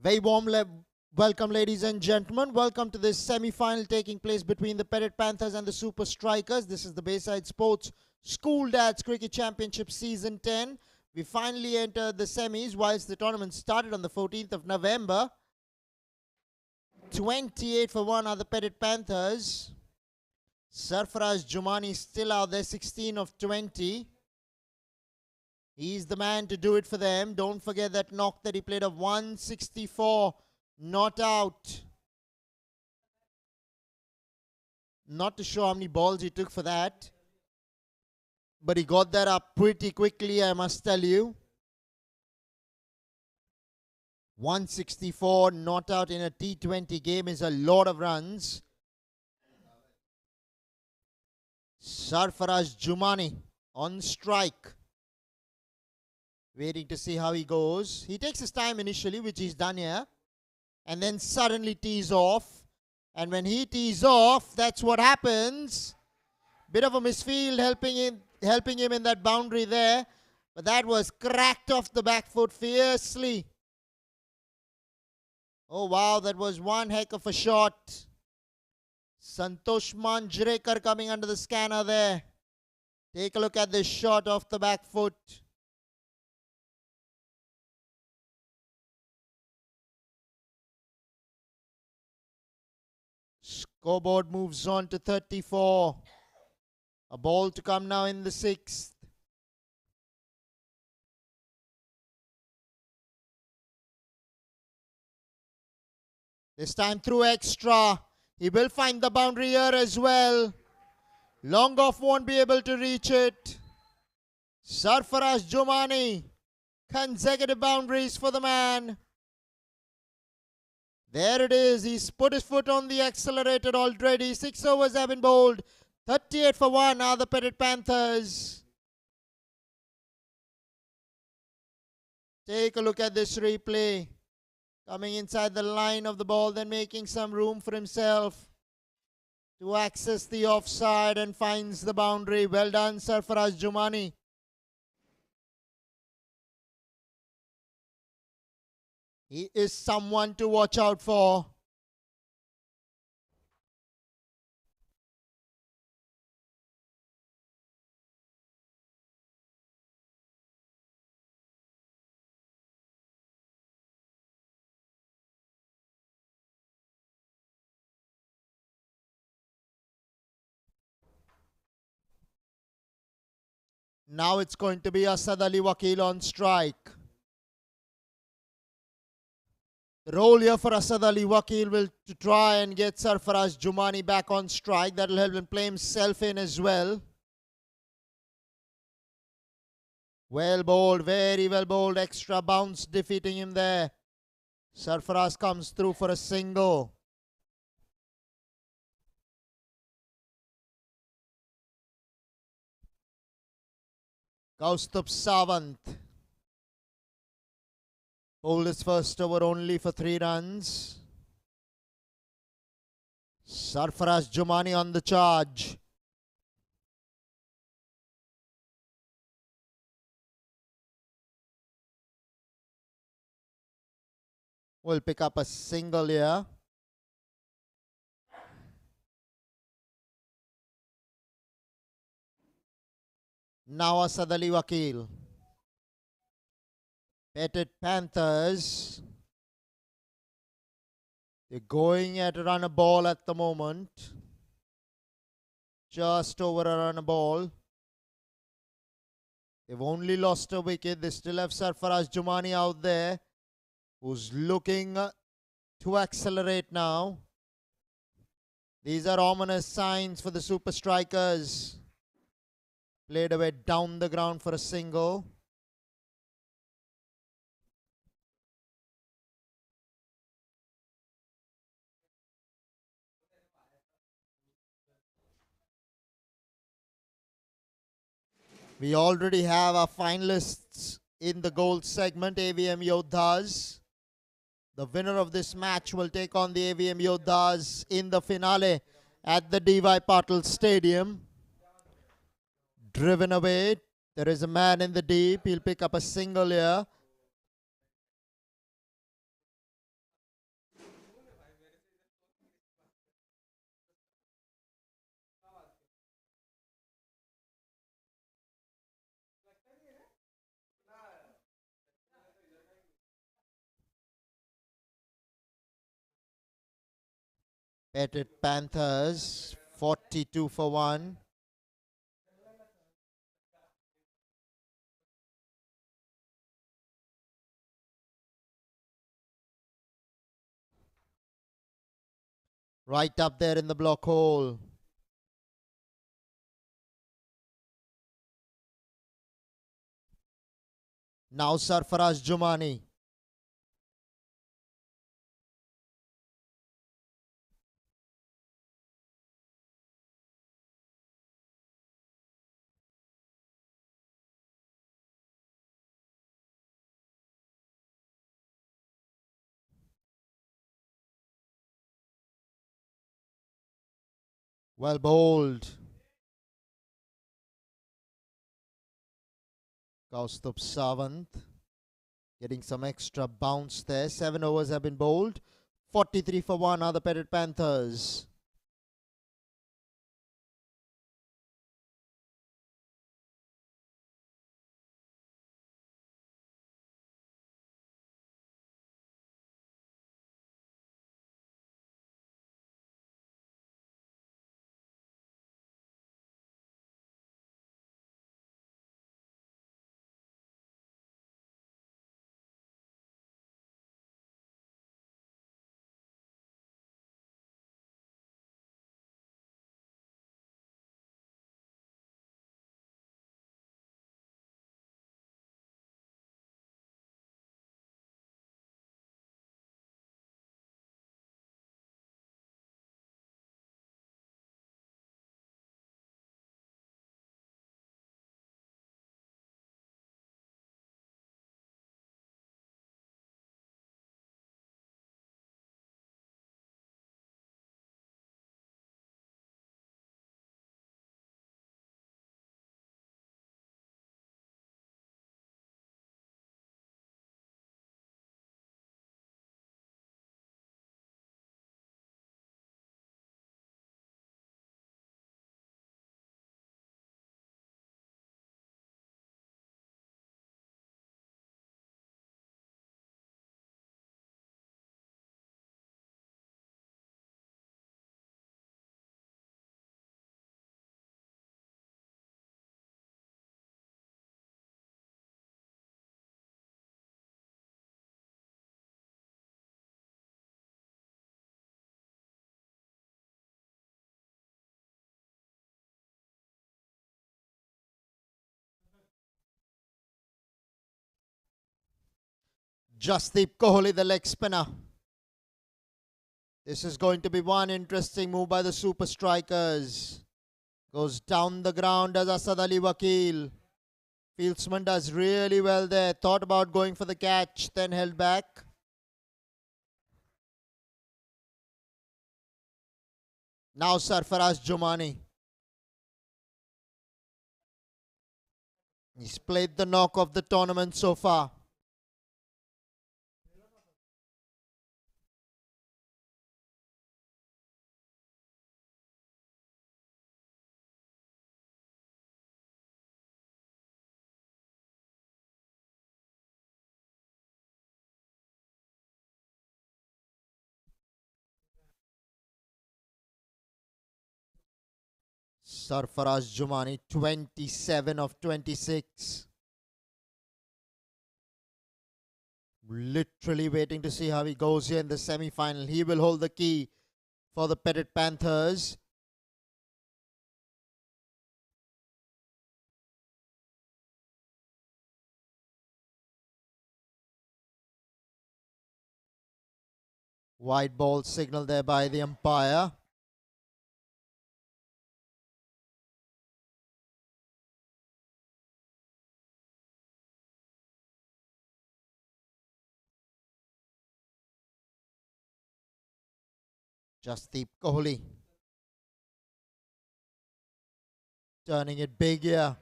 Very warm welcome, ladies and gentlemen. Welcome to this semi-final taking place between the Parrot Panthers and the Super Strikers. This is the Bayside Sports School Dads Cricket Championship Season 10. We finally entered the semis whilst the tournament started on the 14th of November. 28 for 1 are the Parrot Panthers. Sarfaraz Jumani still out there, 16 of 20. He's the man to do it for them. Don't forget that knock that he played of 164, not out. Not to show how many balls he took for that. But he got that up pretty quickly, I must tell you. 164 not out in a T20 game is a lot of runs. Sarfaraz Jumani on strike. Waiting to see how he goes. He takes his time initially, which he's done here. And then suddenly tees off. And when he tees off, that's what happens. Bit of a misfield helping him in that boundary there. But that was cracked off the back foot fiercely. Oh wow, that was one heck of a shot. Santosh Manjrekar coming under the scanner there. Take a look at this shot off the back foot. Scoreboard moves on to 34. A ball to come now in the 6th. This time through extra. He will find the boundary here as well. Long off won't be able to reach it. Sarfaraz Jumani. Consecutive boundaries for the man. There it is. He's put his foot on the accelerator already. 6 overs have been bowled. 38 for 1 are the Parrot Panthers. Take a look at this replay. Coming inside the line of the ball, then making some room for himself to access the offside and finds the boundary. Well done, Sarfaraz Jumani. He is someone to watch out for. Now it's going to be Asad Ali Wakil on strike. The role here for Asad Ali Wakil will to try and get Sarfaraz Jumani back on strike. That will help him play himself in as well. Well bowled, very well bowled. Extra bounce defeating him there. Sarfaraz comes through for a single. Kaustubh Sawant bowled his first over only for 3 runs. Sarfaraz Jumani on the charge. Will pick up a single here. Now Asad Ali Wakil. Parrot Panthers. They're going at a run a ball at the moment. Just over a run a ball. They've only lost a wicket. They still have Sarfaraz Jumani out there, who's looking to accelerate now. These are ominous signs for the Super Strikers. Played away down the ground for a single. We already have our finalists in the gold segment, AVM Yodhas. The winner of this match will take on the AVM Yodhas in the finale at the D.Y. Patil Stadium. Driven away. There is a man in the deep. He'll pick up a single here. Petit Panthers 42 for 1. Right up there in the block hole. Now Sarfaraz Jumani. Well bowled. Kaustubh Sawant getting some extra bounce there. 7 overs have been bowled. 43 for 1 are the Parrot Panthers. Jasdeep Kohli, the leg spinner. This is going to be one interesting move by the super strikers. Goes down the ground as Asad Ali Wakil. Fieldsman does really well there. Thought about going for the catch, then held back. Now Sarfaraz Jumani. He's played the knock of the tournament so far. Sarfaraz Jumani, 27 of 26. Literally waiting to see how he goes here in the semi-final. He will hold the key for the Parrot Panthers. Wide ball signal there by the umpire. Jasdeep Kohli turning it big here.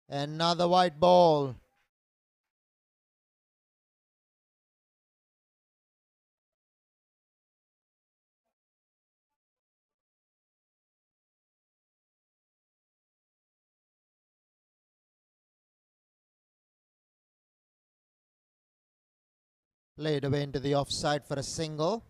Another white ball. Played away into the offside for a single.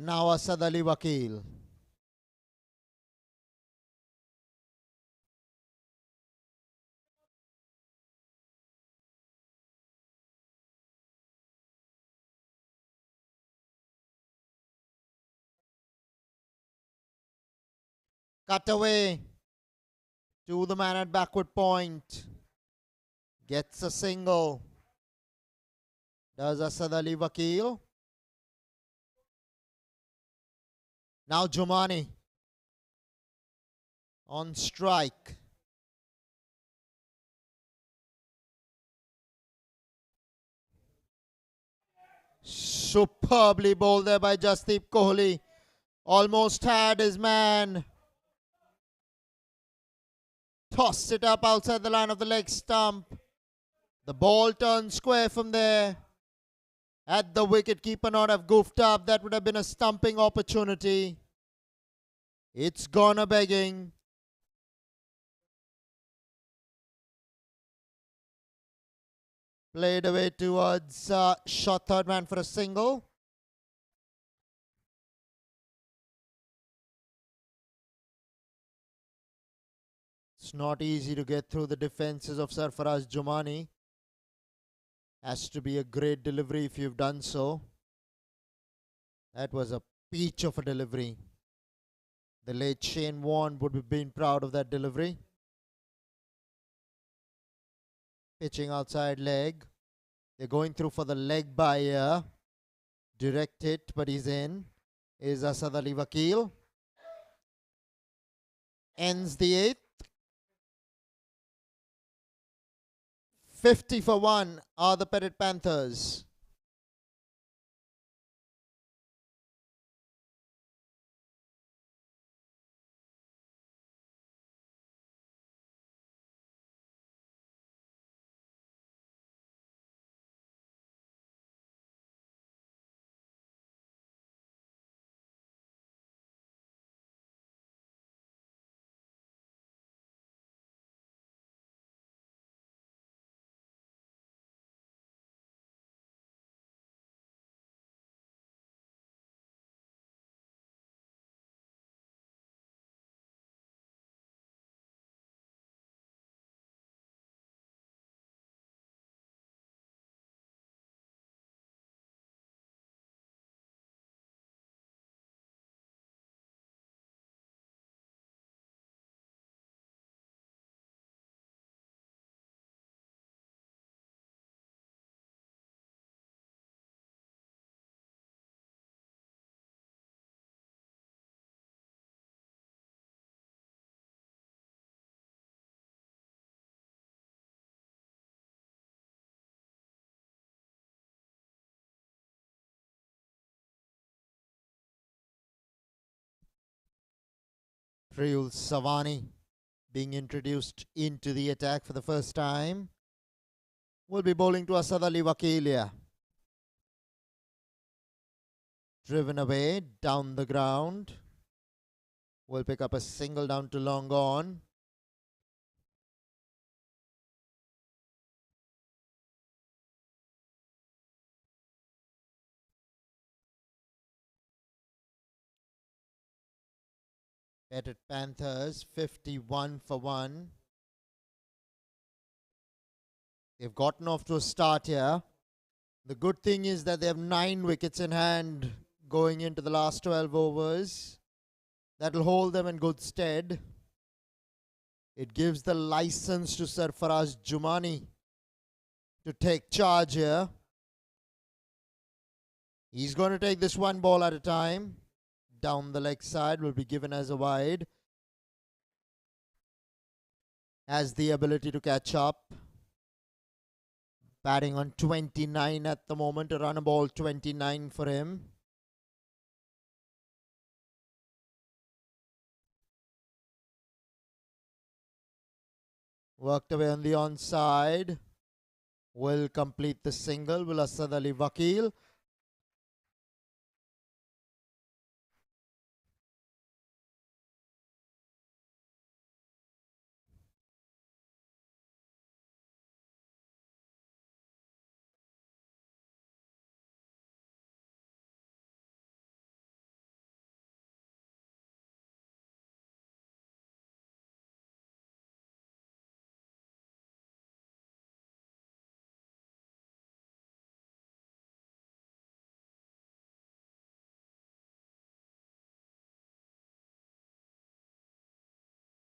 Now Asad Ali Wakil. Cut away to the man at backward point. Gets a single. Does Asad Ali Wakil. Now Jumani on strike. Superbly bowled there by Jasdeep Kohli. Almost had his man. Tossed it up outside the line of the leg stump. The ball turned square from there. Had the wicket keeper not have goofed up, that would have been a stumping opportunity. It's gone a begging. Played away towards shot third man for a single. It's not easy to get through the defenses of Sarfaraz Jumani. Has to be a great delivery if you've done so. That was a peach of a delivery. The late Shane Warne would have been proud of that delivery. Pitching outside leg. They're going through for the leg by here. Direct hit, but he's in. Is Asad Ali Wakil. Ends the 8th. 50 for 1 are the Parrot Panthers. Priyul Savani being introduced into the attack for the first time. Will be bowling to Asad Ali Wakilia. Driven away down the ground. Will pick up a single down to long on. Parrot Panthers 51 for 1. They've gotten off to a start here. The good thing is that they have 9 wickets in hand going into the last 12 overs. That'll hold them in good stead. It gives the license to Sarfaraz Jumani to take charge here. He's going to take this one ball at a time. Down the leg side will be given as a wide. Has the ability to catch up. Batting on 29 at the moment. A run ball 29 for him. Worked away on the onside. Will complete the single. Will Asad Ali Wakil.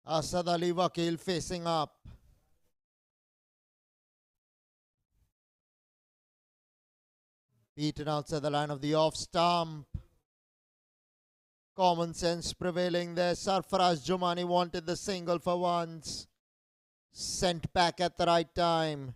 Asad Ali Vakil facing up. Beaten outside the line of the off stump. Common sense prevailing there. Sarfaraz Jumani wanted the single for once. Sent back at the right time.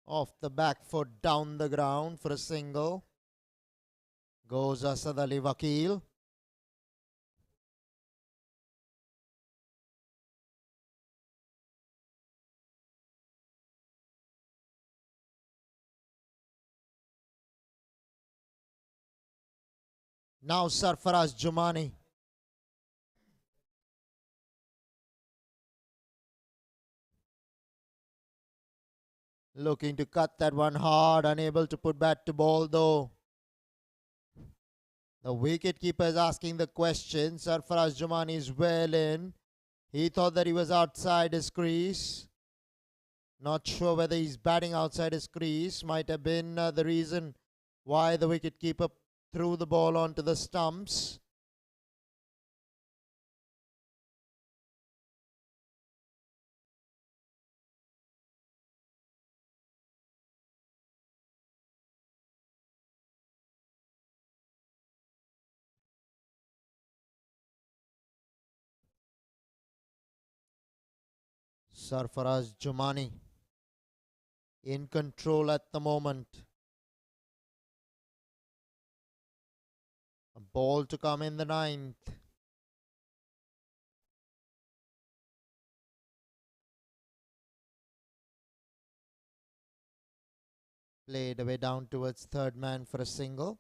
Off the back foot, down the ground for a single. Goes Asad Ali Vakil. Now Sarfaraz Jumani. Looking to cut that one hard, unable to put bat to ball though. The wicketkeeper is asking the question. Sarfaraz Jumani is well in. He thought that he was outside his crease. Not sure whether he's batting outside his crease. Might have been the reason why the wicketkeeper threw the ball onto the stumps. Sarfaraz Jumani in control at the moment. A ball to come in the ninth. Played away down towards third man for a single.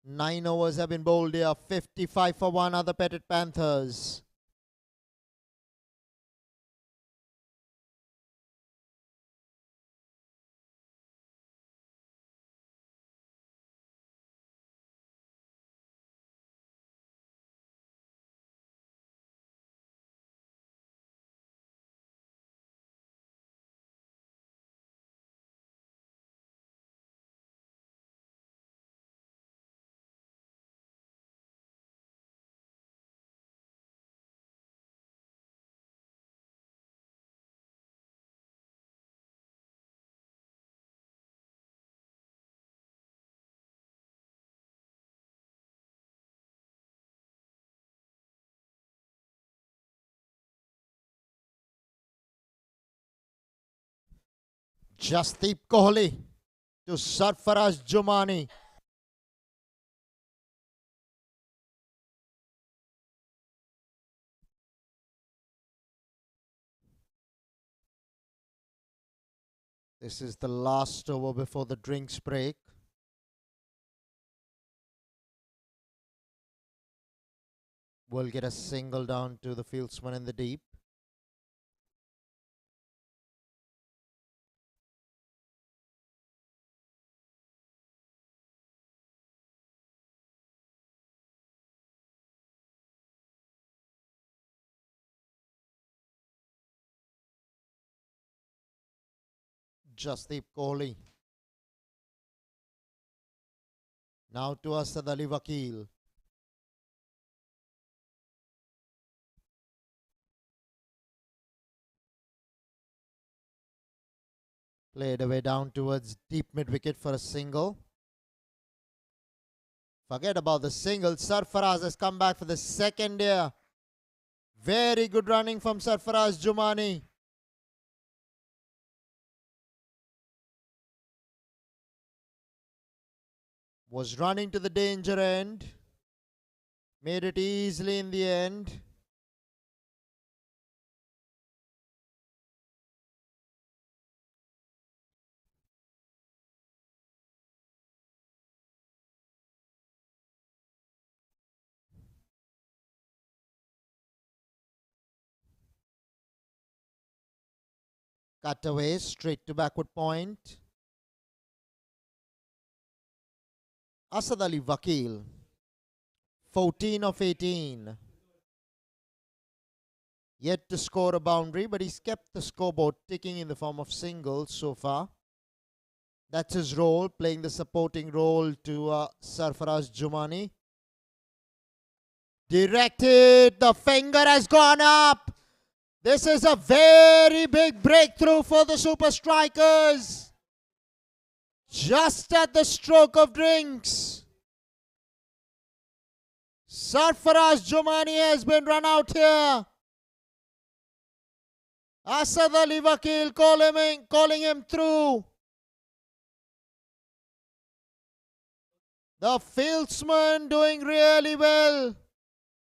9 overs have been bowled here. 55 for 1 are the Petit Panthers. Jasdeep Kohli to Sarfaraz Jumani. This is the last over before the drinks break. We'll get a single down to the fieldsman in the deep. Jasdeep Kohli. Now to Asad Ali Vakil. Played away down towards deep mid-wicket for a single. Forget about the single. Sarfaraz has come back for the second year. Very good running from Sarfaraz Jumani. Was running to the danger end. Made it easily in the end. Cut away straight to backward point. Asad Ali Vakil, 14 of 18. Yet to score a boundary, but he's kept the scoreboard ticking in the form of singles so far. That's his role, playing the supporting role to Sarfaraz Jumani. Directed, the finger has gone up. This is a very big breakthrough for the Super Strikers. Just at the stroke of drinks. Sarfaraz Jumani has been run out here. Asad Ali Vakil calling him through. The fieldsman doing really well.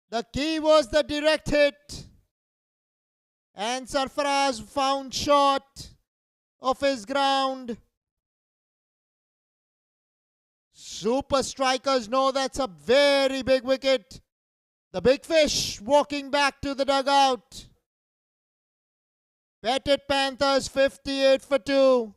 The key was the direct hit. And Sarfaraz found short of his ground. Super Strikers know that's a very big wicket. The big fish walking back to the dugout. Petit Panthers 58 for 2.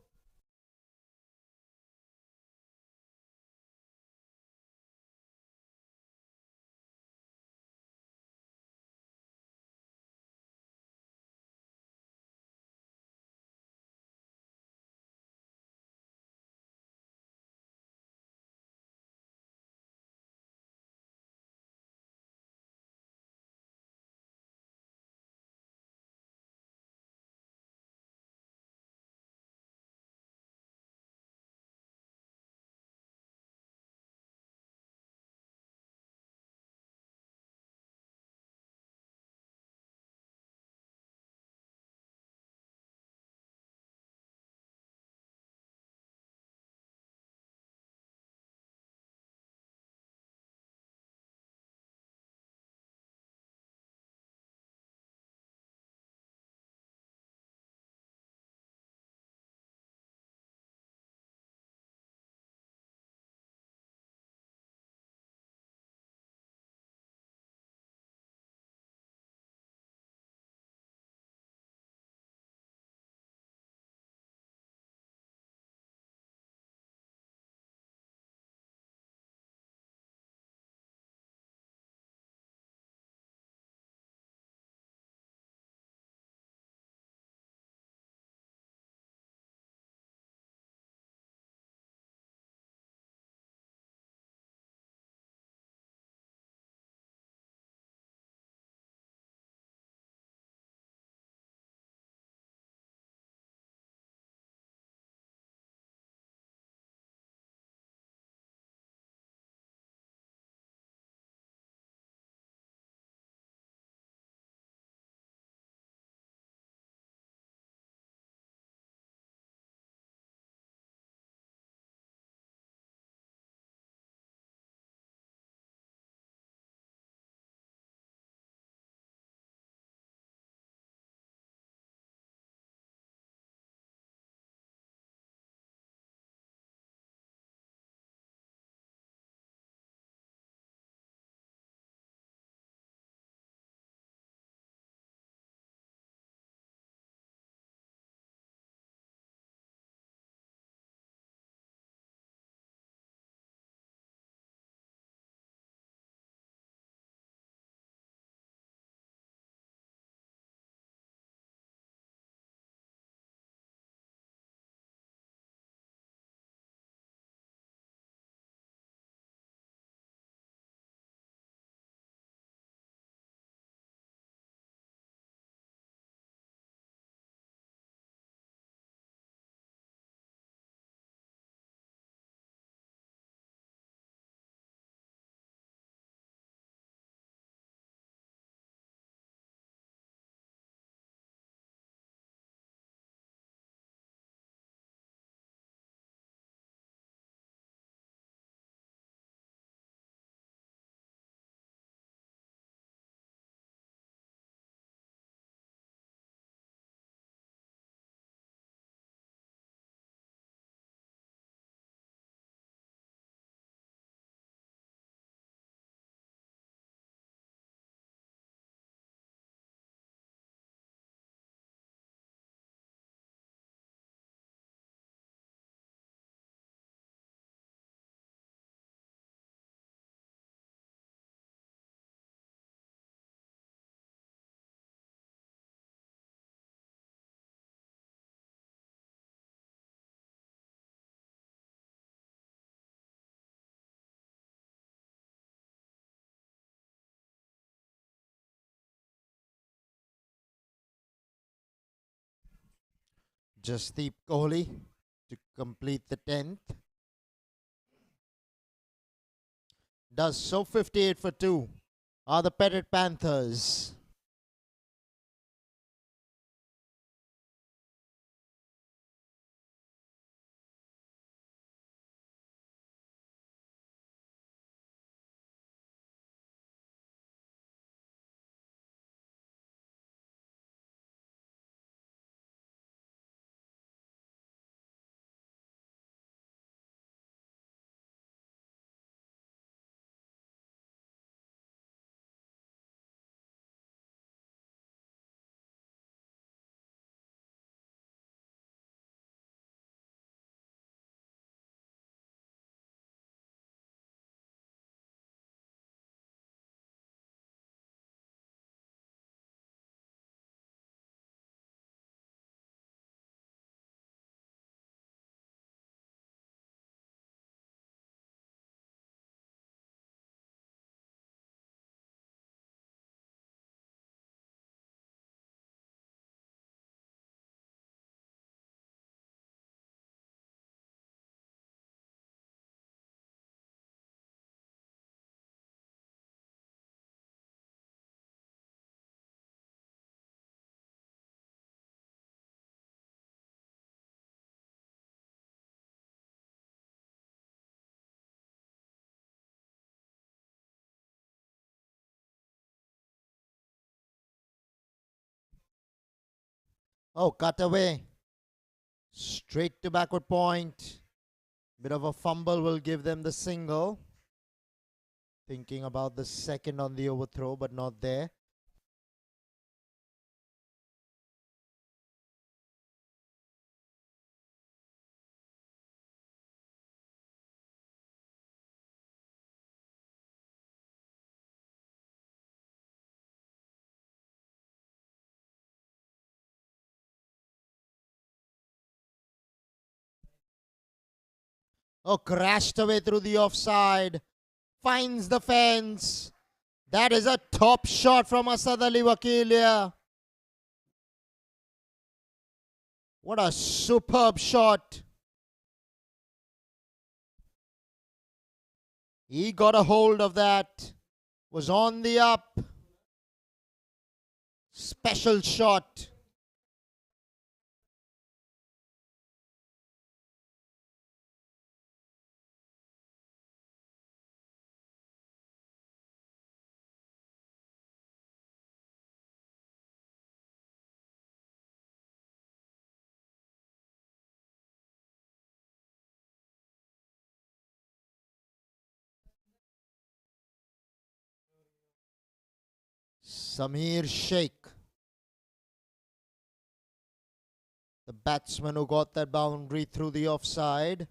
Jasdeep Kohli to complete the 10th. Does so. 58 for 2 are the Parrot Panthers. Oh, cut away. Straight to backward point. Bit of a fumble will give them the single. Thinking about the second on the overthrow, but not there. Oh, crashed away through the offside. Finds the fence. That is a top shot from Asad Ali Wakilia. What a superb shot. He got a hold of that. Was on the up. Special shot. Samir Sheikh, the batsman who got that boundary through the offside.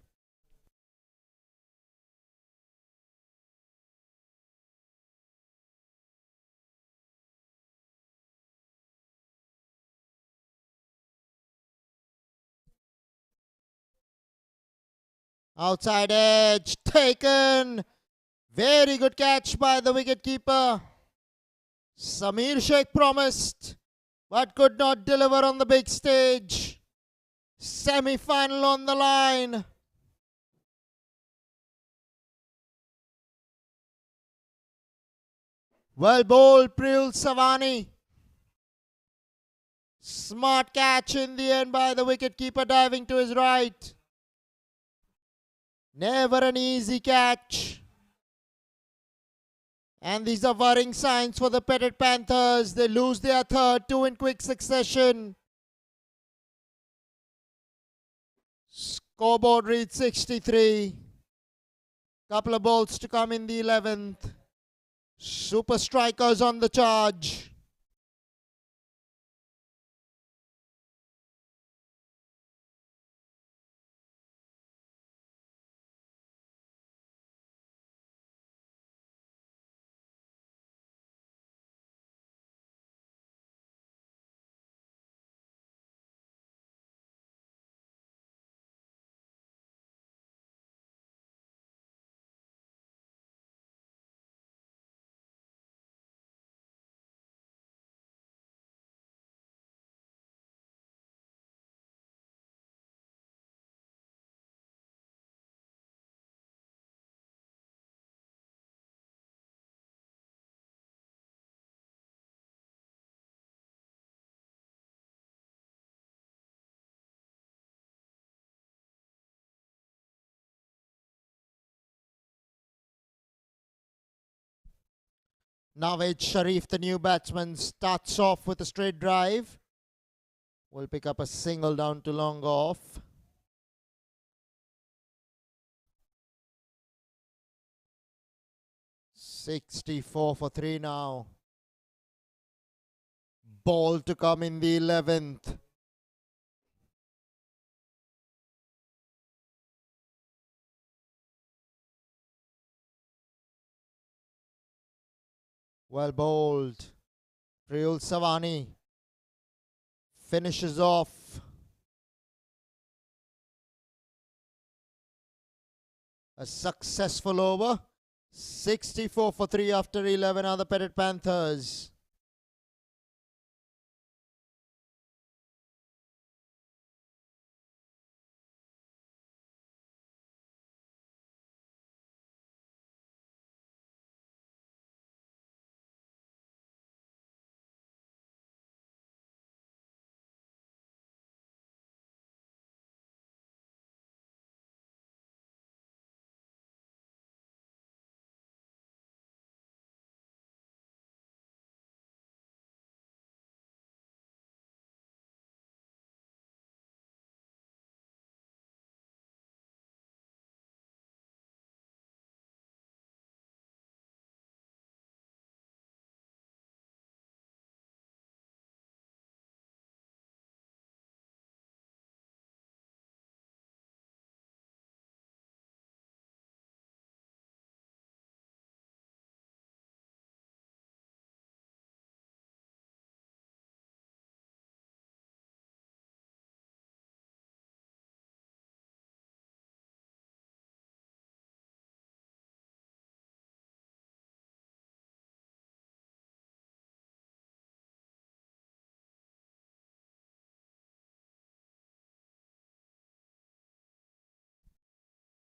Outside edge taken. Very good catch by the wicketkeeper. Samir Sheikh promised, but could not deliver on the big stage. Semi-final on the line. Well bowled, Priyul Savani. Smart catch in the end by the wicketkeeper diving to his right. Never an easy catch. And these are worrying signs for the Parrot Panthers. They lose their third, 2 in quick succession. Scoreboard reads 63. Couple of balls to come in the 11th. Super strikers on the charge. Nawaz Sharif, the new batsman, starts off with a straight drive. Will pick up a single down to long off. $64 for 3 now. Ball to come in the 11th. Well bowled. Priyul Savani finishes off. A successful over. 64 for 3 after 11 are the Petit Panthers.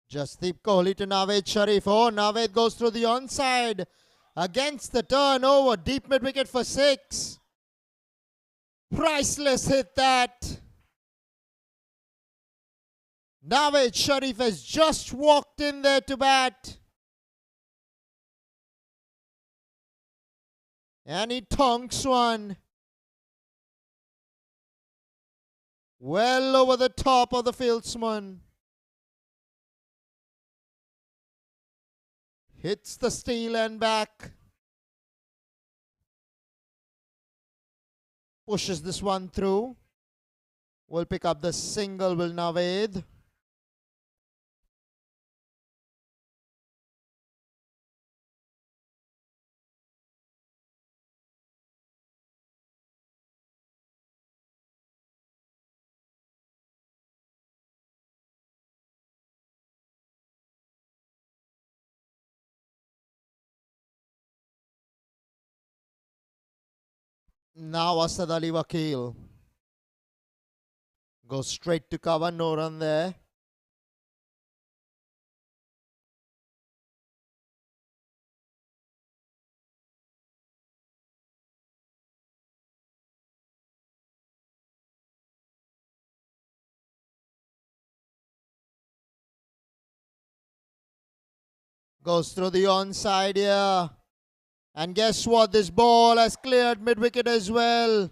Jasdeep Kohli to Nawaz Sharif. Oh, Nawaz goes through the onside. Against the turnover. Deep mid wicket for 6. Priceless hit that. Nawaz Sharif has just walked in there to bat. And he tonks one. Well over the top of the fieldsman. Hits the steel and back. Pushes this one through. Will pick up the single, will Nawaz. Now Asad Ali Wakil. Goes straight to cover, no run there. Goes through the onside here. And guess what? This ball has cleared mid-wicket as well.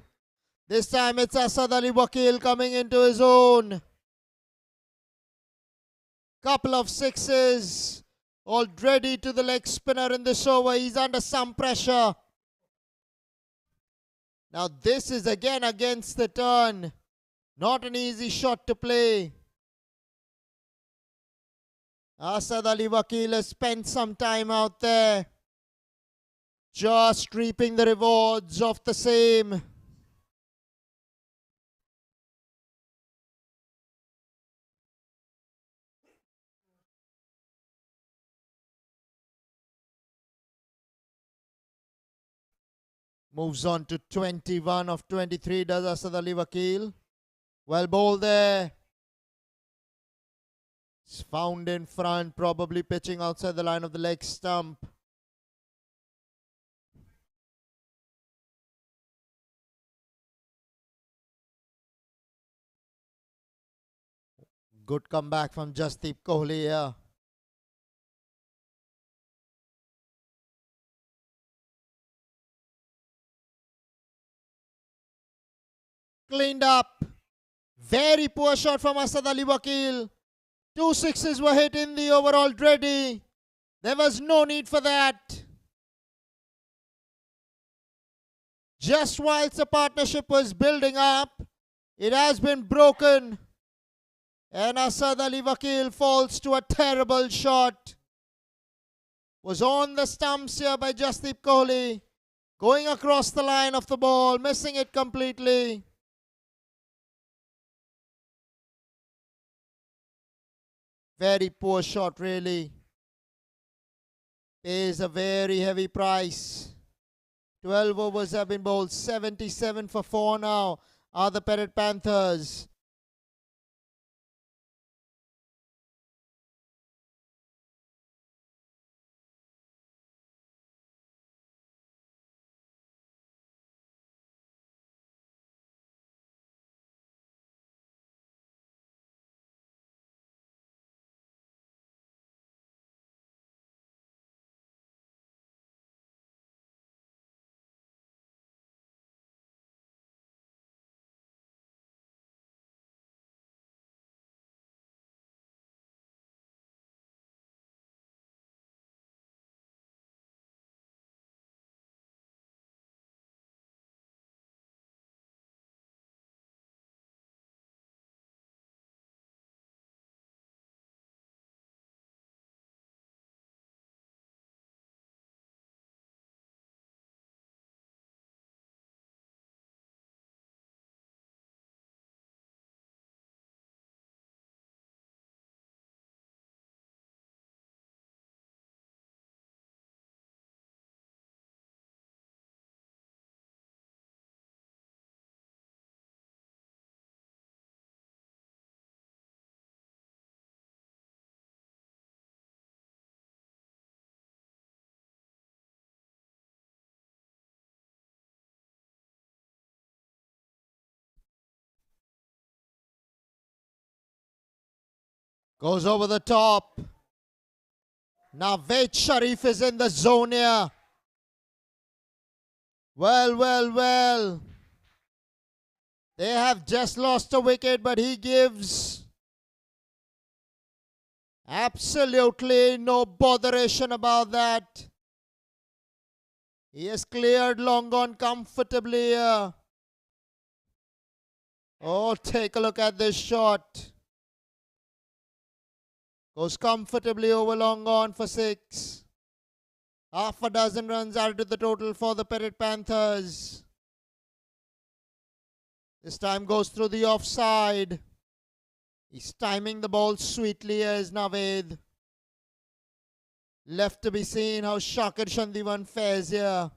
This time it's Asad Ali Wakil coming into his own. Couple of sixes. Already to the leg spinner in this over. He's under some pressure. Now this is again against the turn. Not an easy shot to play. Asad Ali Wakil has spent some time out there. Just reaping the rewards of the same. Moves on to 21 of 23 does Asad Ali Wakil. Well bowled there. It's found in front, probably pitching outside the line of the leg stump. Good comeback from Jasdeep Kohli here. cleaned up. Very poor shot from Asad Ali Wakil. 2 sixes were hit in the over already. There was no need for that. Just whilst the partnership was building up, it has been broken. And Asad Ali Wakil falls to a terrible shot. Was on the stumps here by Jasdeep Kohli. Going across the line of the ball, missing it completely. Very poor shot, really. Pays a very heavy price. 12 overs have been bowled. 77 for 4 now are the Parrot Panthers. Goes over the top. Nawaz Sharif is in the zone here. Well. They have just lost a wicket, but he gives absolutely no botheration about that. He has cleared long gone comfortably here. Oh, take a look at this shot. Goes comfortably over long on for 6. Half a dozen runs added to the total for the Parrot Panthers. This time goes through the offside. He's timing the ball sweetly as Nawaz. Left to be seen how Shakir Shandiwan fares here.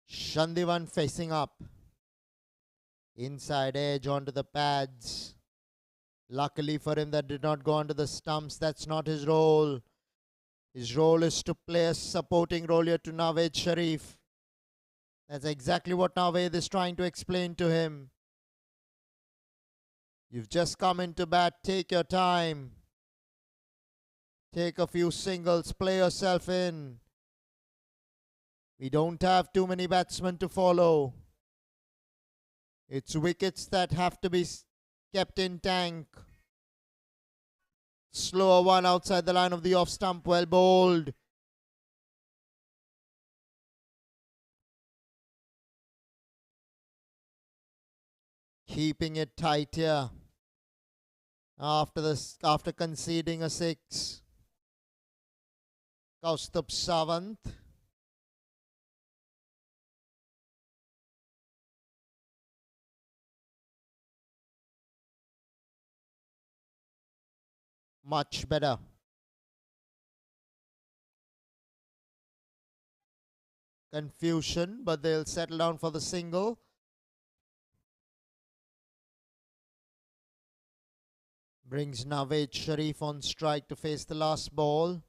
Shandiwan facing up. Inside edge onto the pads. Luckily for him, that did not go onto the stumps. That's not his role. His role is to play a supporting role here to Nawaz Sharif. That's exactly what Nawaz is trying to explain to him. You've just come into bat. Take your time. Take a few singles. Play yourself in. We don't have too many batsmen to follow. It's wickets that have to be kept in tank. Slower one outside the line of the off stump. Well bowled. Keeping it tight here. After conceding a 6. Kaustubh Sawant. Much better. Confusion, but they'll settle down for the single. Brings Nawaz Sharif on strike to face the last ball.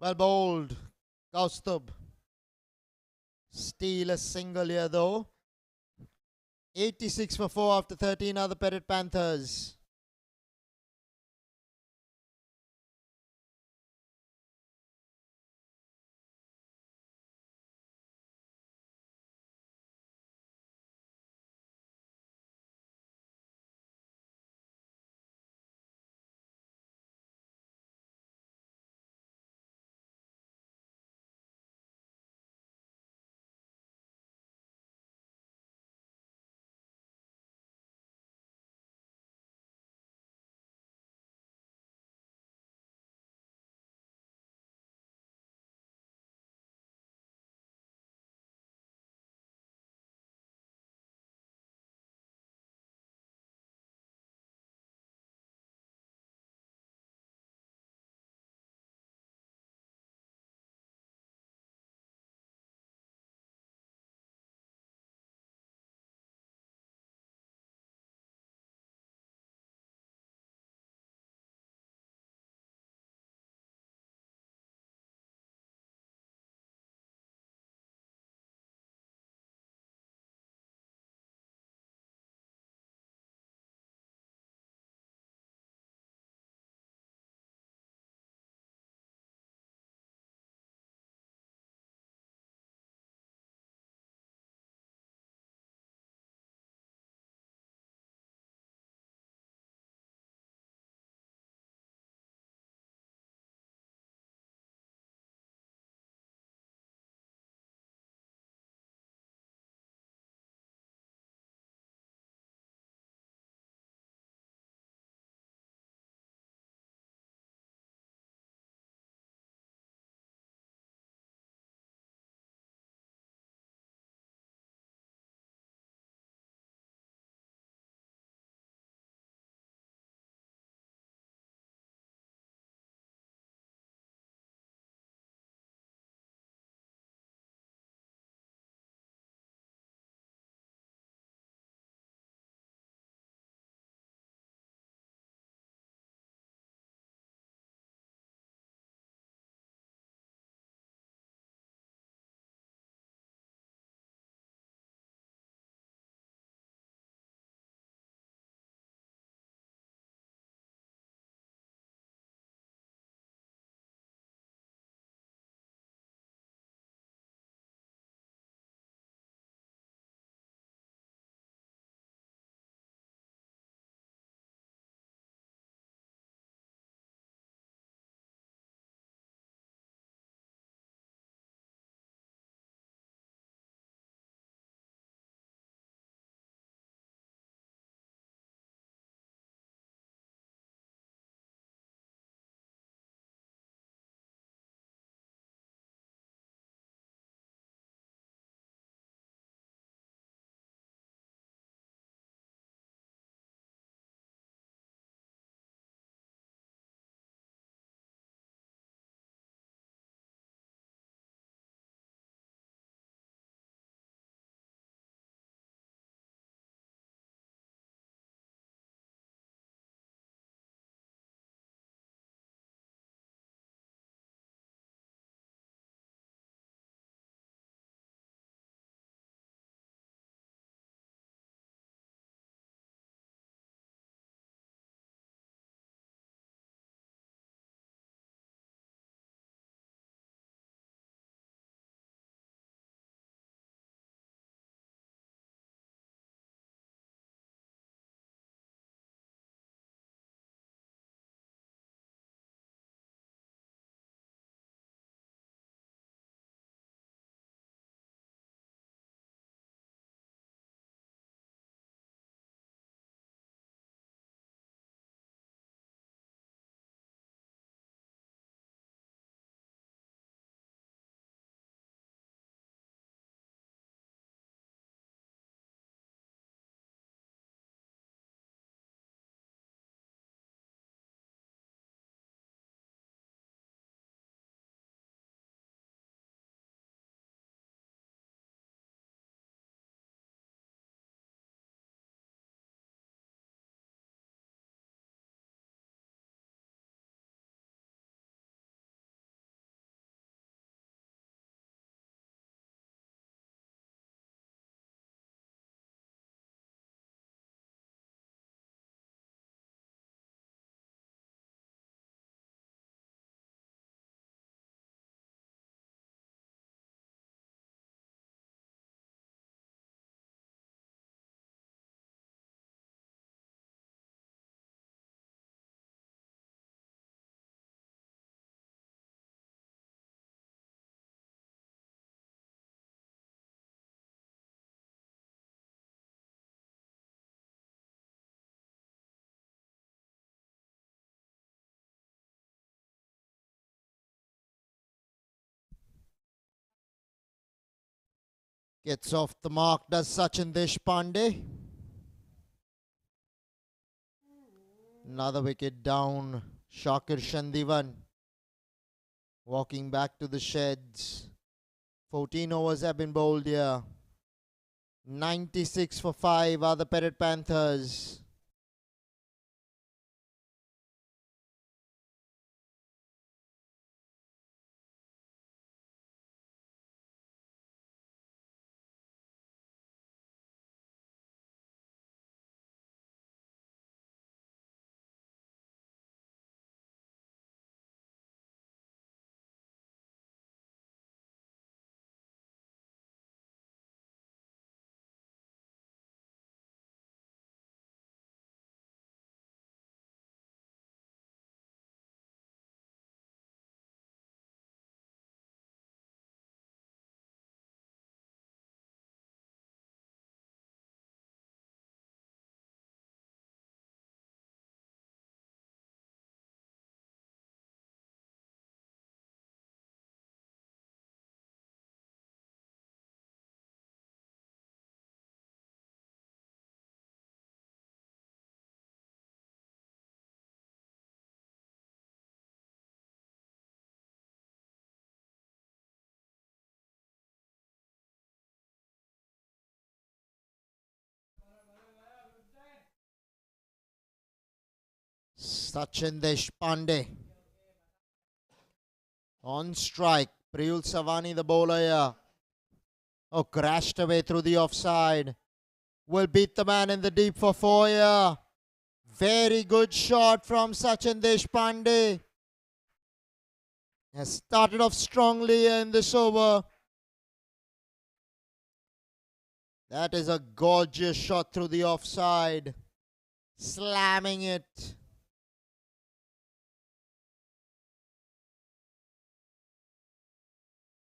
Well bowled. Kaustub. Steal a single here though. 86 for 4 after 13 are the Parrot Panthers. Gets off the mark, does Sachin Deshpande. Another wicket down. Shakir Shandivan walking back to the sheds. 14 overs have been bowled here. 96 for 5 are the Parrot Panthers. Sachin Deshpande on strike. Priyul Savani, the bowler here. Oh, crashed away through the offside. Will beat the man in the deep for 4 here. Very good shot from Sachin Deshpande. Has started off strongly in this over. That is a gorgeous shot through the offside. Slamming it.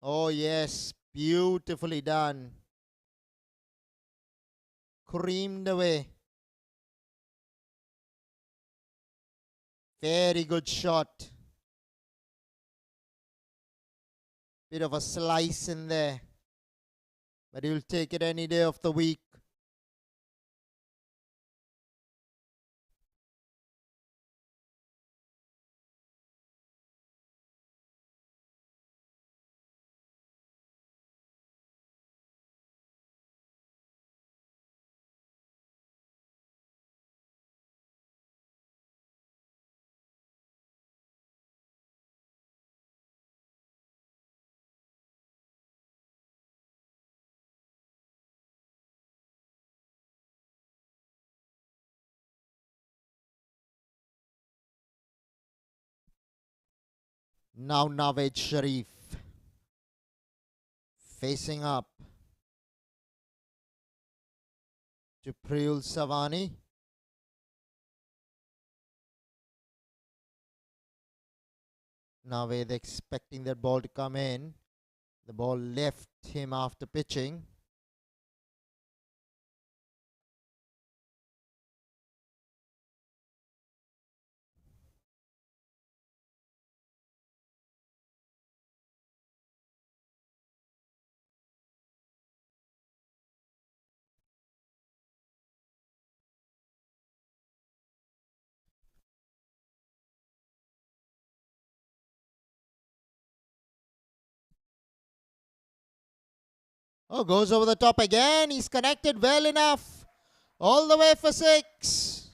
Oh yes, beautifully done. Creamed away. Very good shot. Bit of a slice in there. But he'll take it any day of the week. Now Nawaz Sharif facing up to Priyul Savani. Nawaz expecting that ball to come in. The ball left him after pitching. Oh, goes over the top again. He's connected well enough. All the way for 6.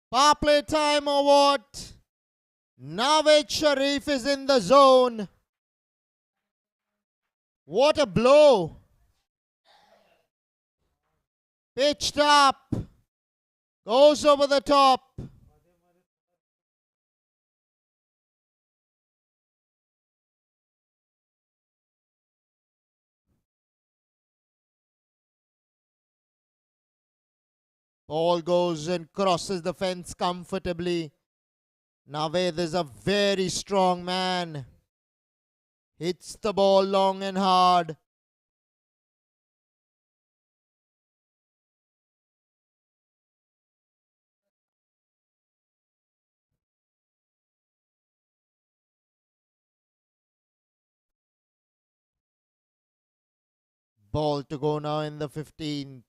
Power play time or what? Nawaz Sharif is in the zone. What a blow. Pitched up. Goes over the top. Ball goes and crosses the fence comfortably. Nawaz is a very strong man. Hits the ball long and hard. Ball to go now in the 15th.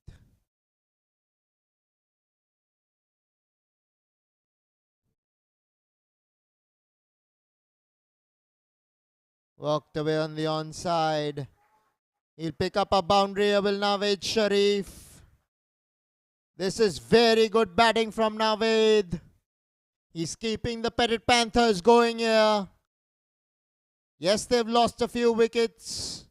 Walked away on the onside. He'll pick up a boundary, will Naveed Sharif. This is very good batting from Naveed. He's keeping the Petit Panthers going here. Yes, they've lost a few wickets,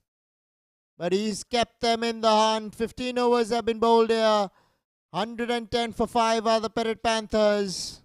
but he's kept them in the hunt. 15 overs have been bowled here. 110 for 5 are the Parrot Panthers.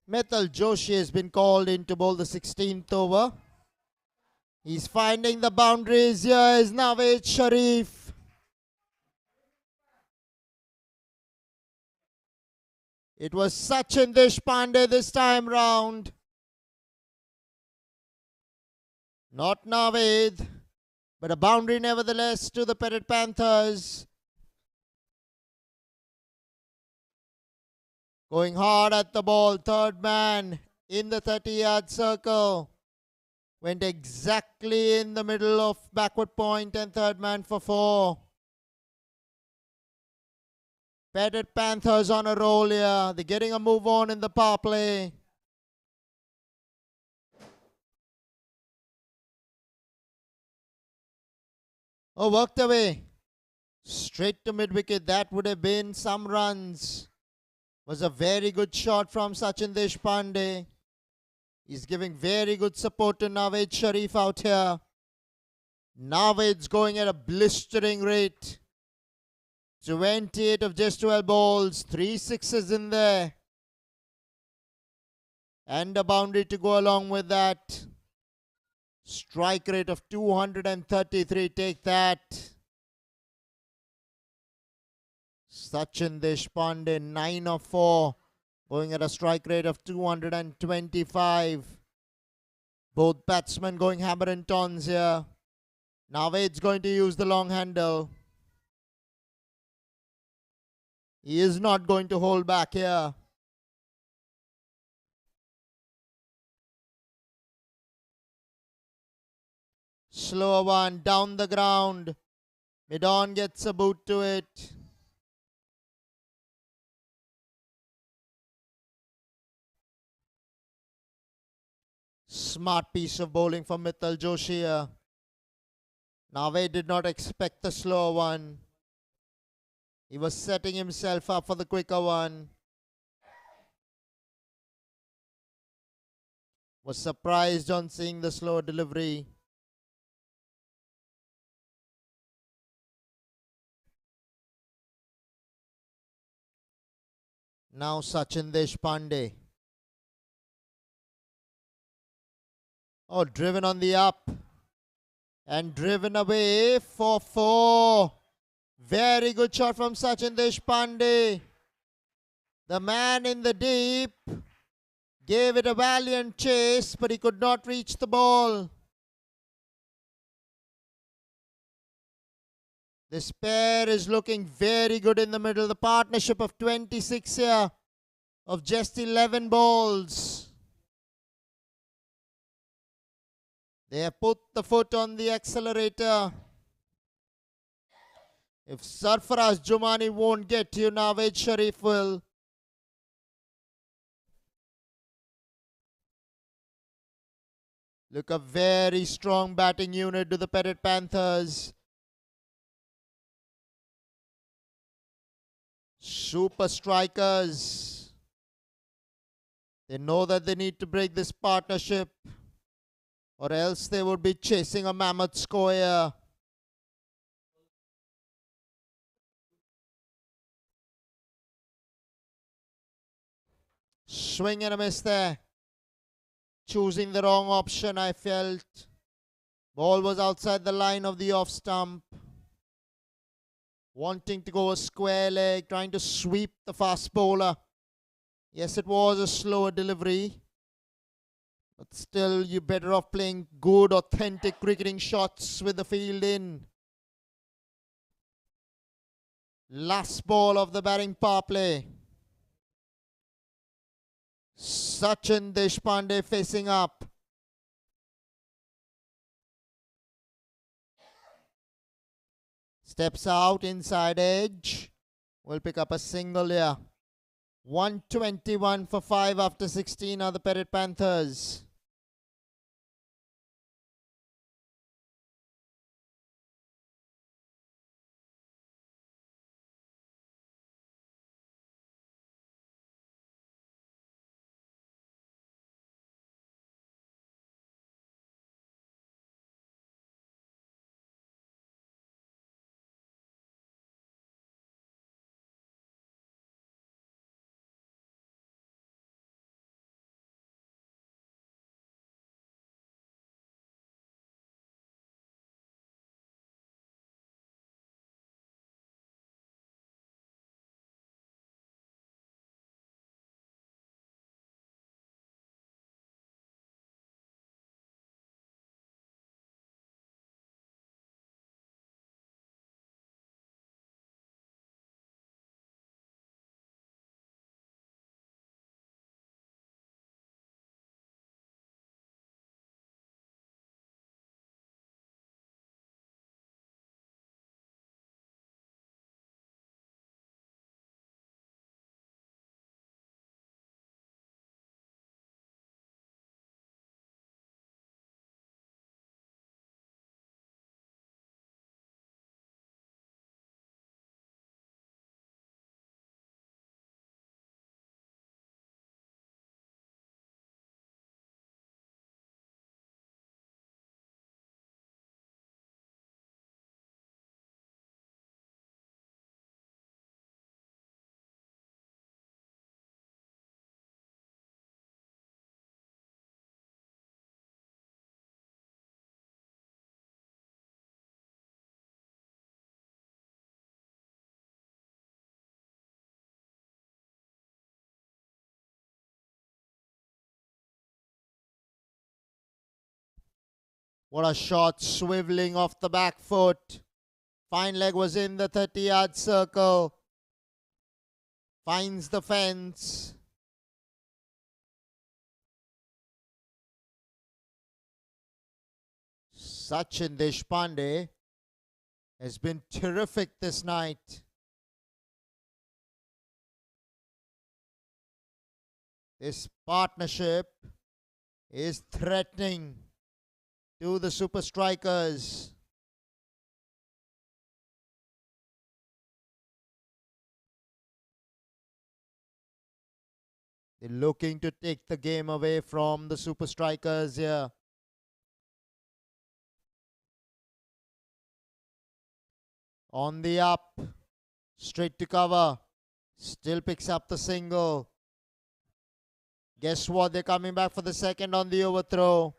Mithal Joshi has been called in to bowl the 16th over. He's finding the boundaries. Here is Naveed Sharif. It was Sachin Deshpande this time round. Not Naveed, but a boundary nevertheless to the Parrot Panthers. Going hard at the ball. Third man in the 30-yard circle. Went exactly in the middle of backward point and third man for 4. Parrot Panthers on a roll here. They're getting a move on in the power play. Oh, worked away. Straight to mid-wicket. That would have been some runs. Was a very good shot from Sachin Deshpande. He's giving very good support to Naveed Sharif out here. Naveed's going at a blistering rate. 28 of just 12 balls. 3 sixes in there. And a boundary to go along with that. Strike rate of 233. Take that. Sachin Deshpande, 9 of 4. Going at a strike rate of 225. Both batsmen going hammer and tons here. Naveed's going to use the long handle. He is not going to hold back here. Slower one down the ground. Mid-on gets a boot to it. Smart piece of bowling from Mithal Joshi here. Naveed did not expect the slower one. He was setting himself up for the quicker one. Was surprised on seeing the slower delivery. Now Sachin Deshpande. Oh, driven on the up. And driven away for 4. Very good shot from Sachin Deshpande. The man in the deep gave it a valiant chase, but he could not reach the ball. This pair is looking very good in the middle. The partnership of 26 here of just 11 balls. They have put the foot on the accelerator. If Sarfaraz Jumani won't get you, Naved Sharif will. Look, a very strong batting unit to the Parrot Panthers. Super strikers. They know that they need to break this partnership, or else they would be chasing a mammoth score here. Swing and a miss there. Choosing the wrong option, I felt. Ball was outside the line of the off stump. Wanting to go a square leg, trying to sweep the fast bowler. Yes, it was a slower delivery, but still, you're better off playing good, authentic cricketing shots with the field in. Last ball of the batting power play. Sachin Deshpande facing up. Steps out, inside edge. Will pick up a single here. 121 for 5 after 16 are the Parrot Panthers. What a shot, swiveling off the back foot. Fine leg was in the 30-yard circle. Finds the fence. Sachin Deshpande has been terrific this night. This partnership is threatening to the super strikers. They're looking to take the game away from the super strikers here. On the up, straight to cover. Still picks up the single. Guess what? They're coming back for the second on the overthrow.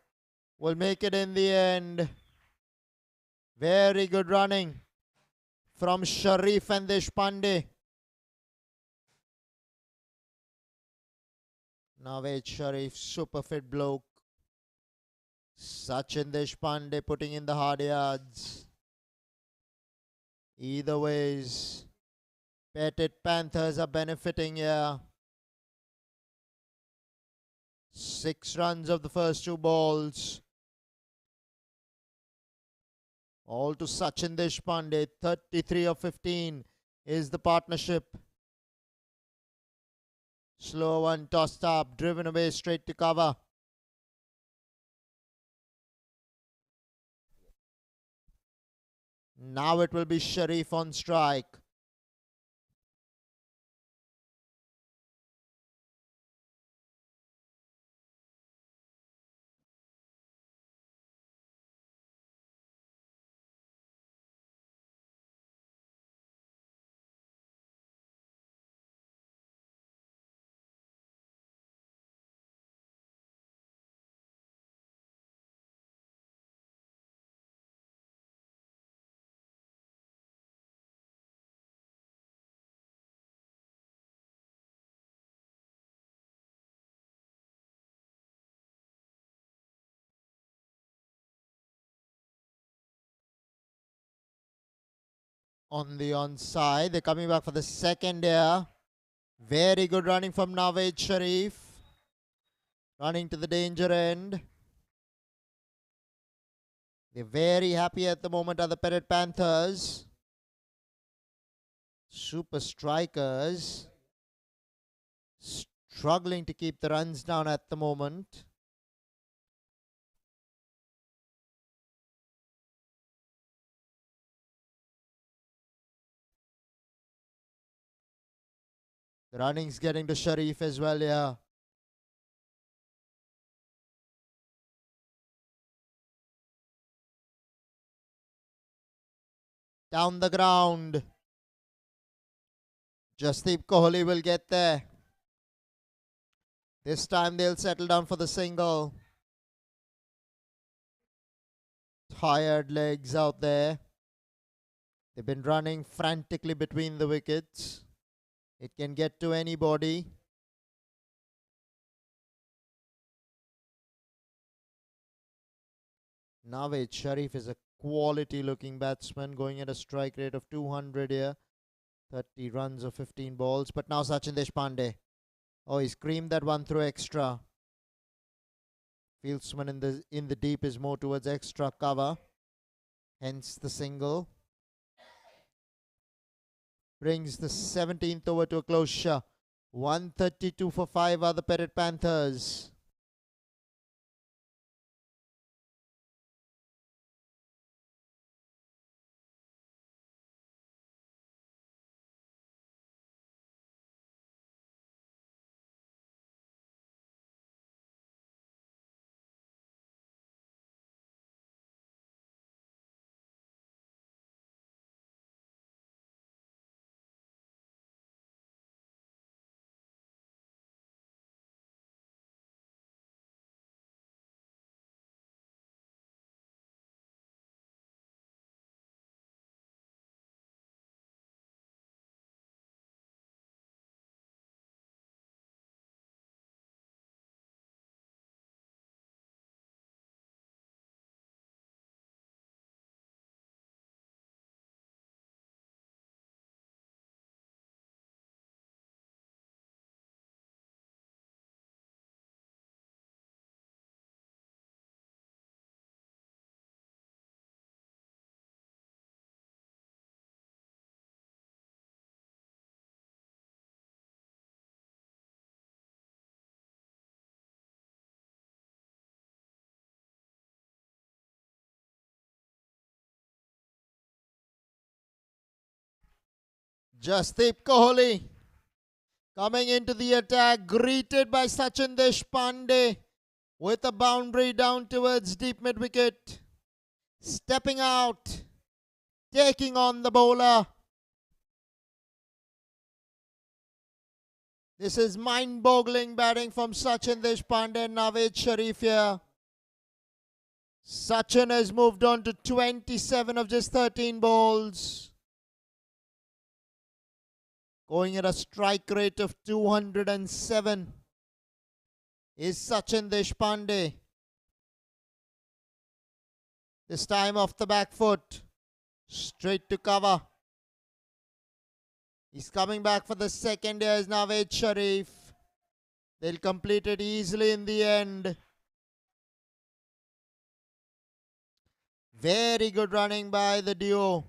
Will make it in the end. Very good running from Sharif and Deshpande. Naved Sharif, super fit bloke. Sachin Deshpande putting in the hard yards. Either ways, Petit Panthers are benefiting here. 6 runs of the first 2 balls. All to Sachin Deshpande. 33 of 15 is the partnership. Slow one tossed up, driven away straight to cover. Now it will be Sharif on strike. On the onside, they're coming back for the second here. Very good running from Nawaz Sharif. Running to the danger end. They're very happy at the moment are the Parrot Panthers. Super strikers. Struggling to keep the runs down at the moment. The running's getting to Sharif as well, yeah. Down the ground. Jasdeep Kohli will get there. This time they'll settle down for the single. Tired legs out there. They've been running frantically between the wickets. It can get to anybody. Nawaz Sharif is a quality looking batsman going at a strike rate of 200 here. 30 runs of 15 balls. But now Sachin Deshpande. Oh, he screamed that one through extra. Fieldsman in the deep is more towards extra cover. Hence the single. Brings the 17th over to a closure. 132 for 5 are the Parrot Panthers. Jasdeep Kohli coming into the attack, greeted by Sachin Deshpande with a boundary down towards deep mid wicket. Stepping out, taking on the bowler. This is mind-boggling batting from Sachin Deshpande and Nawaz Sharif here. Sachin has moved on to 27 of just 13 balls. Going at a strike rate of 207 is Sachin Deshpande. This time off the back foot. Straight to cover. He's coming back for the second here is Nawaz Sharif. They'll complete it easily in the end. Very good running by the duo.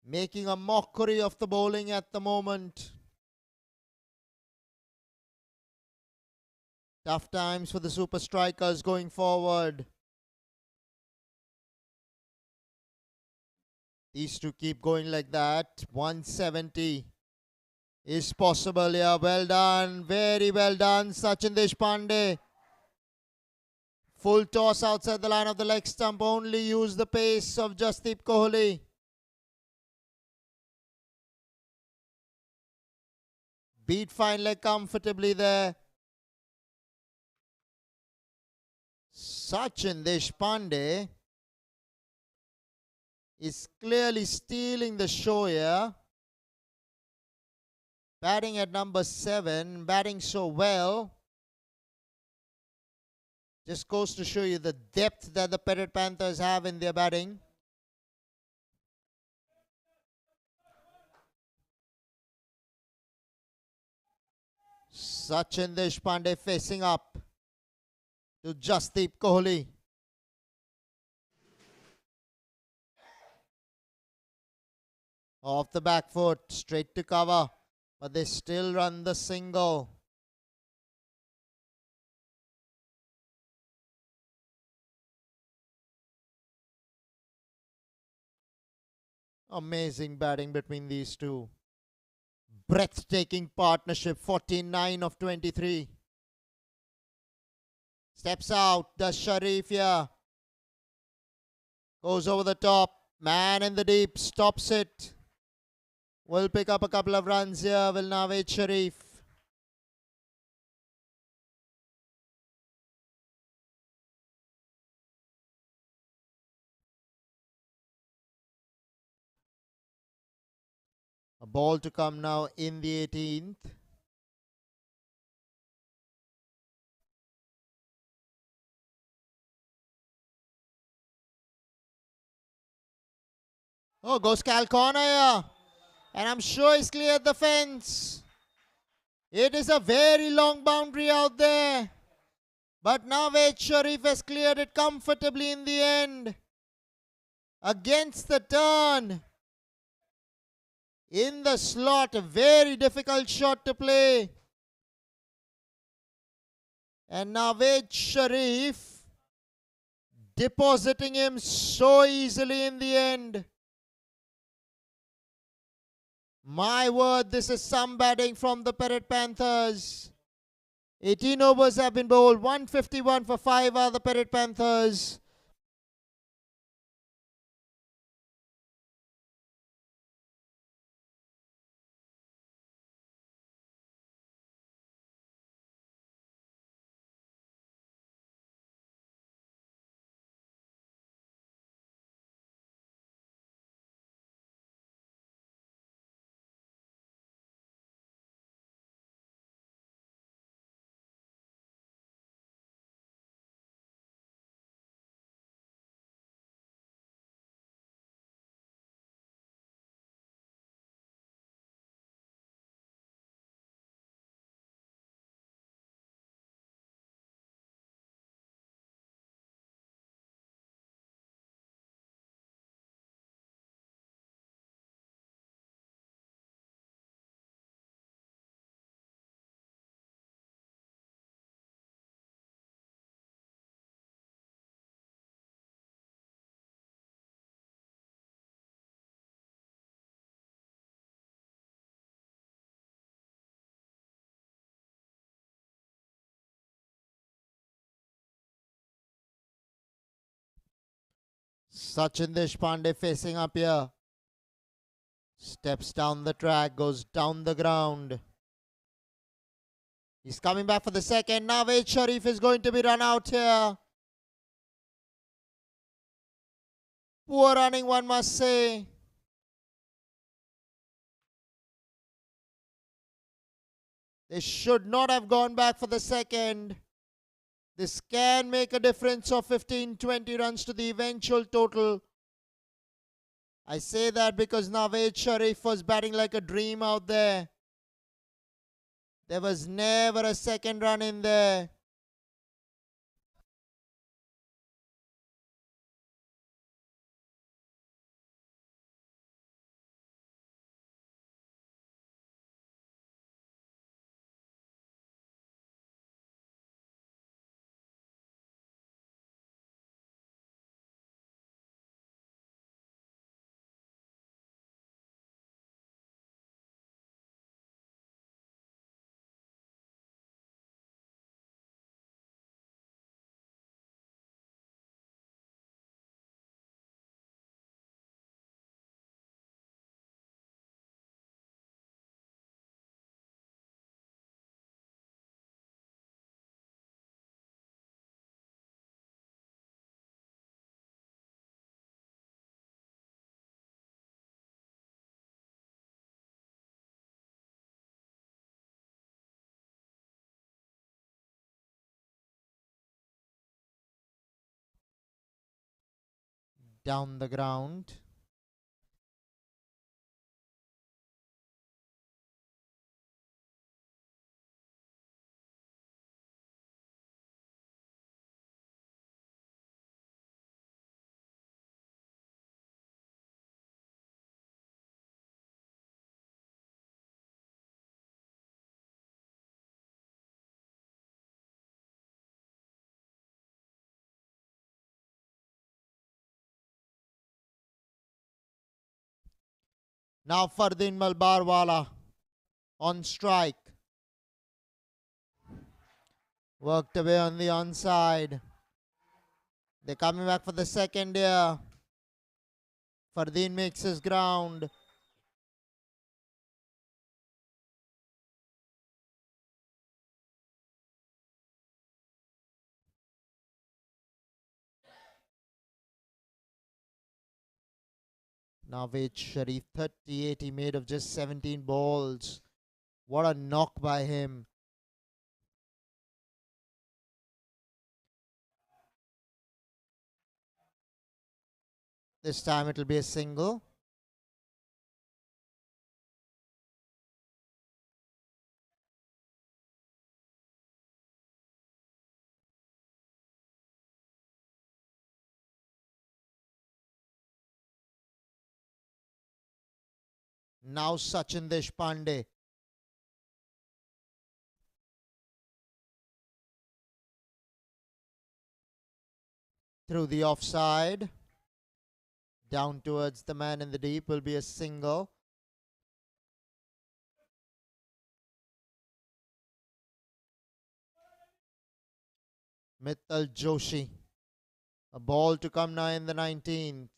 Making a mockery of the bowling at the moment. Tough times for the super strikers going forward. These two keep going like that. 170 is possible. Yeah, well done. Very well done, Sachin Deshpande. Full toss outside the line of the leg stump. Only use the pace of Jasdeep Kohli. Beat fine leg comfortably there. Sachin Deshpande is clearly stealing the show here. Batting at number 7, batting so well. Just goes to show you the depth that the Parrot Panthers have in their batting. Sachin Deshpande facing up to Jasdeep Kohli. Off the back foot, straight to cover, but they still run the single. Amazing batting between these two. Breathtaking partnership, 49 of 23. Steps out, does Sharif here. Goes over the top, man in the deep, stops it. Will pick up a couple of runs here, will Nawaz Sharif. A ball to come now in the 18th. Oh, goes Cal corner here. And I'm sure he's cleared the fence. It is a very long boundary out there. But Nawaz Sharif has cleared it comfortably in the end. Against the turn. In the slot, a very difficult shot to play. And Nawaz Sharif depositing him so easily in the end. My word, this is some batting from the Parrot Panthers. 18 overs have been bowled. 151 for 5 are the Parrot Panthers. Sachin Deshpande facing up here. Steps down the track, goes down the ground. He's coming back for the second. Nawaz Sharif is going to be run out here. Poor running, one must say. They should not have gone back for the second. This can make a difference of 15-20 runs to the eventual total. I say that because Nawaz Sharif was batting like a dream out there. There was never a second run in there. down the ground. Now Fardeen Malbarwala on strike. Worked away on the onside. They're coming back for the second here. Fardeen makes his ground. Naved Sharif, 38 he made of just 17 balls. What a knock by him. This time it'll be a single. Now Sachin Deshpande. Through the offside. Down towards the man in the deep will be a single. Mittal Joshi. A ball to come now in the 19th.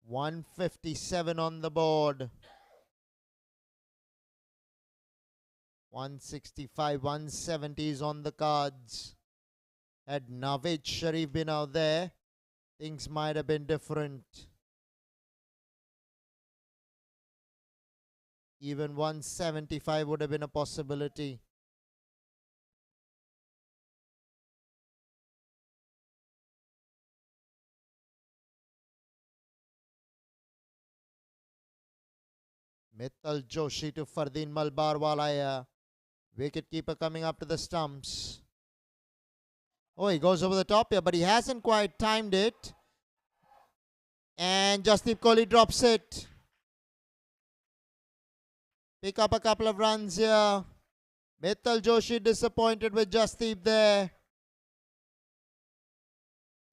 157 on the board. 165, 170 is on the cards. Had Naved Sharif been out there, things might have been different. Even 175 would have been a possibility. Mittal Joshi to Fardeen Malbarwala. Wicketkeeper coming up to the stumps. Oh, he goes over the top here, but he hasn't quite timed it. And Jasdeep Kohli drops it. Pick up a couple of runs here. Mittal Joshi disappointed with Jasdeep there.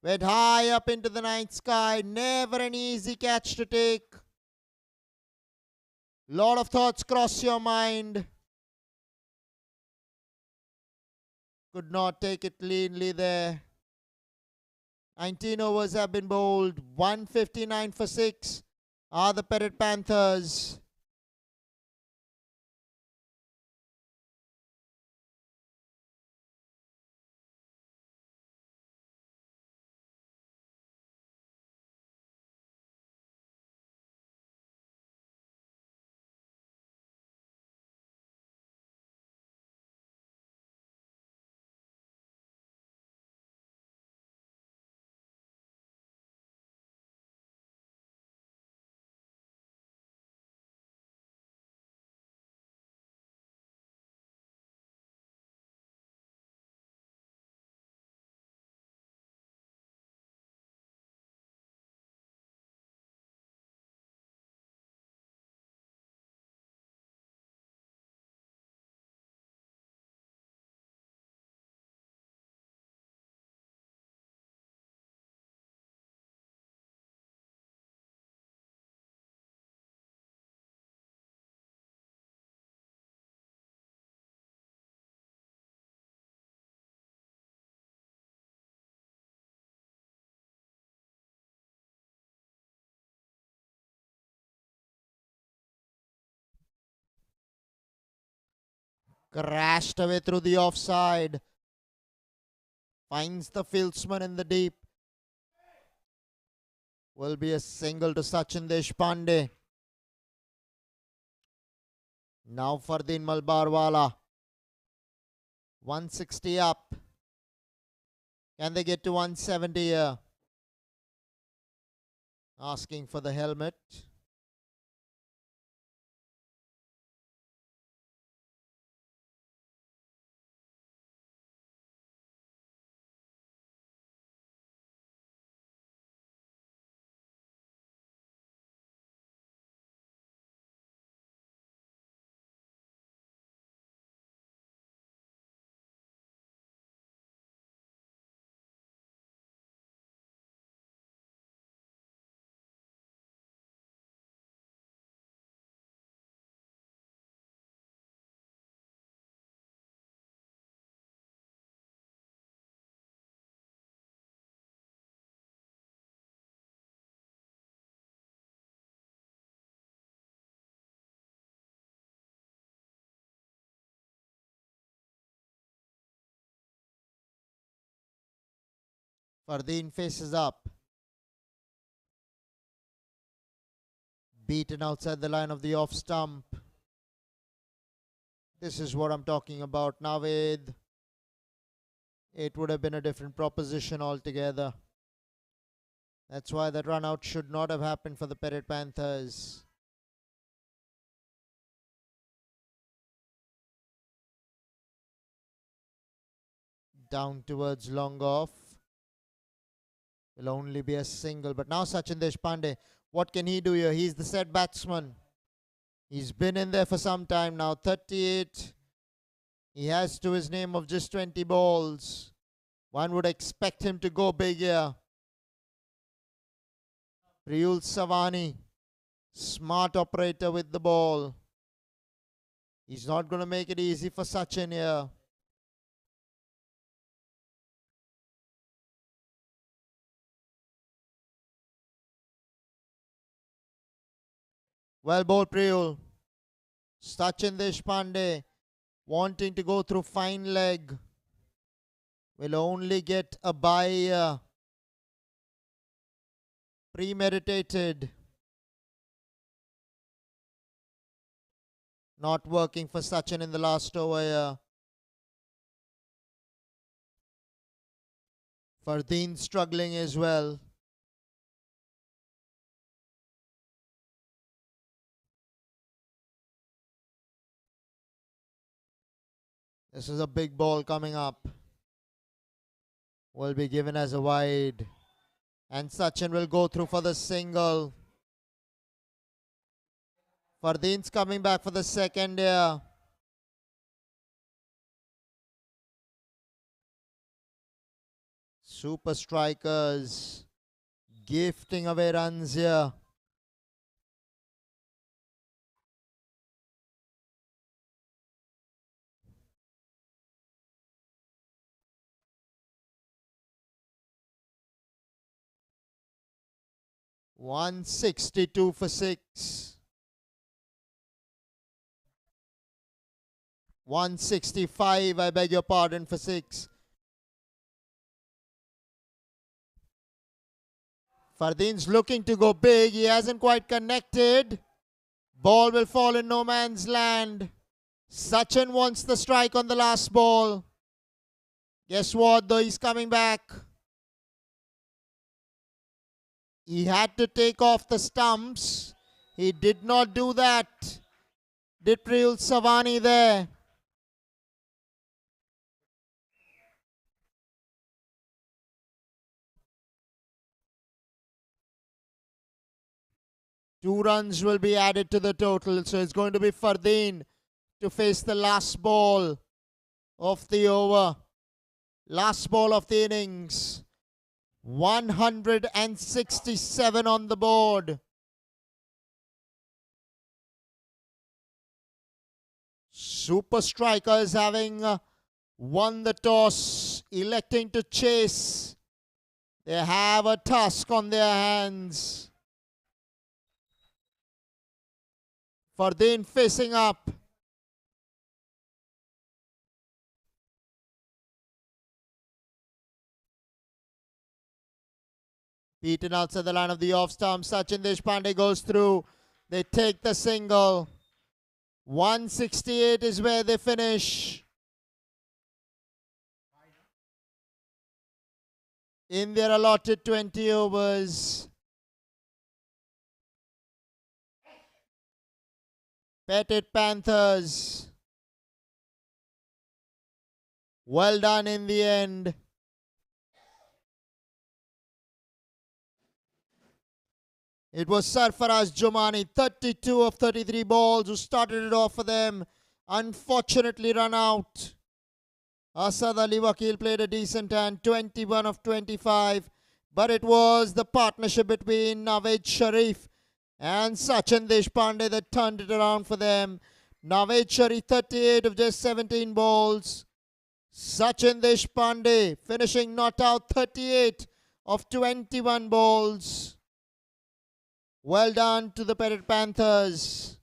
Went high up into the night sky. Never an easy catch to take. Lot of thoughts cross your mind. Could not take it cleanly there. 19 overs have been bowled. 159 for 6 are the Parrot Panthers. Crashed away through the offside. Finds the fieldsman in the deep. Will be a single to Sachin Deshpande. Now Fardeen Malbarwala. 160 up. Can they get to 170 here? asking for the helmet. Fardeen faces up. Beaten outside the line of the off stump. This is what I'm talking about, Naveed. It would have been a different proposition altogether. That's why that run out should not have happened for the Parrot Panthers. Down towards long off. Will only be a single. But now Sachin Deshpande, what can he do here? He's the set batsman. He's been in there for some time now. 38. He has to his name of just 20 balls. One would expect him to go big here. Priyul Savani, smart operator with the ball. He's not going to make it easy for Sachin here. Well bowled, Priyul. Sachin Deshpande wanting to go through fine leg. Will only get a bye. Premeditated. Not working for Sachin in the last over here. Fardeen struggling as well. This is a big ball coming up. Will be given as a wide. And Sachin will go through for the single. Fardeen's coming back for the second here. Super strikers gifting away runs here. $162 for 6. 165, I beg your pardon, for 6. Fardeen's looking to go big. He hasn't quite connected. Ball will fall in no man's land. Sachin wants the strike on the last ball. Guess what, though? He's coming back. He had to take off the stumps. He did not do that. Did Priyul Savani there. Two runs will be added to the total. So it's going to be Fardeen to face the last ball of the over. Last ball of the innings. 167 on the board. Super strikers having won the toss, electing to chase. They have a task on their hands. Fardeen facing up. Beaten outside the line of the off stump. Sachin Deshpande goes through. They take the single. 168 is where they finish. In their allotted 20 overs. Petit Panthers. Well done in the end. It was Sarfaraz Jomani, 32 of 33 balls, who started it off for them. Unfortunately run out. Asad Ali Wakil played a decent hand, 21 of 25. But it was the partnership between Naved Sharif and Sachin Deshpande that turned it around for them. Naved Sharif 38 of just 17 balls. Sachin Deshpande finishing not out, 38 of 21 balls. Well done to the Parrot Panthers.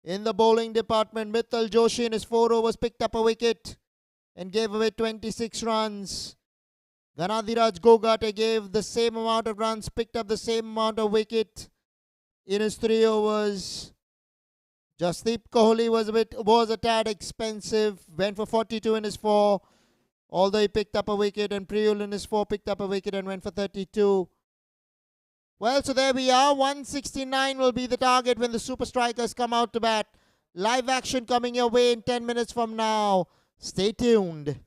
In the bowling department, Mittal Joshi in his 4 overs picked up a wicket and gave away 26 runs. Ganadhiraj Gogate gave the same amount of runs, picked up the same amount of wicket in his 3 overs. Jasdeep Kohli was a tad expensive, went for 42 in his 4, although he picked up a wicket, and Priyul in his 4 picked up a wicket and went for 32. Well, so there we are. 169 will be the target when the Super Strikers come out to bat. Live action coming your way in 10 minutes from now. Stay tuned.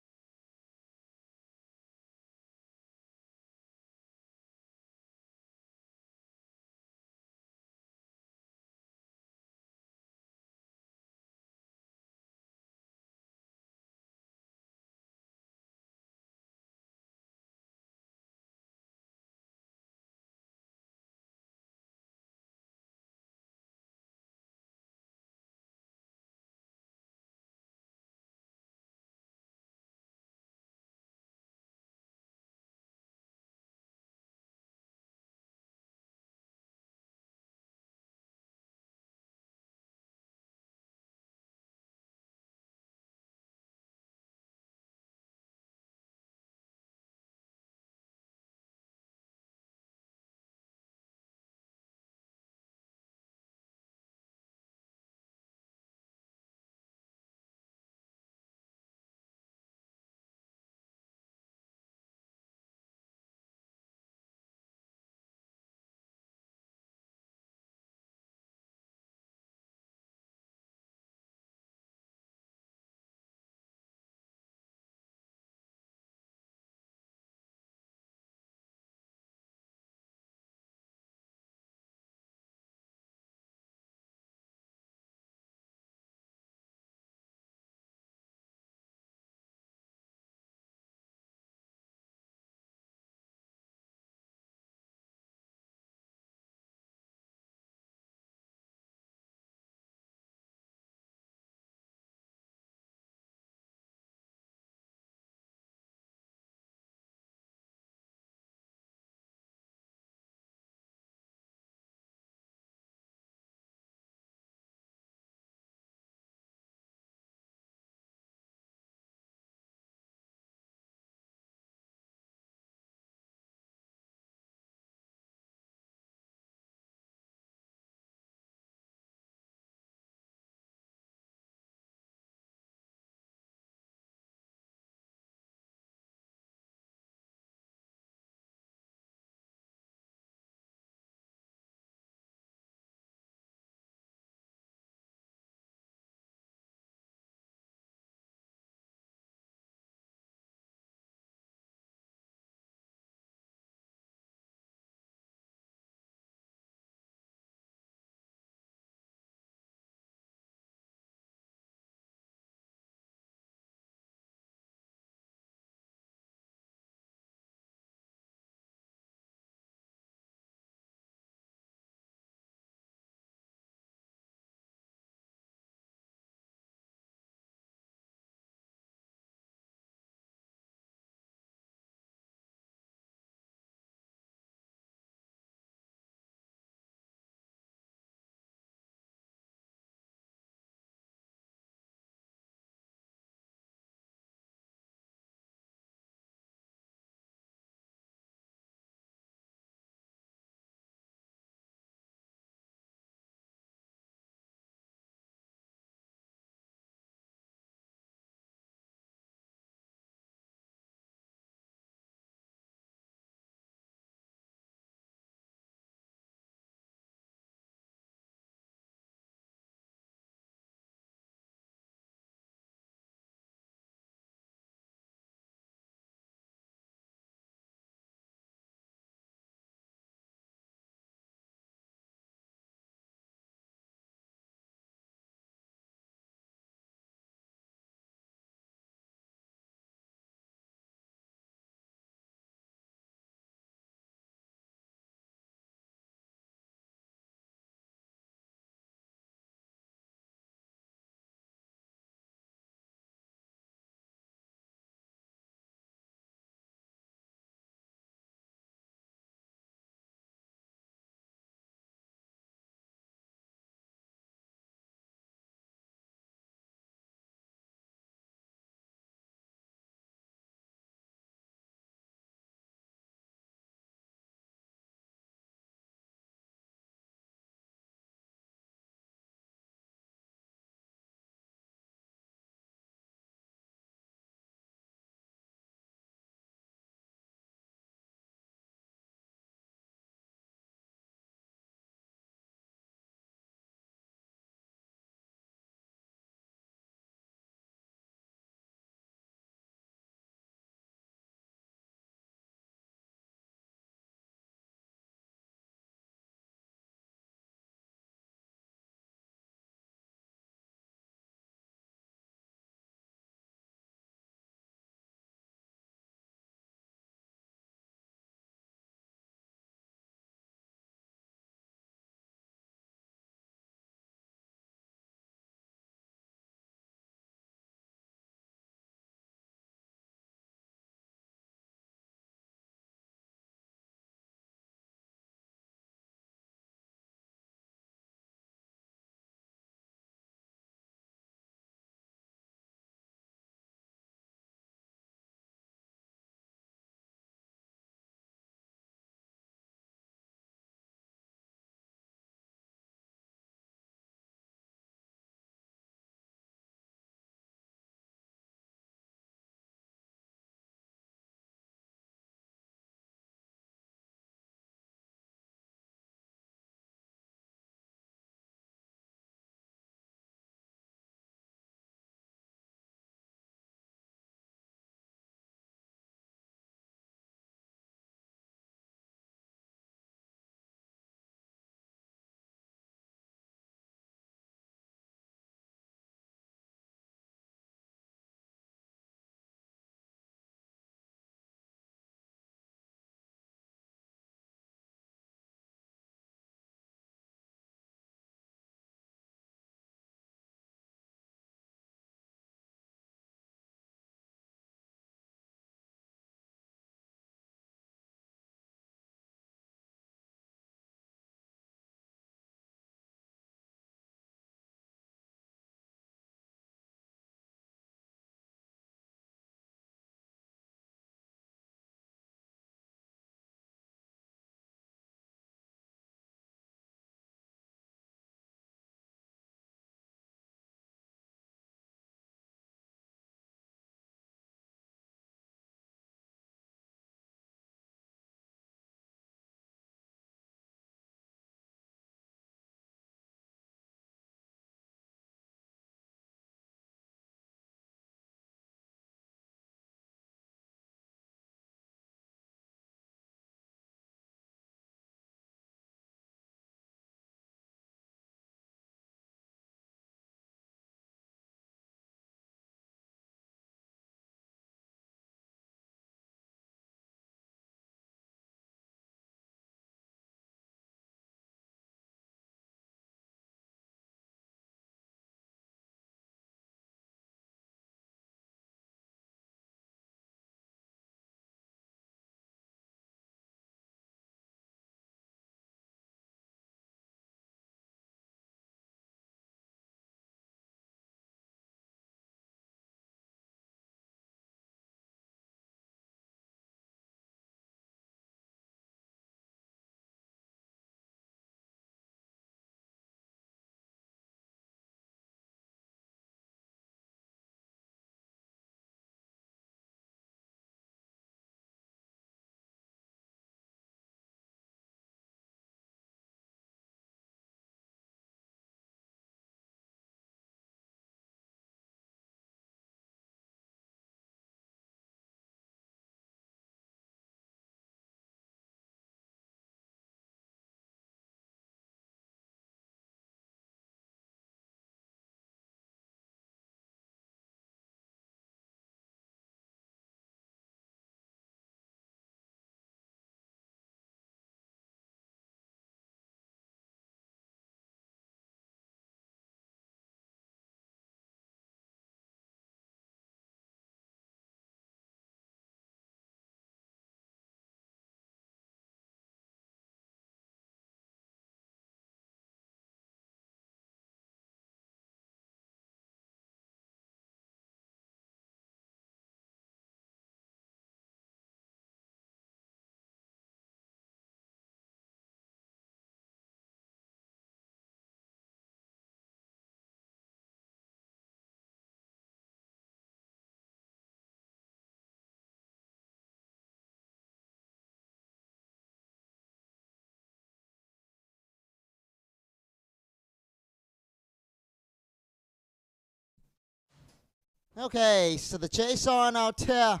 Okay, so the chase on out here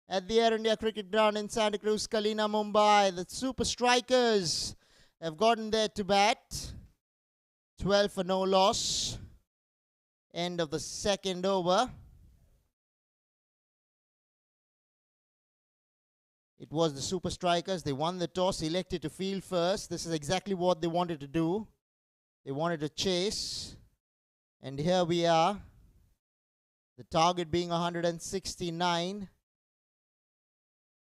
at the Air India Cricket Ground in Santa Cruz, KALINA, Mumbai. The Super Strikers have gotten there to bat. 12 for no loss. End of the second over. It was the Super Strikers. They won the toss, elected to field first. This is exactly what they wanted to do. They wanted to chase. And here we are. The target being 169.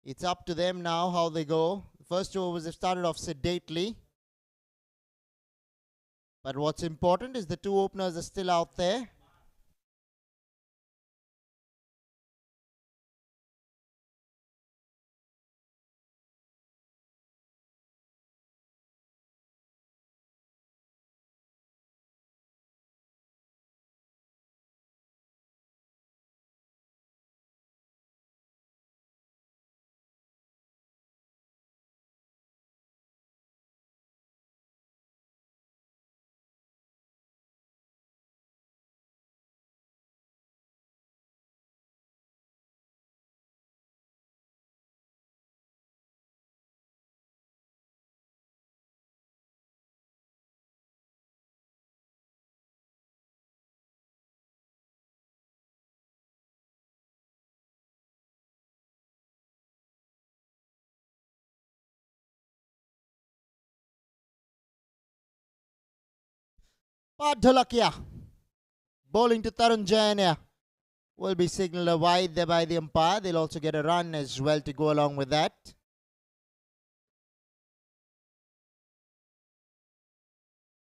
It's up to them now how they go. The first two overs have started off sedately. But what's important is the two openers are still out there. Dholakia bowling to Tarun Jain will be signalled a wide there by the umpire. They'll also get a run as well to go along with that.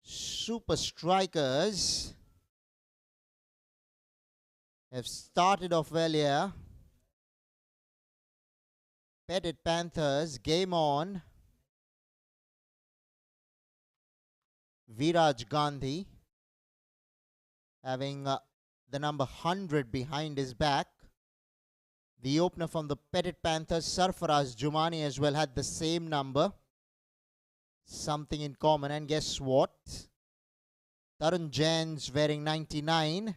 Super Strikers have started off well here. Petit Panthers, game on. Viraj Gandhi having the number 100 behind his back. The opener from the Petit Panthers, Sarfaraz Jumani, as well had the same number. Something in common. And guess what? Tarun Jain's wearing 99.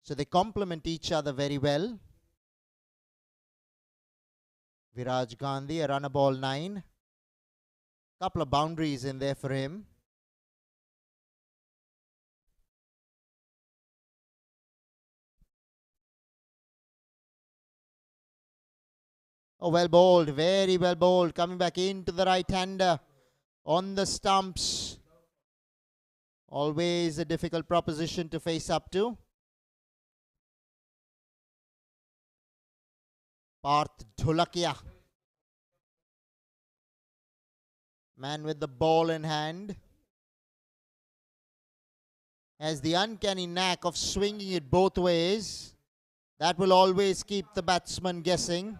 So they complement each other very well. Viraj Gandhi, a runner ball 9. Couple of boundaries in there for him. Oh, well bowled, very well bowled. Coming back into the right-hander on the stumps. Always a difficult proposition to face up to. Parth Dholakia. Man with the ball in hand has the uncanny knack of swinging it both ways. That will always keep the batsman guessing.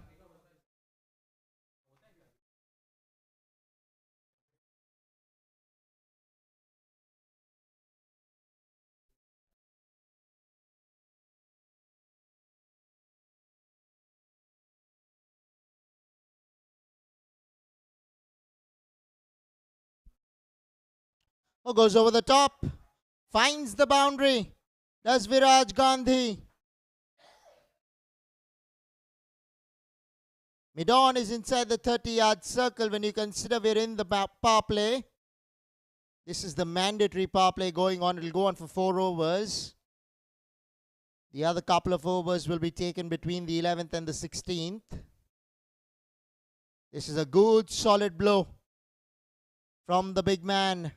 Oh, goes over the top. Finds the boundary. Does Viraj Gandhi. Mid-on is inside the 30-yard circle when you consider we're in the power play. This is the mandatory power play going on. It will go on for 4 overs. The other couple of overs will be taken between the 11th and the 16th. This is a good solid blow from the big man.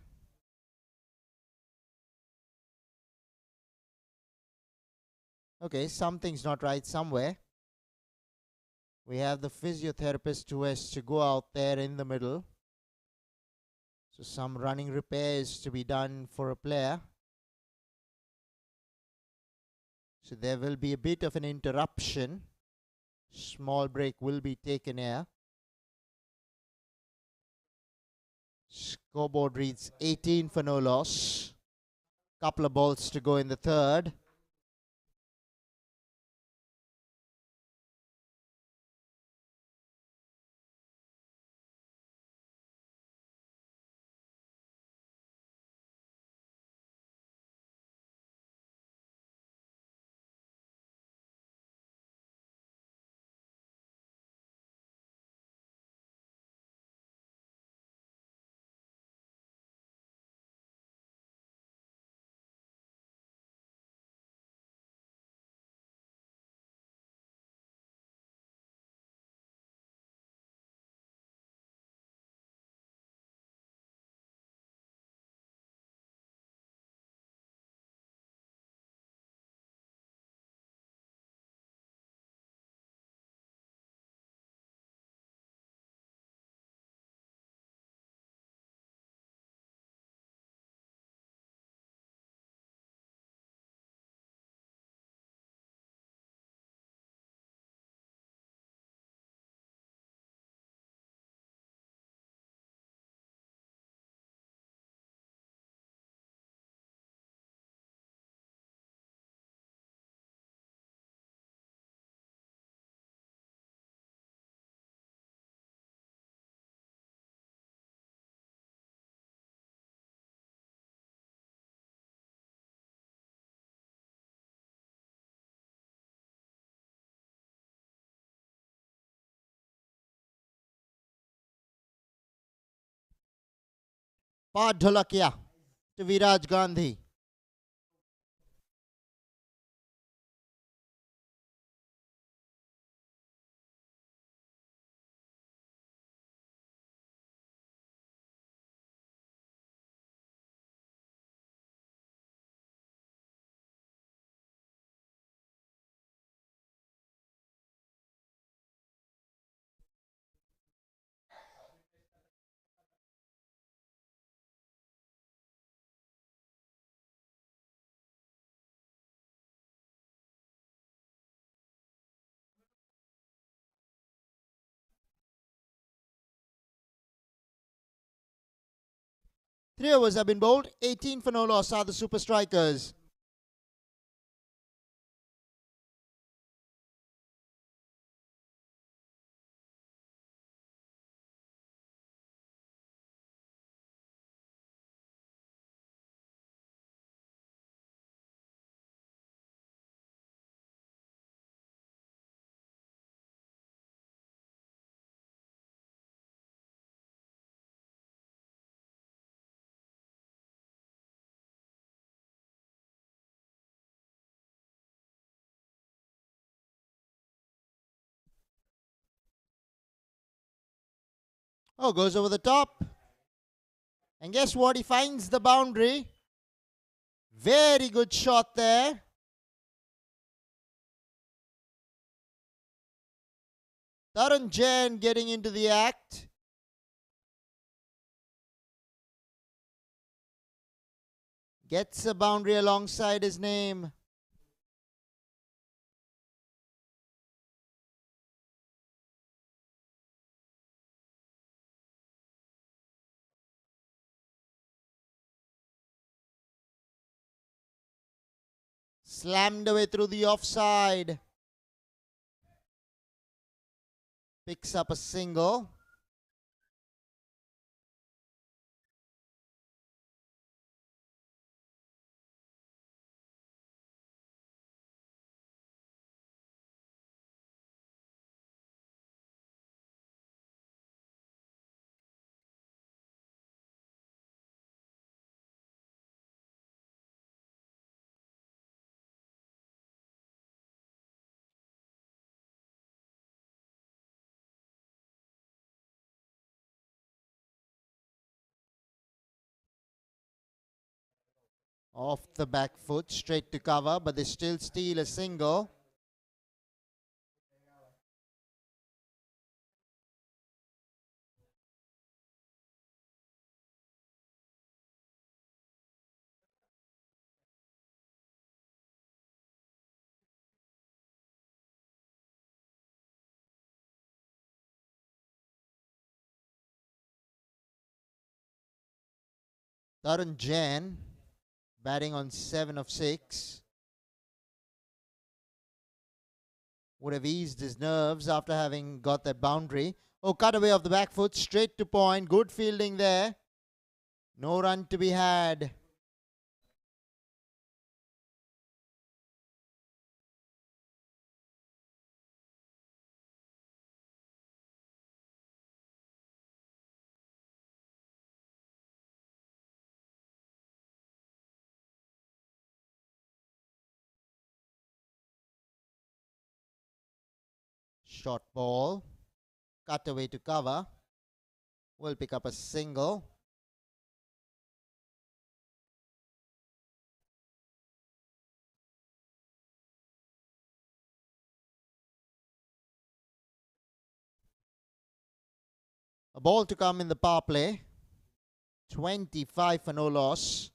Okay, something's not right somewhere. We have the physiotherapist who has to go out there in the middle. So some running repairs to be done for a player. So there will be a bit of an interruption. Small break will be taken here. Scoreboard reads 18 for no loss. Couple of balls to go in the third. Pad Dholakia to Viraj Gandhi. Three overs have been bowled. 18 for no loss are the super strikers. Oh, goes over the top. And guess what? He finds the boundary. Very good shot there. Tarun Jain getting into the act. Gets a boundary alongside his name. Slammed away through the offside. Picks up a single. Off the back foot, straight to cover, but they still steal a single. Tarun Jain batting on 7 of 6. Would have eased his nerves after having got that boundary. Oh, cut away off the back foot, straight to point. Good fielding there. No run to be had. Short ball. Cut away to cover. Will pick up a single. A ball to come in the power play. 25 for no loss.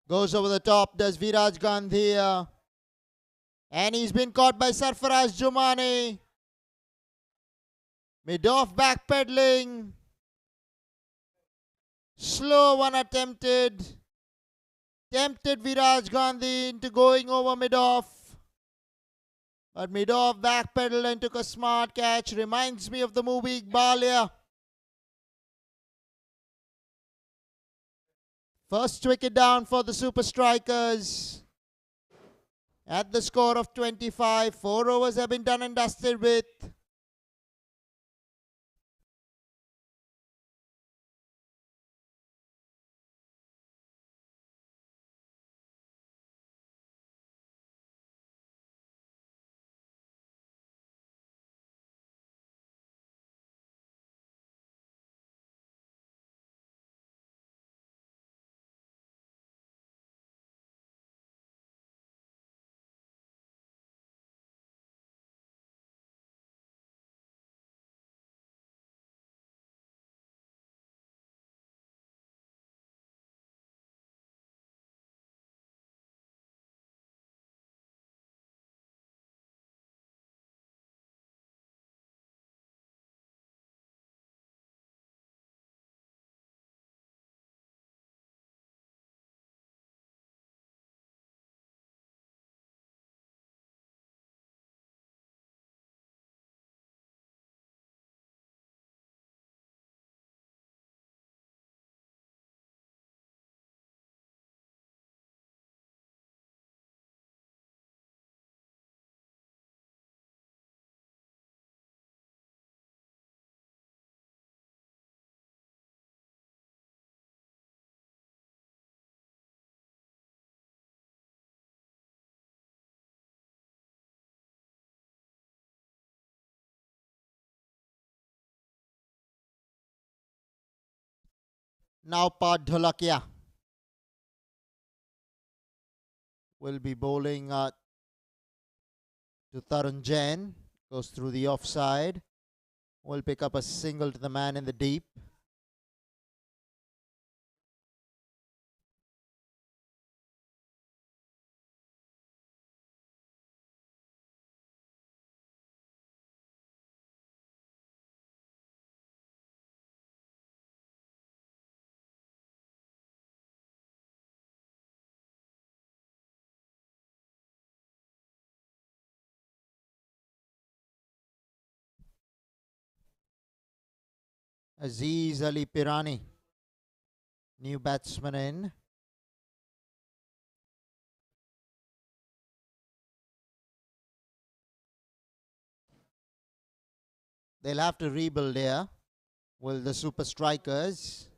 Goes over the top, does Viraj Gandhi. And he's been caught by Sarfaraz Jumani. Mid-off backpedaling. Slow one attempted. Tempted Viraj Gandhi into going over mid-off. But mid-off backpedaled and took a smart catch. Reminds me of the movie Balia. First wicket down for the Super Strikers. At the score of 25, 4 overs have been done and dusted with. Now Pat Dholakia will be bowling to Tarun Jain. Goes through the offside. Will pick up a single to the man in the deep. Aziz Ali Pirani, new batsman in. They'll have to rebuild here. Will the super strikers.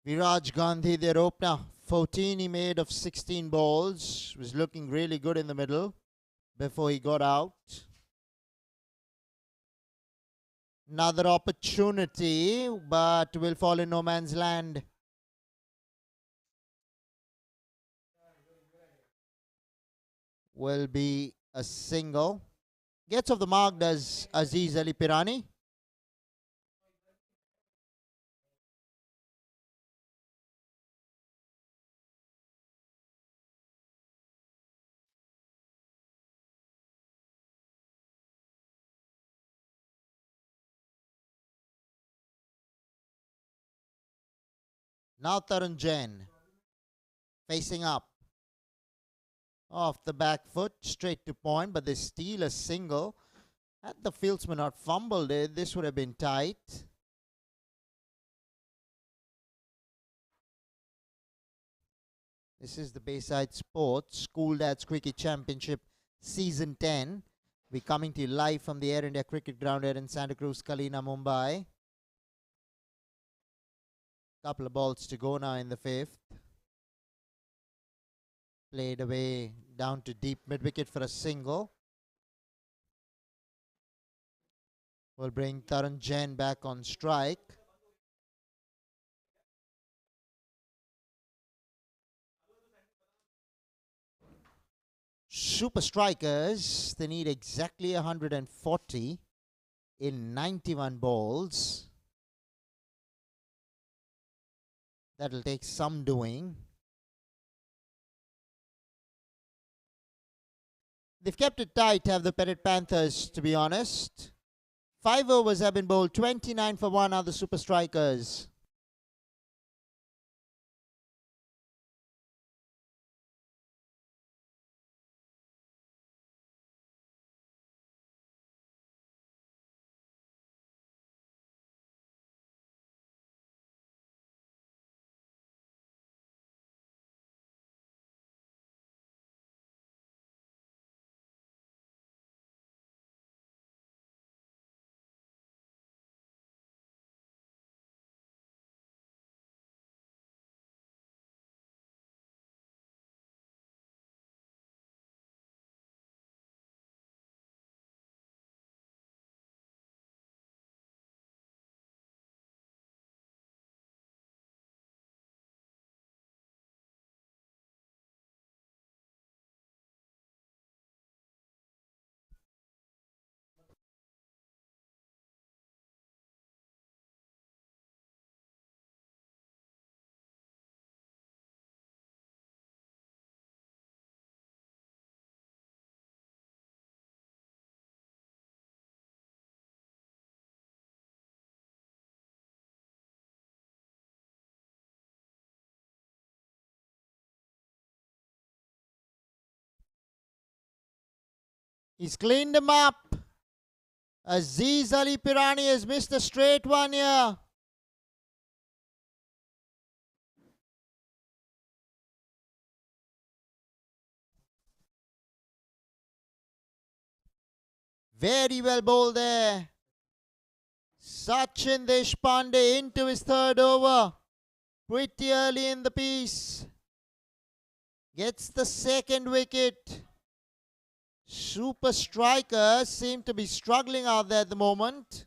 Viraj Gandhi, their opener. 14 he made of 16 balls. Was looking really good in the middle before he got out. Another opportunity, but will fall in no man's land. Will be a single. Gets off the mark does Aziz Ali Pirani. Now Tarun Jain facing up. Off the back foot, straight to point, but they steal a single. Had the fieldsman not fumbled it, this would have been tight. This is the Bayside Sports School Dads Cricket Championship Season 10. We're coming to you live from the Air India Cricket Ground here in Santa Cruz, KALINA, Mumbai. Couple of balls to go now in the fifth. Played away down to deep mid-wicket for a single. Will bring Tarun Jain back on strike. Super strikers, they need exactly 140 in 91 balls. That'll take some doing. They've kept it tight, have the Parrot Panthers, to be honest. 5 overs have been bowled, 29 for 1 are the super strikers. He's cleaned him up. Aziz Ali Pirani has missed a straight one here. Very well bowled there. Sachin Deshpande into his third over. Pretty early in the piece. Gets the second wicket. Super strikers seem to be struggling out there at the moment.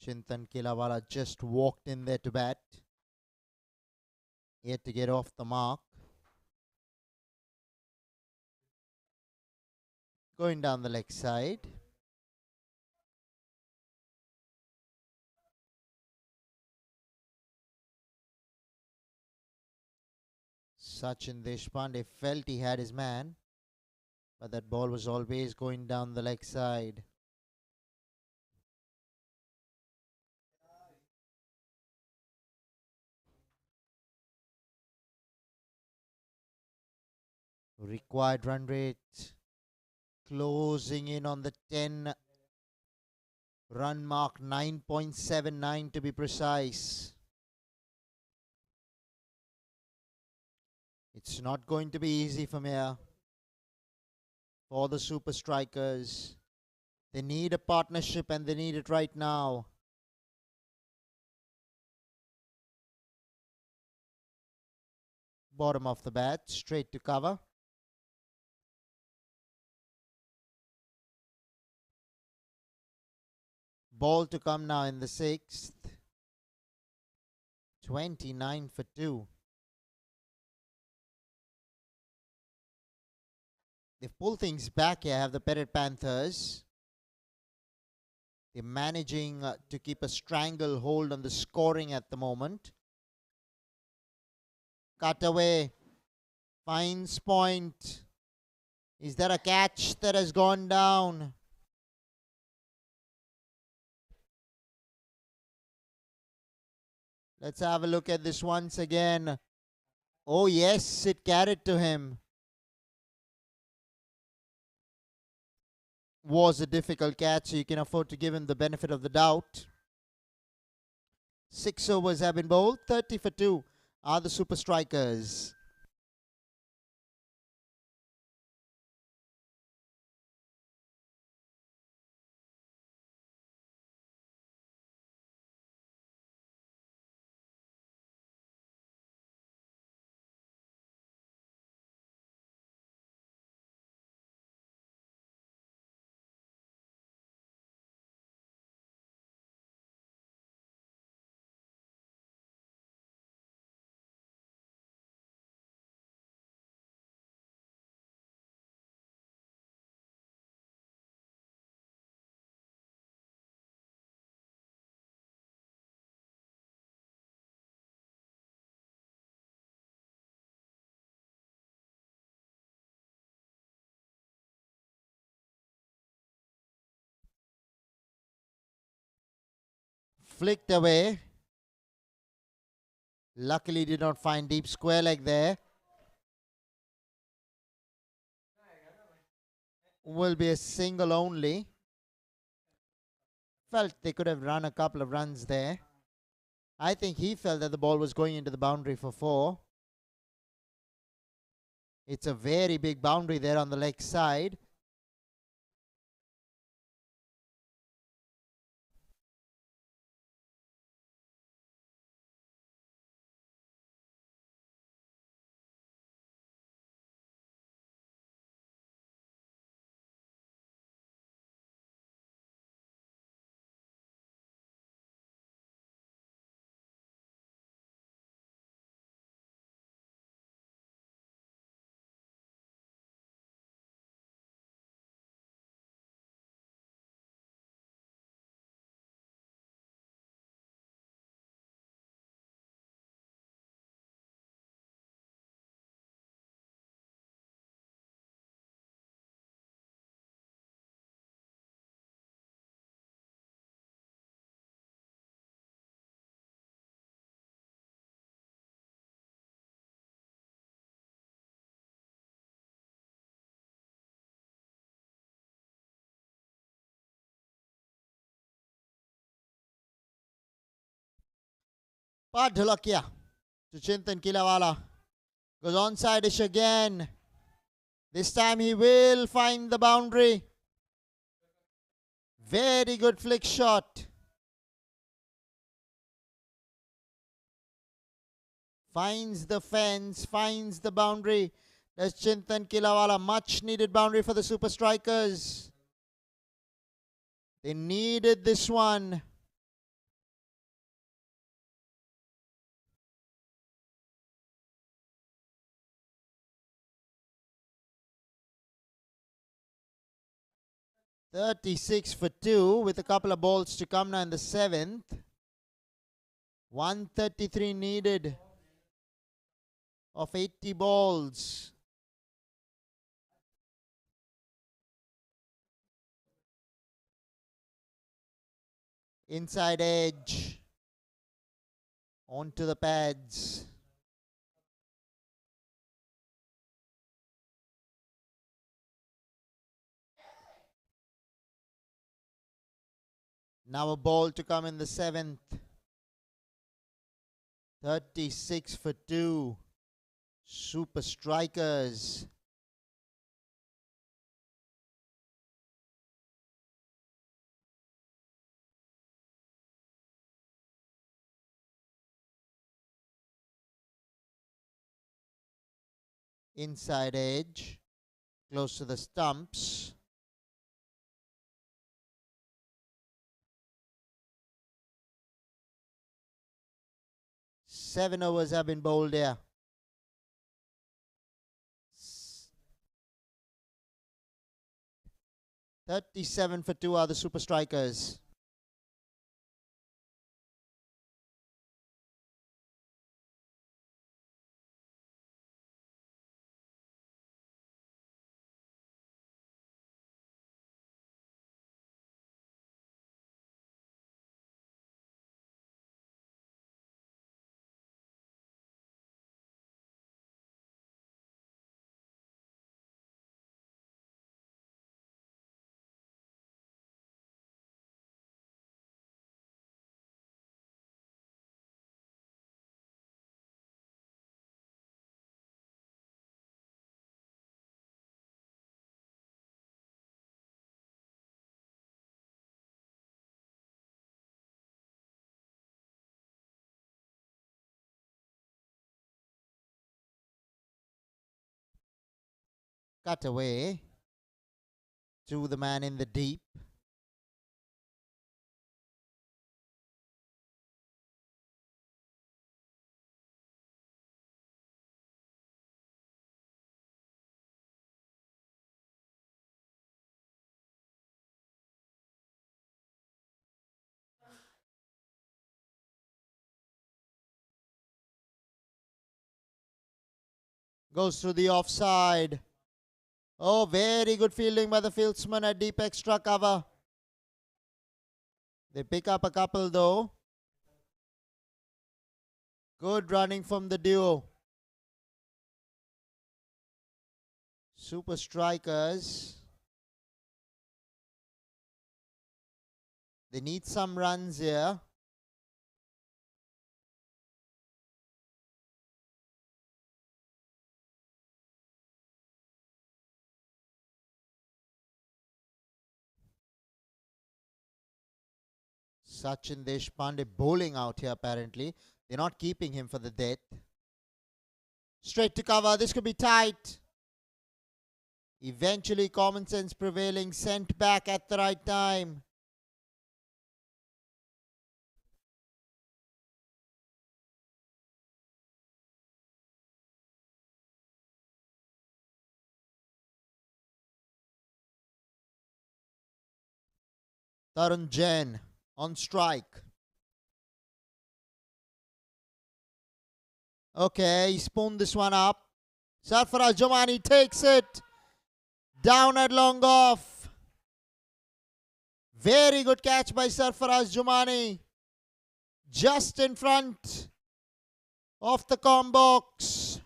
Chintan Kilawala just walked in there to bat. He had to get off the mark. Going down the leg side. Sachin Deshpande felt he had his man, but that ball was always going down the leg side. Required run rate closing in on the 10 run mark, 9.79 to be precise. It's not going to be easy from here for the super strikers. They need a partnership and they need it right now. Bottom of the bat, straight to cover. Ball to come now in the sixth. 29 for 2. They've pulled things back here, have the Parrot Panthers. They're managing to keep a stranglehold on the scoring at the moment. Cut away. Finds point. Is there a catch that has gone down? Let's have a look at this once again. Oh yes, it carried to him. Was a difficult catch, so you can afford to give him the benefit of the doubt. 6 overs have been bowled. 30 for 2 are the super strikers. Flicked away. Luckily did not find deep square leg there. Will be a single only. Felt they could have run a couple of runs there. I think he felt that the ball was going into the boundary for 4. It's a very big boundary there on the leg side. But Dholakia to Chintan Kilawala. Goes onside-ish again. This time he will find the boundary. Very good flick shot. Finds the fence, finds the boundary. Does Chintan Kilawala. Much needed boundary for the super strikers. They needed this one. "36 for 2 with a couple of balls to come now in the 7th. 133 needed of 80 balls. Inside edge. Onto the pads. Now a ball to come in the 7th. 36 for 2. Super strikers. Inside edge. Close to the stumps. Seven overs have been bowled here. 37 for 2 are the super strikers. cut away to the man in the deep. Goes to the offside. Oh, very good fielding by the fieldsman at deep extra cover. They pick up a couple though. Good running from the duo. Super strikers. They need some runs here. Sachin Deshpande bowling out here apparently. They're not keeping him for the death. Straight to cover. This could be tight. Eventually common sense prevailing. Sent back at the right time. Tarun Jain on strike. Okay, he spooned this one up. Sarfaraz Jomani takes it. Down at long off. Very good catch by Sarfaraz Jomani. Just in front of the com box.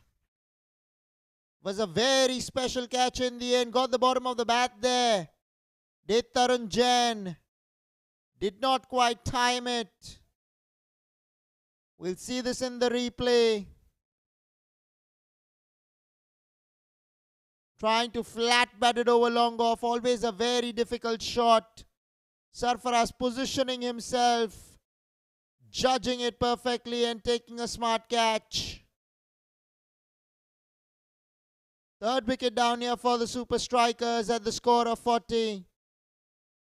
Was a very special catch in the end. Got the bottom of the bat there. Did Tarun Jain. Did not quite time it. We'll see this in the replay. Trying to flat bat it over long off. Always a very difficult shot. Sarfaraz positioning himself. Judging it perfectly and taking a smart catch. Third wicket down here for the Super Strikers at the score of 40.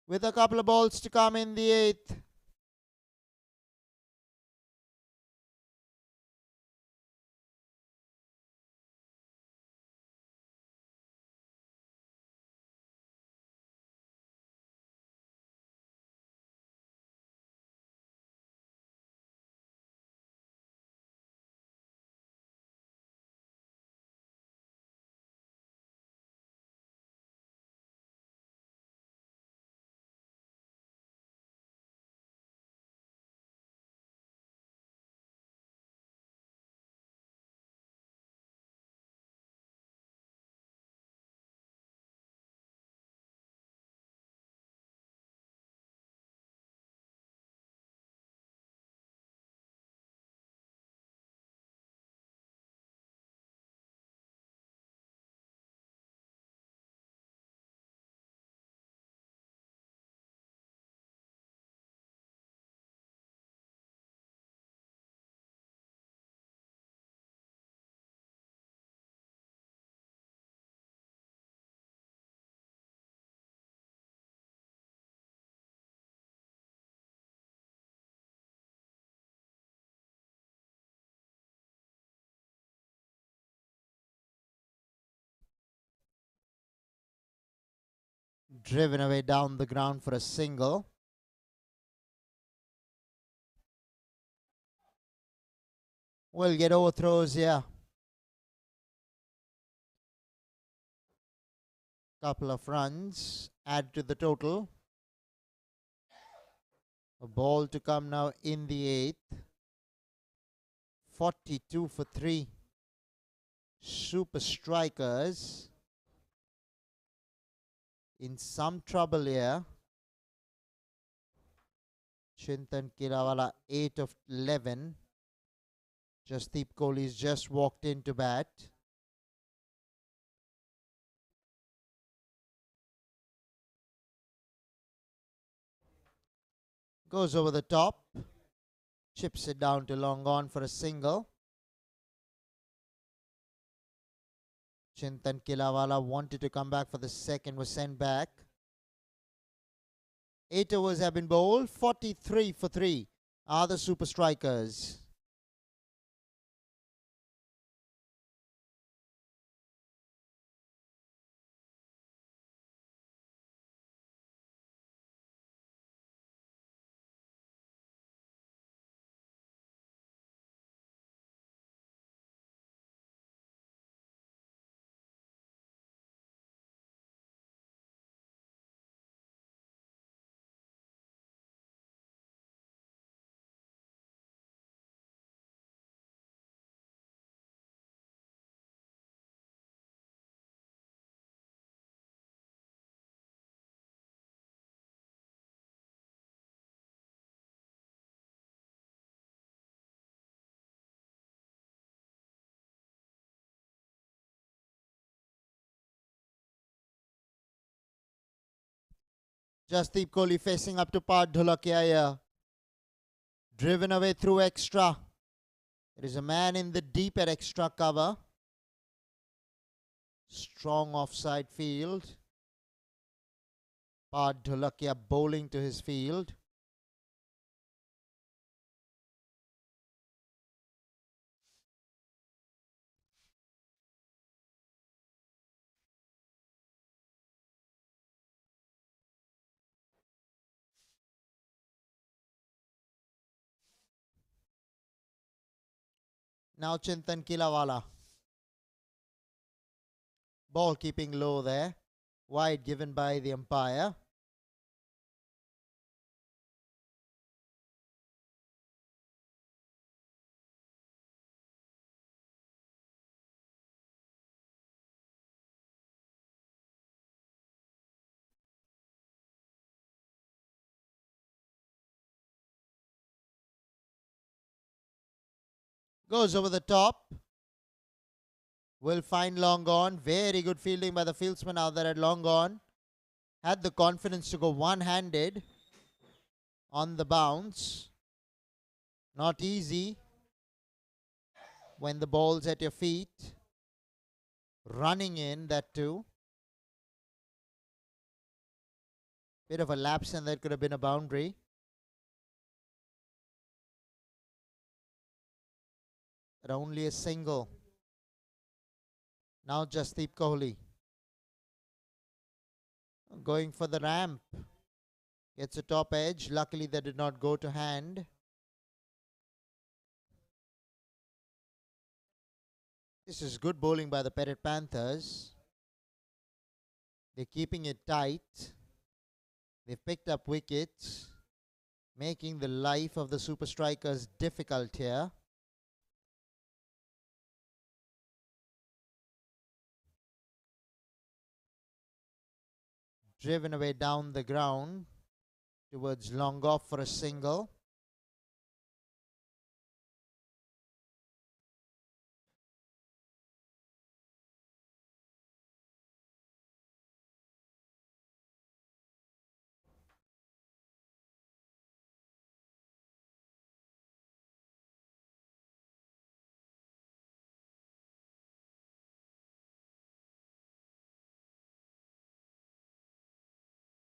With a couple of balls to come in the 8th. Driven away down the ground for a single. We'll get overthrows here. Couple of runs add to the total. A ball to come now in the 8th. 42 for 3. Super Strikers in some trouble here. Chintan Kirawala 8 of 11. Jasdeep Kohli's just walked into bat. Goes over the top. Chips it down to long on for a single. Chintan Kilawala wanted to come back for the second, was sent back. 8 overs have been bowled. 43 for 3 are the super strikers. Jasdeep Kohli facing up to Parrot Panthers. Driven away through extra. There is a man in the deep at extra cover. Strong offside field. Parrot Panthers bowling to his field. Now Chintan Kilawala. Ball keeping low there. Wide given by the umpire. Goes over the top. Will find long on. Very good fielding by the fieldsman out there at long on. Had the confidence to go one-handed on the bounce. Not easy when the ball's at your feet. Running in, that too. Bit of a lapse and that could have been a boundary. But only a single. Now Jasdeep Kohli. Going for the ramp. Gets a top edge. Luckily that did not go to hand. This is good bowling by the Parrot Panthers. They're keeping it tight. They've picked up wickets, making the life of the super strikers difficult here. Driven away down the ground towards long off for a single.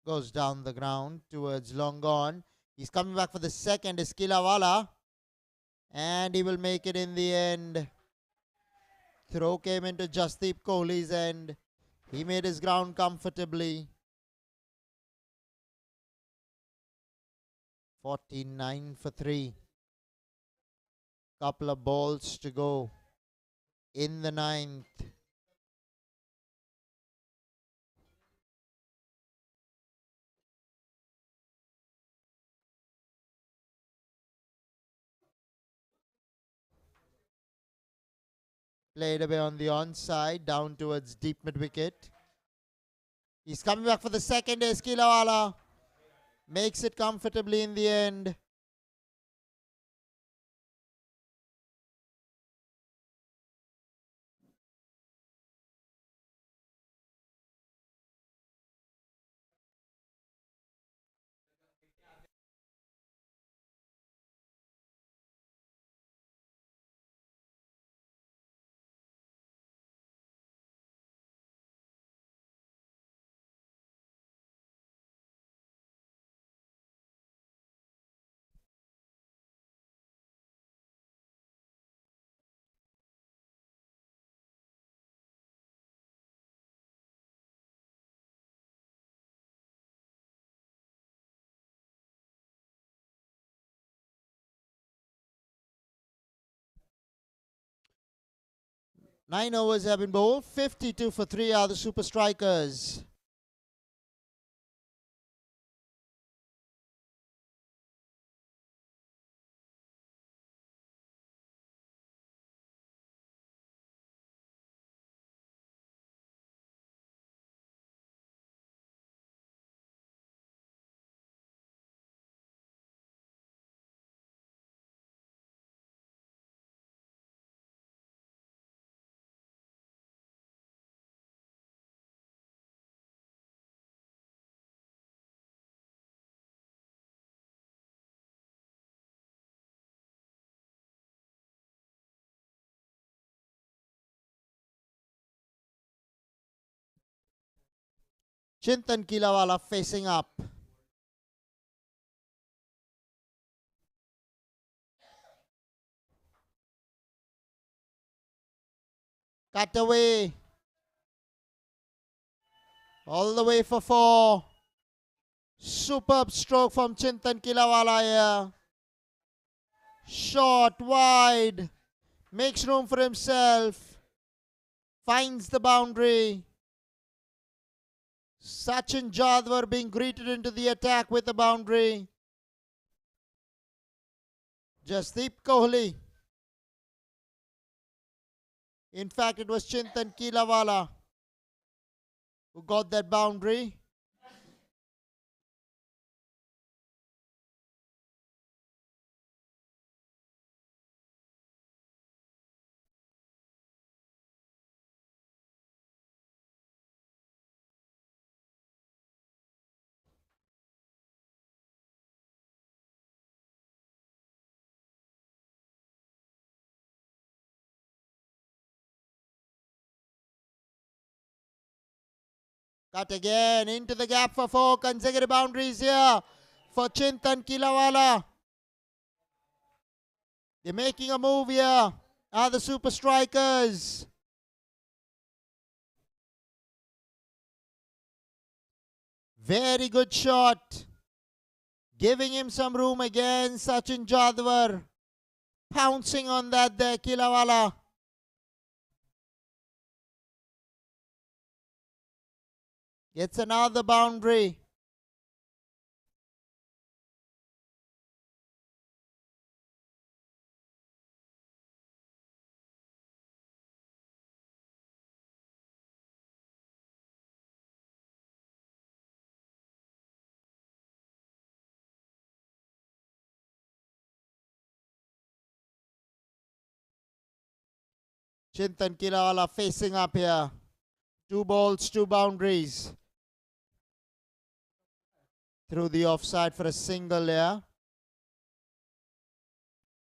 Goes down the ground towards long on. He's coming back for the second, is Kilawala. And he will make it in the end. Throw came into Jasdeep Kohli's end. He made his ground comfortably. 49 for 3. Couple of balls to go in the 9th. Played away on the onside, down towards deep mid-wicket. He's coming back for the second, is Kilawala. Makes it comfortably in the end. 9 overs have been bowled. 52 for 3 are the super strikers. Chintan Kilawala facing up. Cut away. All the way for 4. Superb stroke from Chintan Kilawala here. Short, wide. Makes room for himself. Finds the boundary. Sachin Jadwar being greeted into the attack with a boundary. Jasdeep Kohli. In fact, it was Chintan Kilawala who got that boundary. Cut again into the gap for 4. Consecutive boundaries here for Chintan Kilawala. They're making a move here. Are the super strikers. Very good shot. Giving him some room again. Sachin Jadwar pouncing on that there, Kilawala. Gets another boundary. Chintan Kilawala facing up here. 2 balls, 2 boundaries. Through the offside for a single here.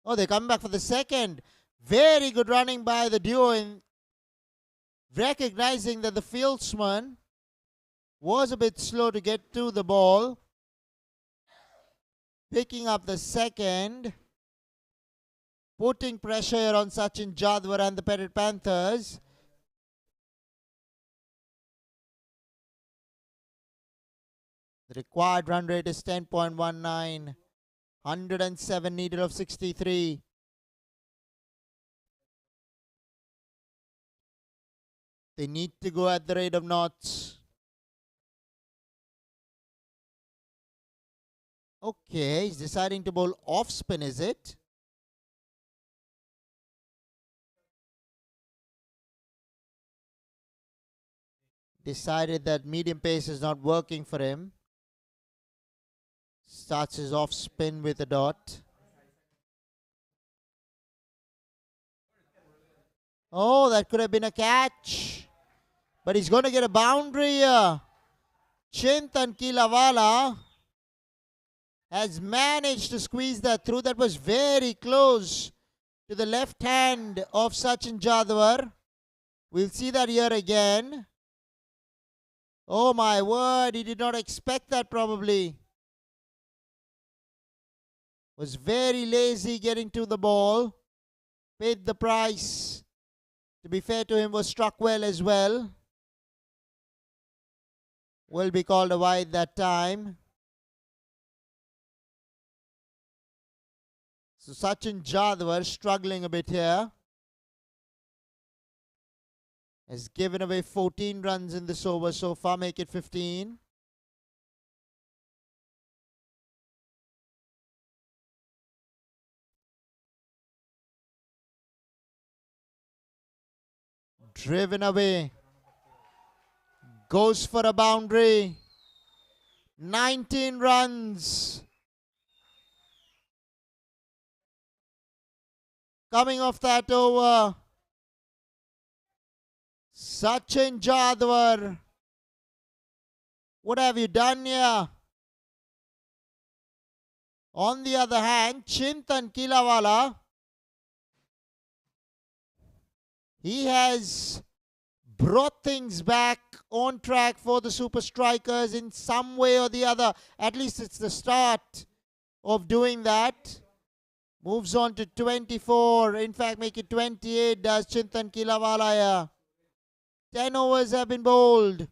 Oh, they come back for the second. Very good running by the duo in recognizing that the fieldsman was a bit slow to get to the ball. Picking up the second. Putting pressure on Sachin Jadwar and the Parrot Panthers. The required run rate is 10.19. 107 needed of 63. They need to go at the rate of knots. Okay, he's deciding to bowl off spin, is it? Decided that medium pace is not working for him. Starts his off spin with a dot. Oh, that could have been a catch. But he's going to get a boundary here. Chintan Kilawala has managed to squeeze that through. That was very close to the left hand of Sachin Jadwar. We'll see that here again. Oh my word, he did not expect that probably. Was very lazy getting to the ball. Paid the price. To be fair to him, was struck well as well. Will be called a wide that time. So Sachin Jadwar struggling a bit here. Has given away 14 runs in this over so far, make it 15. Driven away. Goes for a boundary. 19 runs. Coming off that over. Sachin Jadwar. What have you done here? On the other hand, Chintan Kilawala, he has brought things back on track for the Super Strikers in some way or the other. At least it's the start of doing that. Moves on to 24. In fact, make it 28 does Chintan Kilawala here. 10 overs have been bowled.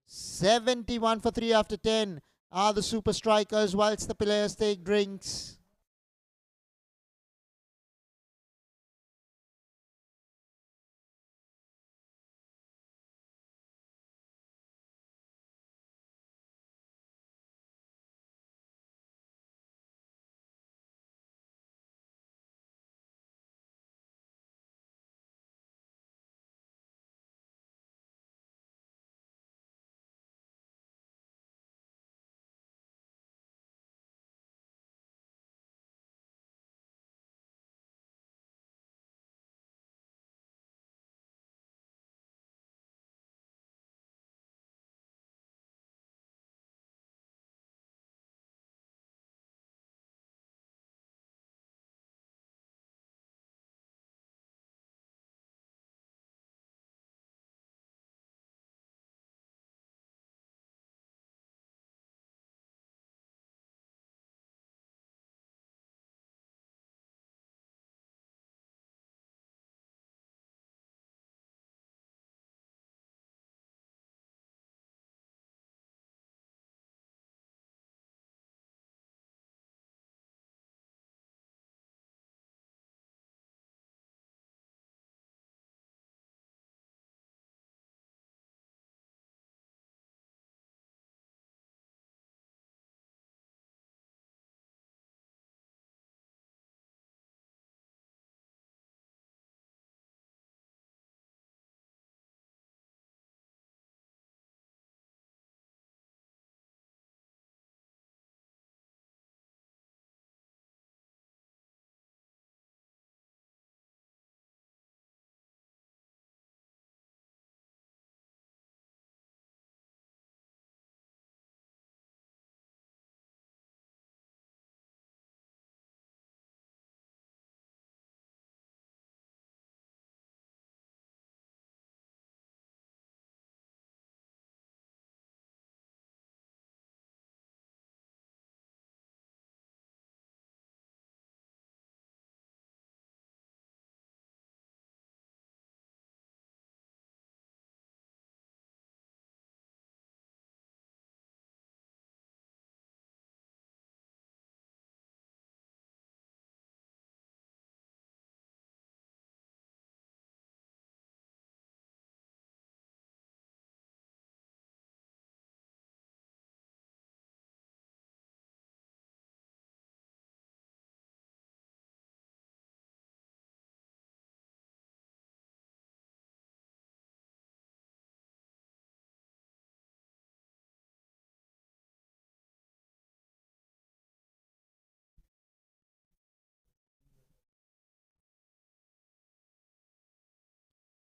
"71 for 3 after 10 are the Super Strikers whilst the players take drinks.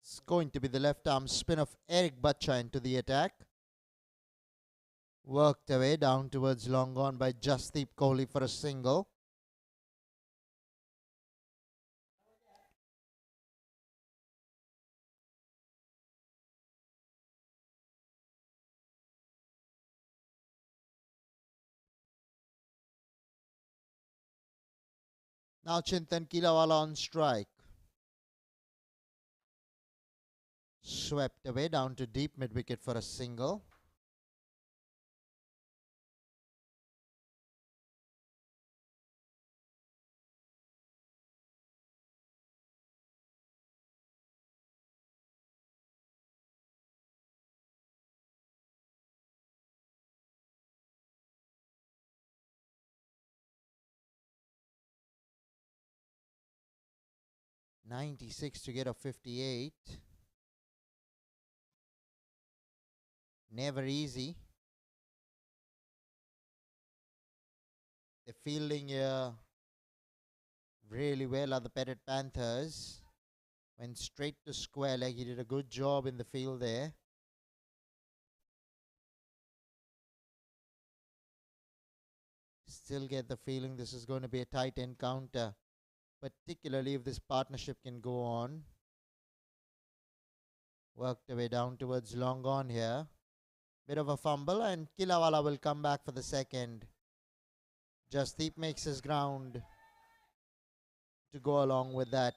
It's going to be the left arm spin of Eric Bacha into the attack. Worked away down towards long on by Jasdeep Kohli for a single. Now Chintan Kilawala on strike. Swept away down to deep mid-wicket for a single. .96 to get a 58. Never easy. They're fielding really well, are the Parrot Panthers. Went straight to square leg. He did a good job in the field there. Still get the feeling this is going to be a tight encounter, particularly if this partnership can go on. Worked away down towards long on here. Bit of a fumble, and Kilawala will come back for the second. Jasdeep makes his ground to go along with that.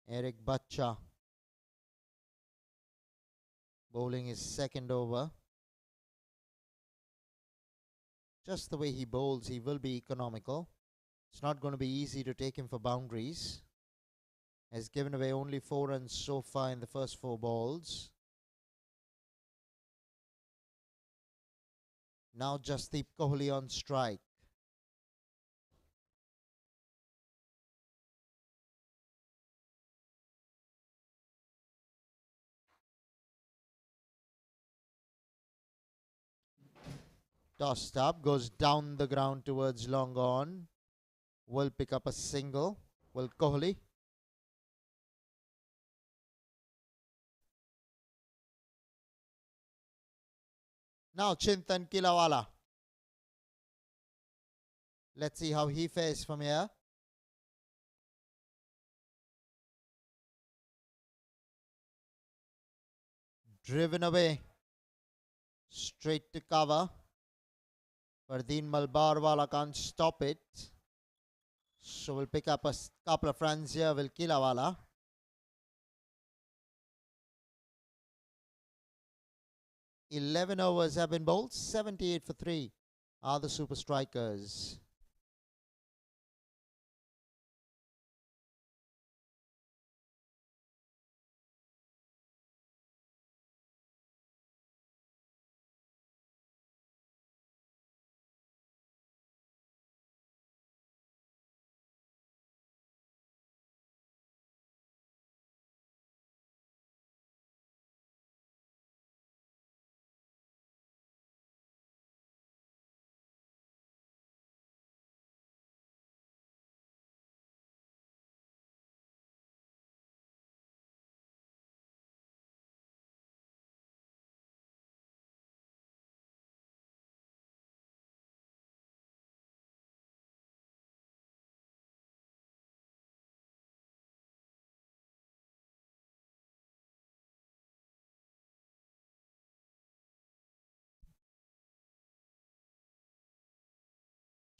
Eric Bacha bowling his second over. Just the way he bowls, he will be economical. It's not going to be easy to take him for boundaries. Has given away only 4 runs so far in the first 4 balls. Now Jasdeep Kohli on strike. Tossed up, goes down the ground towards long on. Will pick up a single. Will Kohli. Now Chintan Kilawala. Let's see how he fares from here. Driven away. Straight to cover. Fardeen Malbarwala can't stop it. So we'll pick up a couple of runs here. Will Kilawala. "11 overs have been bowled. 78 for 3 are the super strikers.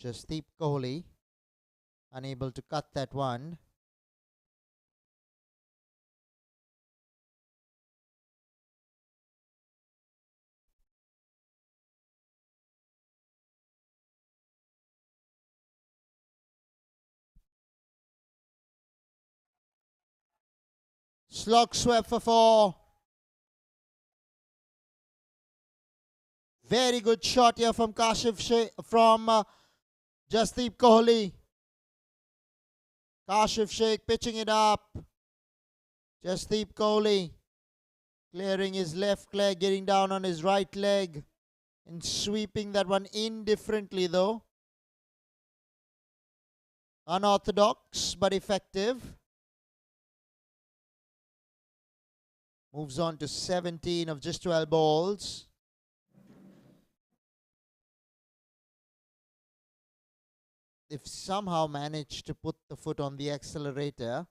Jasdeep Kohli unable to cut that one. Slog swept for 4. Very good shot here from Jasdeep Kohli. Kashif Sheikh pitching it up. Jasdeep Kohli clearing his left leg, getting down on his right leg and sweeping that one indifferently though. Unorthodox but effective. Moves on to 17 of just 12 balls. If somehow managed to put the foot on the accelerator,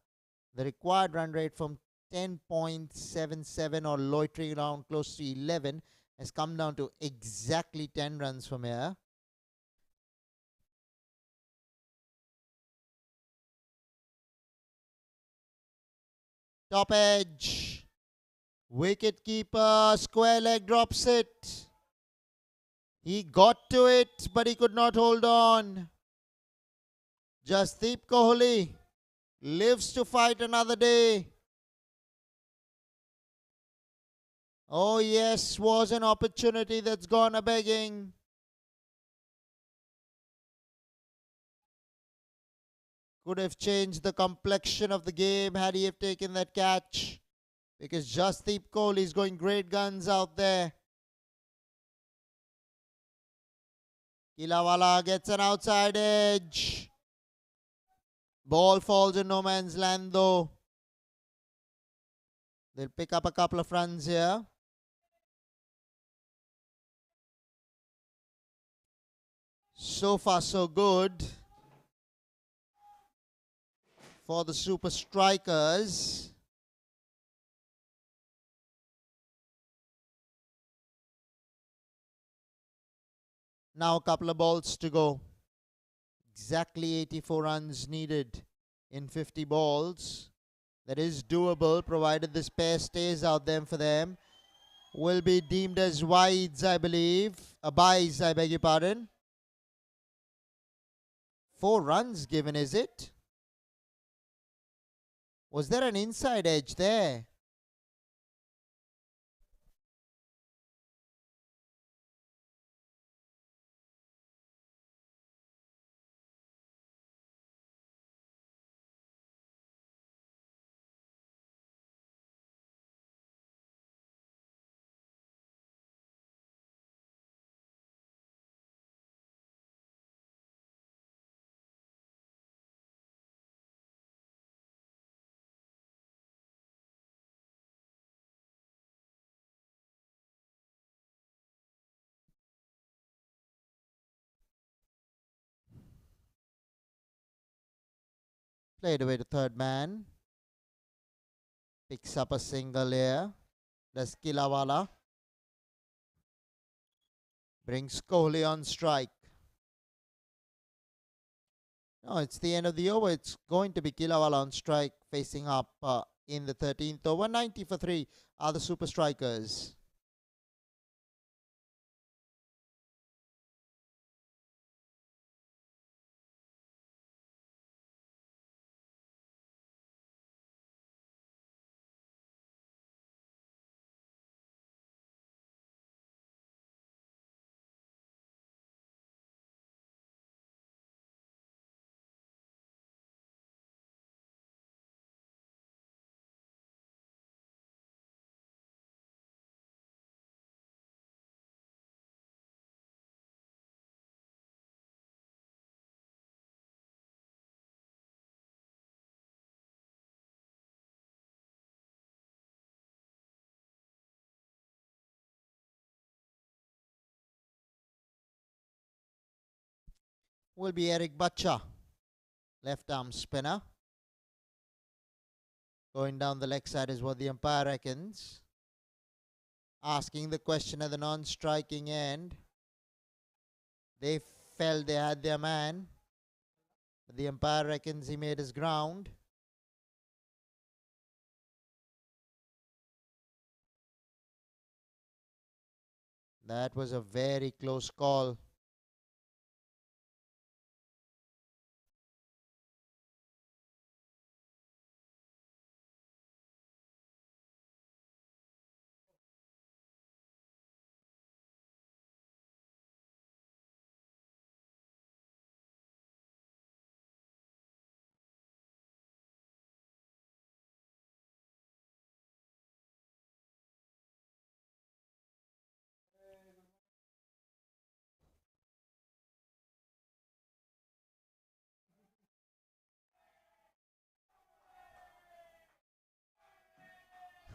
the required run rate from 10.77 or loitering around close to 11 has come down to exactly 10 runs from here. Top edge. Wicket keeper. Square leg drops it. He got to it, but he could not hold on. Jasdeep Kohli lives to fight another day. Oh yes, was an opportunity that's gone a-begging. Could have changed the complexion of the game had he have taken that catch. Because Jasdeep Kohli is going great guns out there. Kilawala gets an outside edge. Ball falls in no man's land though. They'll pick up a couple of runs here. So far so good for the super strikers. Now a couple of balls to go. Exactly 84 runs needed in 50 balls. That is doable provided this pair stays out there for them. Will be deemed as wides, I believe. Byes, I beg your pardon. 4 runs given, is it? Was there an inside edge there? Played away to third man. Picks up a single here. That's Kilawala. Brings Kohli on strike. No, it's the end of the over. It's going to be Kilawala on strike facing up in the 13th over. 90 for 3 are the super strikers. Will be Eric Butcher, left arm spinner. Going down the leg side is what the umpire reckons. Asking the question at the non-striking end. They felt they had their man. But the umpire reckons he made his ground. That was a very close call.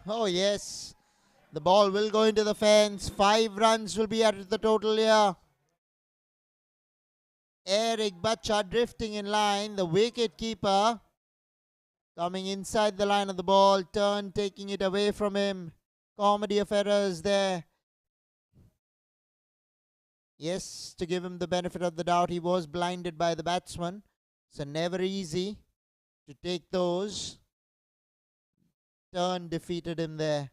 Oh yes, the ball will go into the fence. 5 runs will be added to the total here. Eric Butcher drifting in line. The wicket keeper coming inside the line of the ball. Turn taking it away from him. Comedy of errors there. Yes, to give him the benefit of the doubt, he was blinded by the batsman. So never easy to take those. turn defeated him there.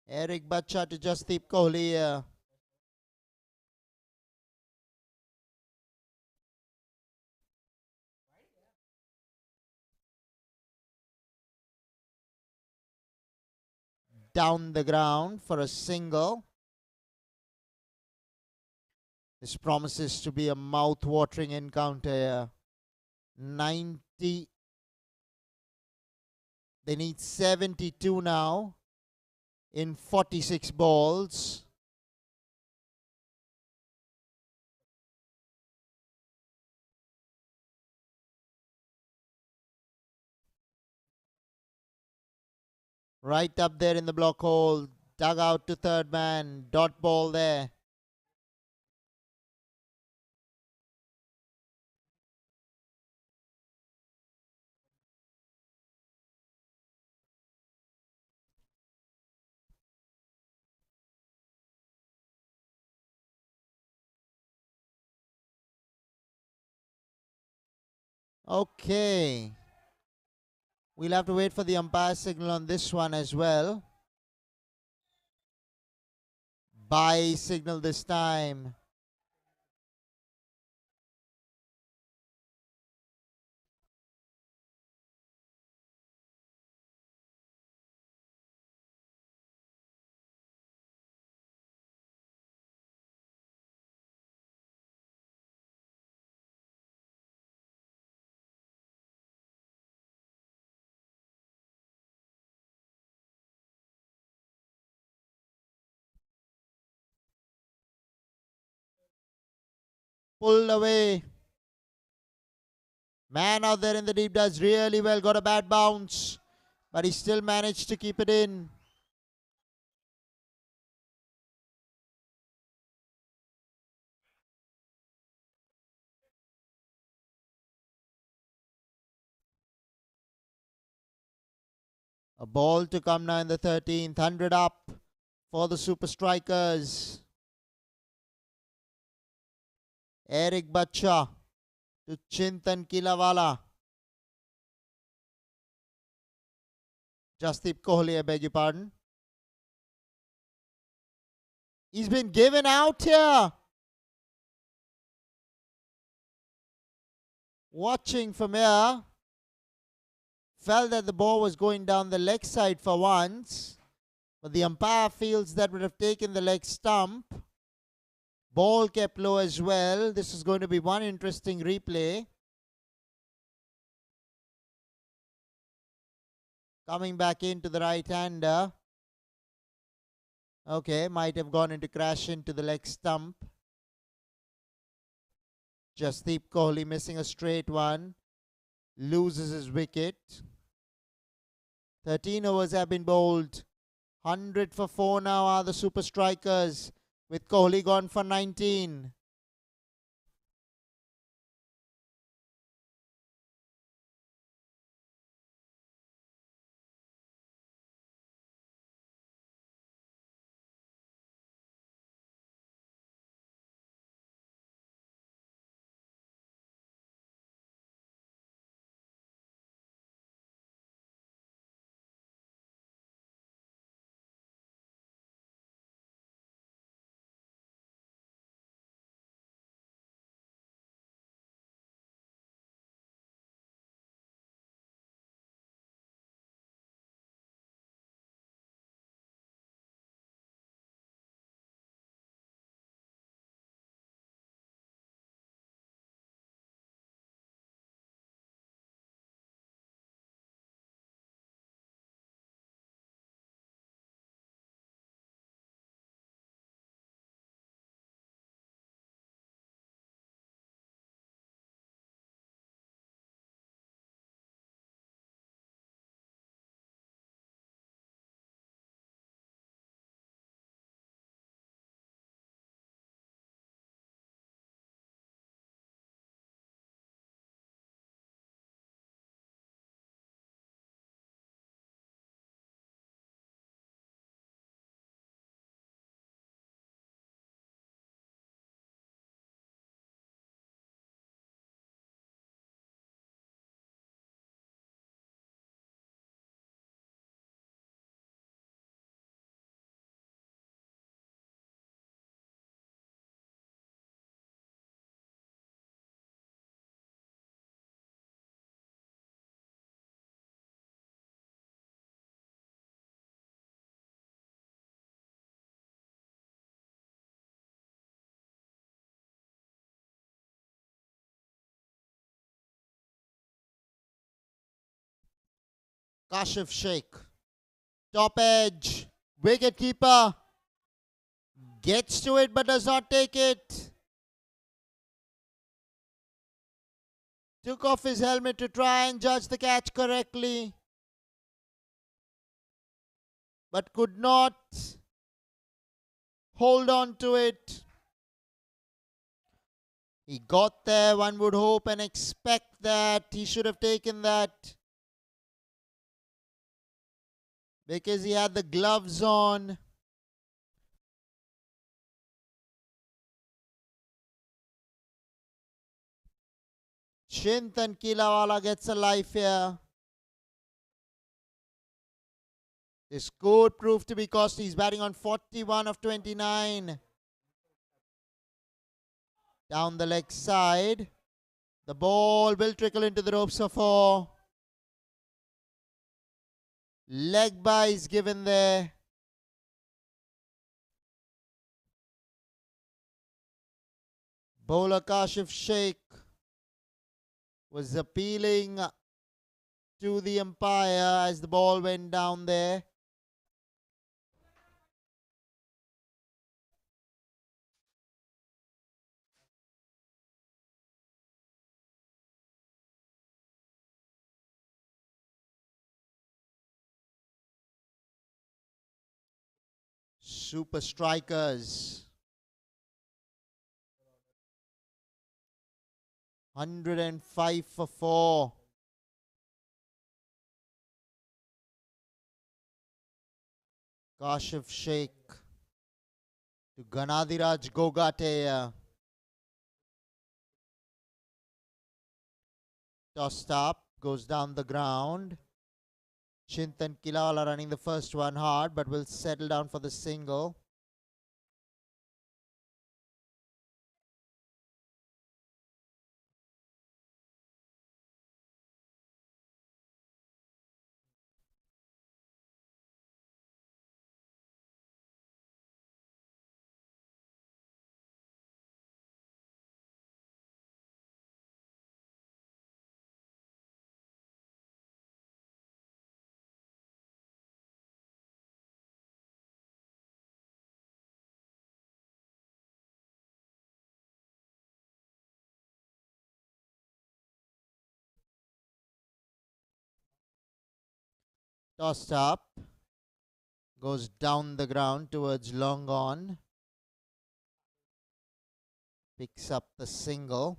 Eric Bacha to Jasdeep Kohli here. Down the ground for a single. This promises to be a mouth-watering encounter here. 90. They need 72 now in 46 balls. Right up there in the block hole. Dug out to third man. Dot ball there. Okay. We'll have to wait for the umpire signal on this one as well. Bye signal this time. Pulled away. Man out there in the deep does really well. Got a bad bounce. But he still managed to keep it in. A ball to come now in the 13th. 100 up for the Super Strikers. Eric Bacha to Chintan Kilawala. Jasdeep Kohli, I beg your pardon. He's been given out here. Watching from here. Felt that the ball was going down the leg side for once. But the umpire feels that would have taken the leg stump. Ball kept low as well. This is going to be one interesting replay. Coming back into the right-hander. Okay, might have gone into crash into the leg stump. Jasdeep Kohli missing a straight one. Loses his wicket. 13 overs have been bowled. 100 for 4 now are the Super Strikers, with Kohli gone for 19. Kashif Sheikh. Top edge. Wicket keeper. Gets to it but does not take it. Took off his helmet to try and judge the catch correctly, but could not hold on to it. He got there, one would hope and expect that he should have taken that, because he had the gloves on. Chintan Kilawala gets a life here. This could prove to be costly. He's batting on 41 of 29. Down the leg side. The ball will trickle into the ropes for 4. Leg byes given there. Bowler Kashif Sheikh was appealing to the umpire as the ball went down there. Super strikers. 105 for 4. Kashif Sheikh to Ganadiraj Gogate. Tossed up, goes down the ground. Chintan Kilala running the first one hard, but will settle down for the single. Tossed up, goes down the ground towards long on. Picks up the single.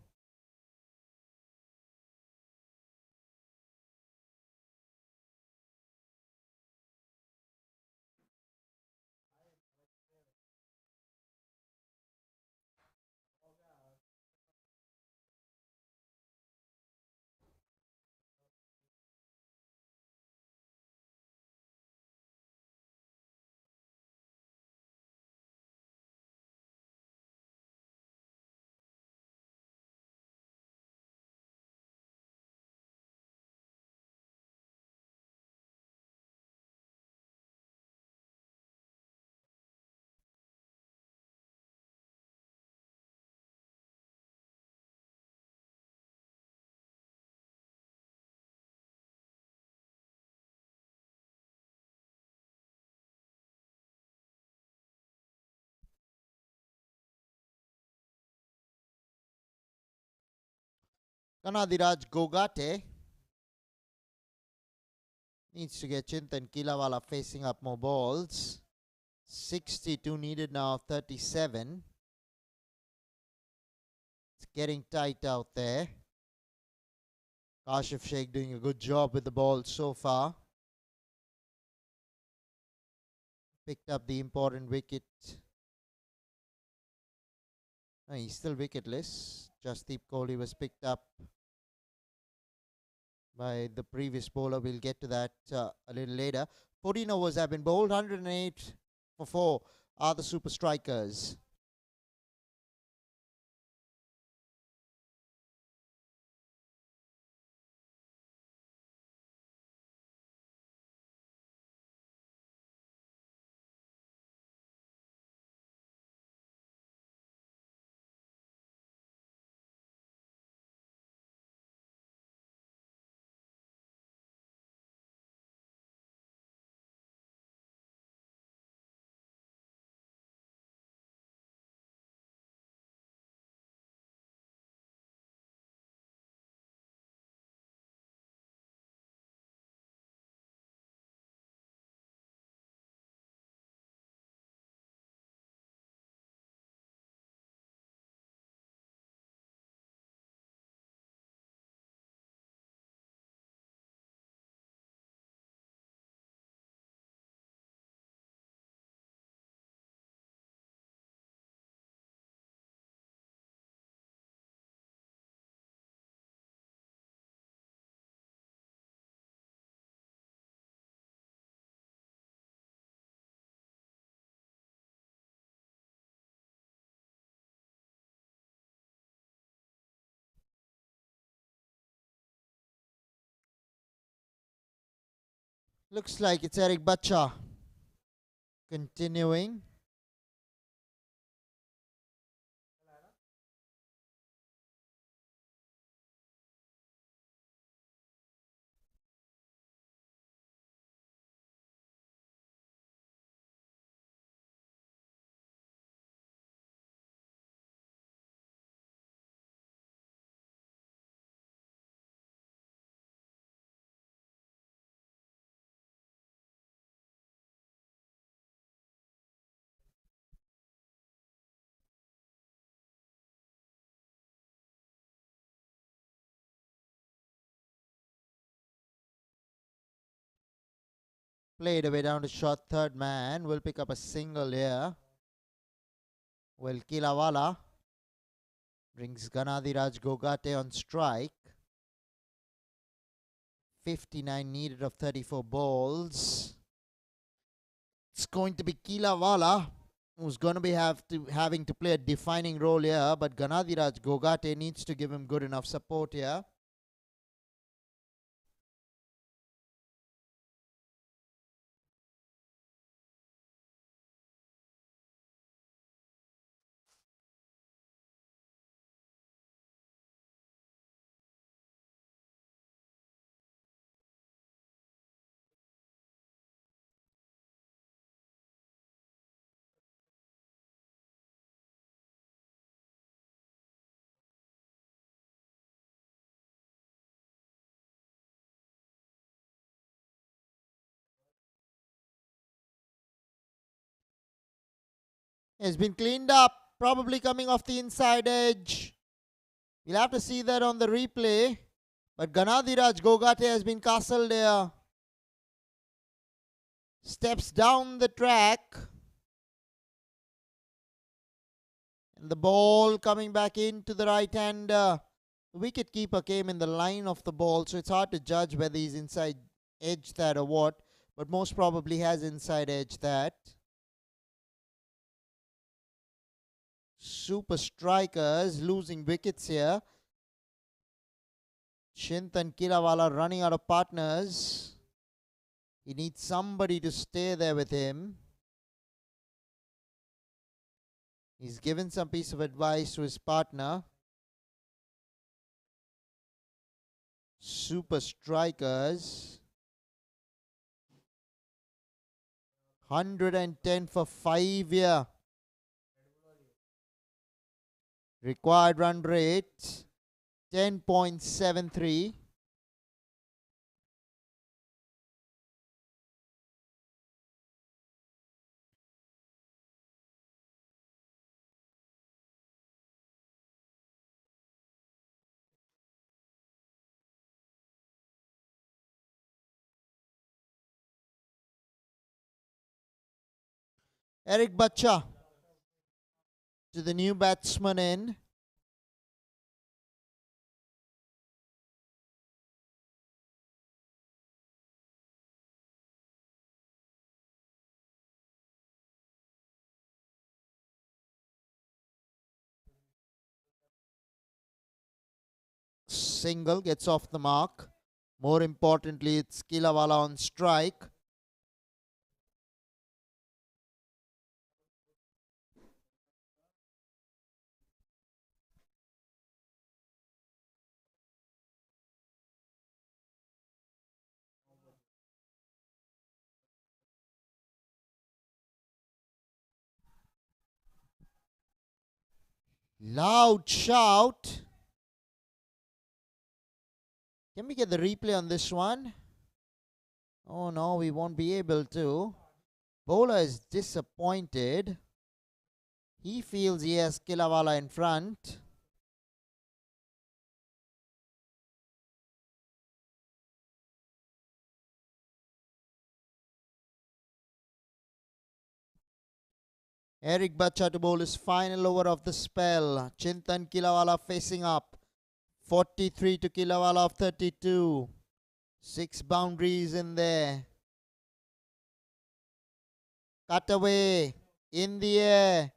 Ganadiraj Gogate needs to get Chintan Kilawala facing up more balls. 62 needed now, 37. It's getting tight out there. Kashif Sheikh doing a good job with the ball so far. Picked up the important wicket. No, he's still wicketless. Jasdeep Kohli was picked up by the previous bowler. We'll get to that a little later. 14 overs have been bowled. 108 for 4 are the super strikers. Looks like it's Eric Bacha continuing. Played away down to short third man. Will pick up a single here. Will Kilawala brings Ganadhiraj Gogate on strike. 59 needed of 34 balls. It's going to be Kilawala who's going to be having to play a defining role here, but Ganadhiraj Gogate needs to give him good enough support here. It's been cleaned up, probably coming off the inside edge. We'll have to see that on the replay. But Ganadhiraj Gogate has been castled there. Steps down the track. And the ball coming back into the right hander. The wicket keeper came in the line of the ball, so it's hard to judge whether he's inside edge that or what. But most probably has inside edge that. Super strikers losing wickets here. Chintan Kilawala running out of partners. He needs somebody to stay there with him. He's given some piece of advice to his partner. Super strikers. 110 for 5 here. Required run rate 10.73. Eric Bacha to the new batsman in. Single gets off the mark. More importantly, it's Kilawala on strike. Loud shout. Can we get the replay on this one? Oh no, we won't be able to. Bowler is disappointed. He feels he has Kilawala in front. Eric Bacha to bowl his final over of the spell. Chintan Kilawala facing up. 43 to Kilawala of 32. 6 boundaries in there. Cut away. In the air.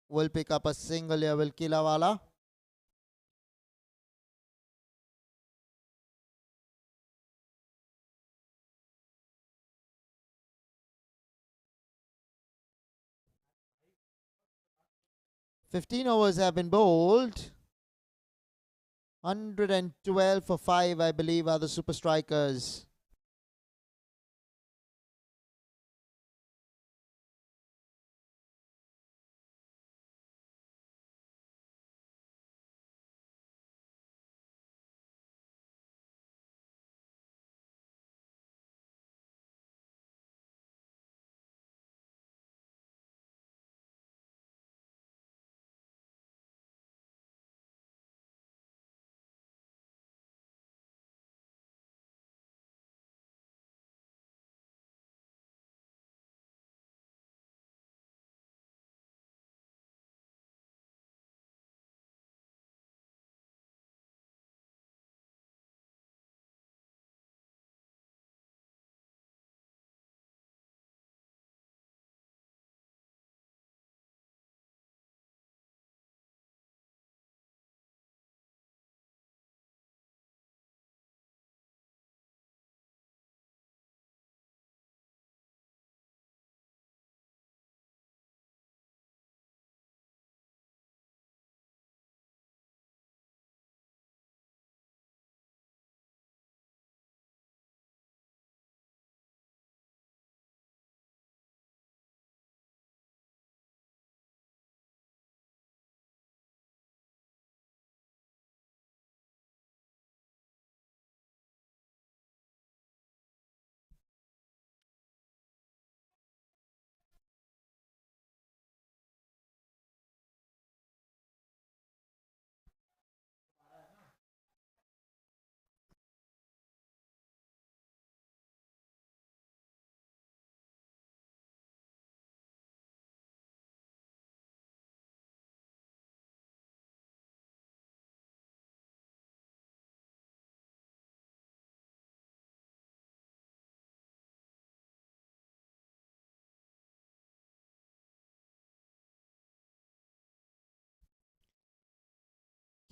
Will pick up a single here, will Kilawala. 15 overs have been bowled. 112 for 5, I believe, are the super strikers.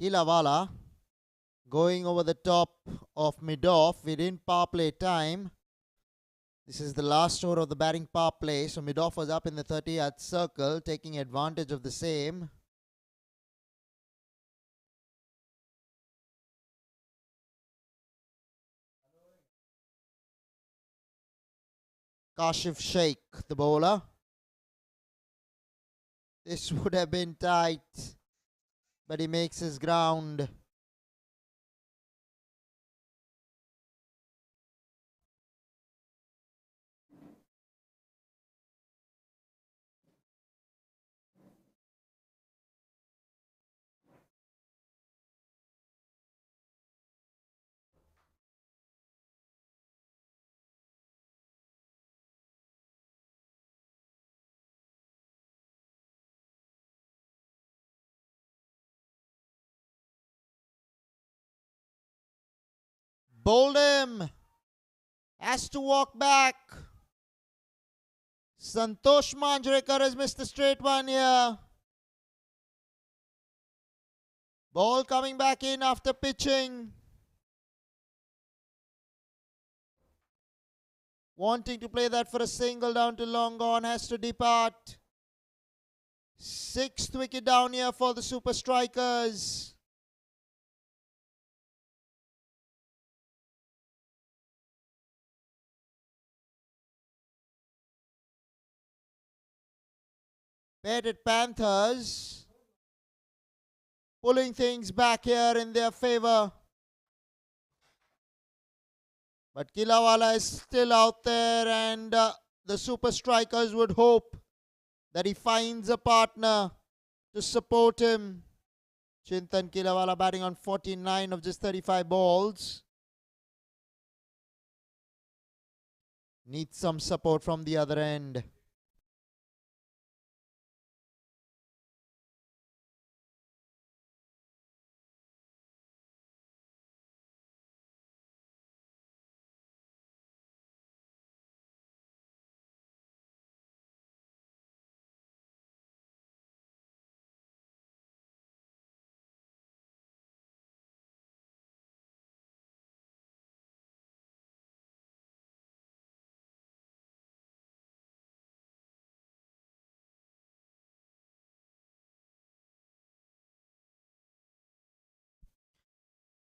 Kilawala going over the top of mid-off within power play time. This is the last over of the batting power play. So mid-off was up in the 30-yard circle, taking advantage of the same. Kashif Sheikh, the bowler. This would have been tight, but he makes his ground. Bowled him. Has to walk back. Santosh Manjrekar has missed the straight one here. Ball coming back in after pitching. Wanting to play that for a single down to long on, has to depart. 6th wicket down here for the super strikers. Parrot Panthers pulling things back here in their favour. But Kilawala is still out there, and the super strikers would hope that he finds a partner to support him. Chintan Kilawala batting on 49 of just 35 balls. Needs some support from the other end.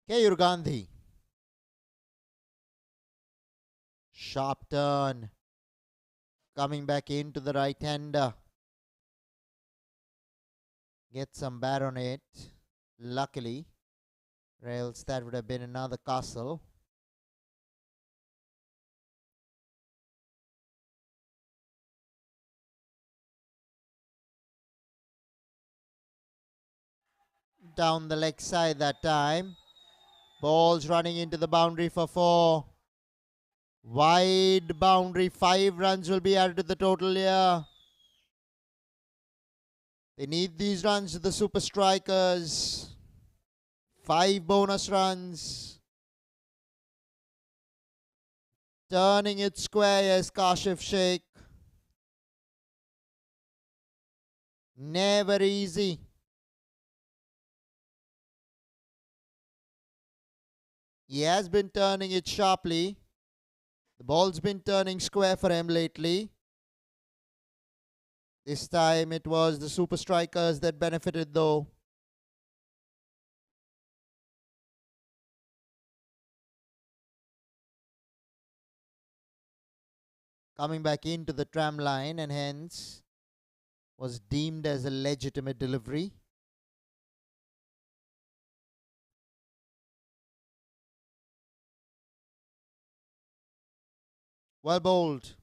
Keyur Gandhi. Sharp turn. Coming back into the right-hander. Get some bat on it. Luckily. Or else that would have been another castle. Down the leg side that time. Balls running into the boundary for 4. Wide boundary. 5 runs will be added to the total here. They need these runs, the super strikers. 5 bonus runs. Turning it square, yes, Kashif Sheikh. Never easy. He has been turning it sharply. The ball's been turning square for him lately. This time it was the super strikers that benefited though. Coming back into the tram line and hence was deemed as a legitimate delivery. Well bowled.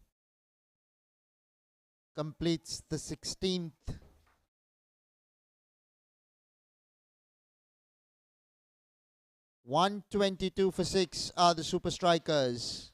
Completes the 16th. $122 for 6 are the super strikers.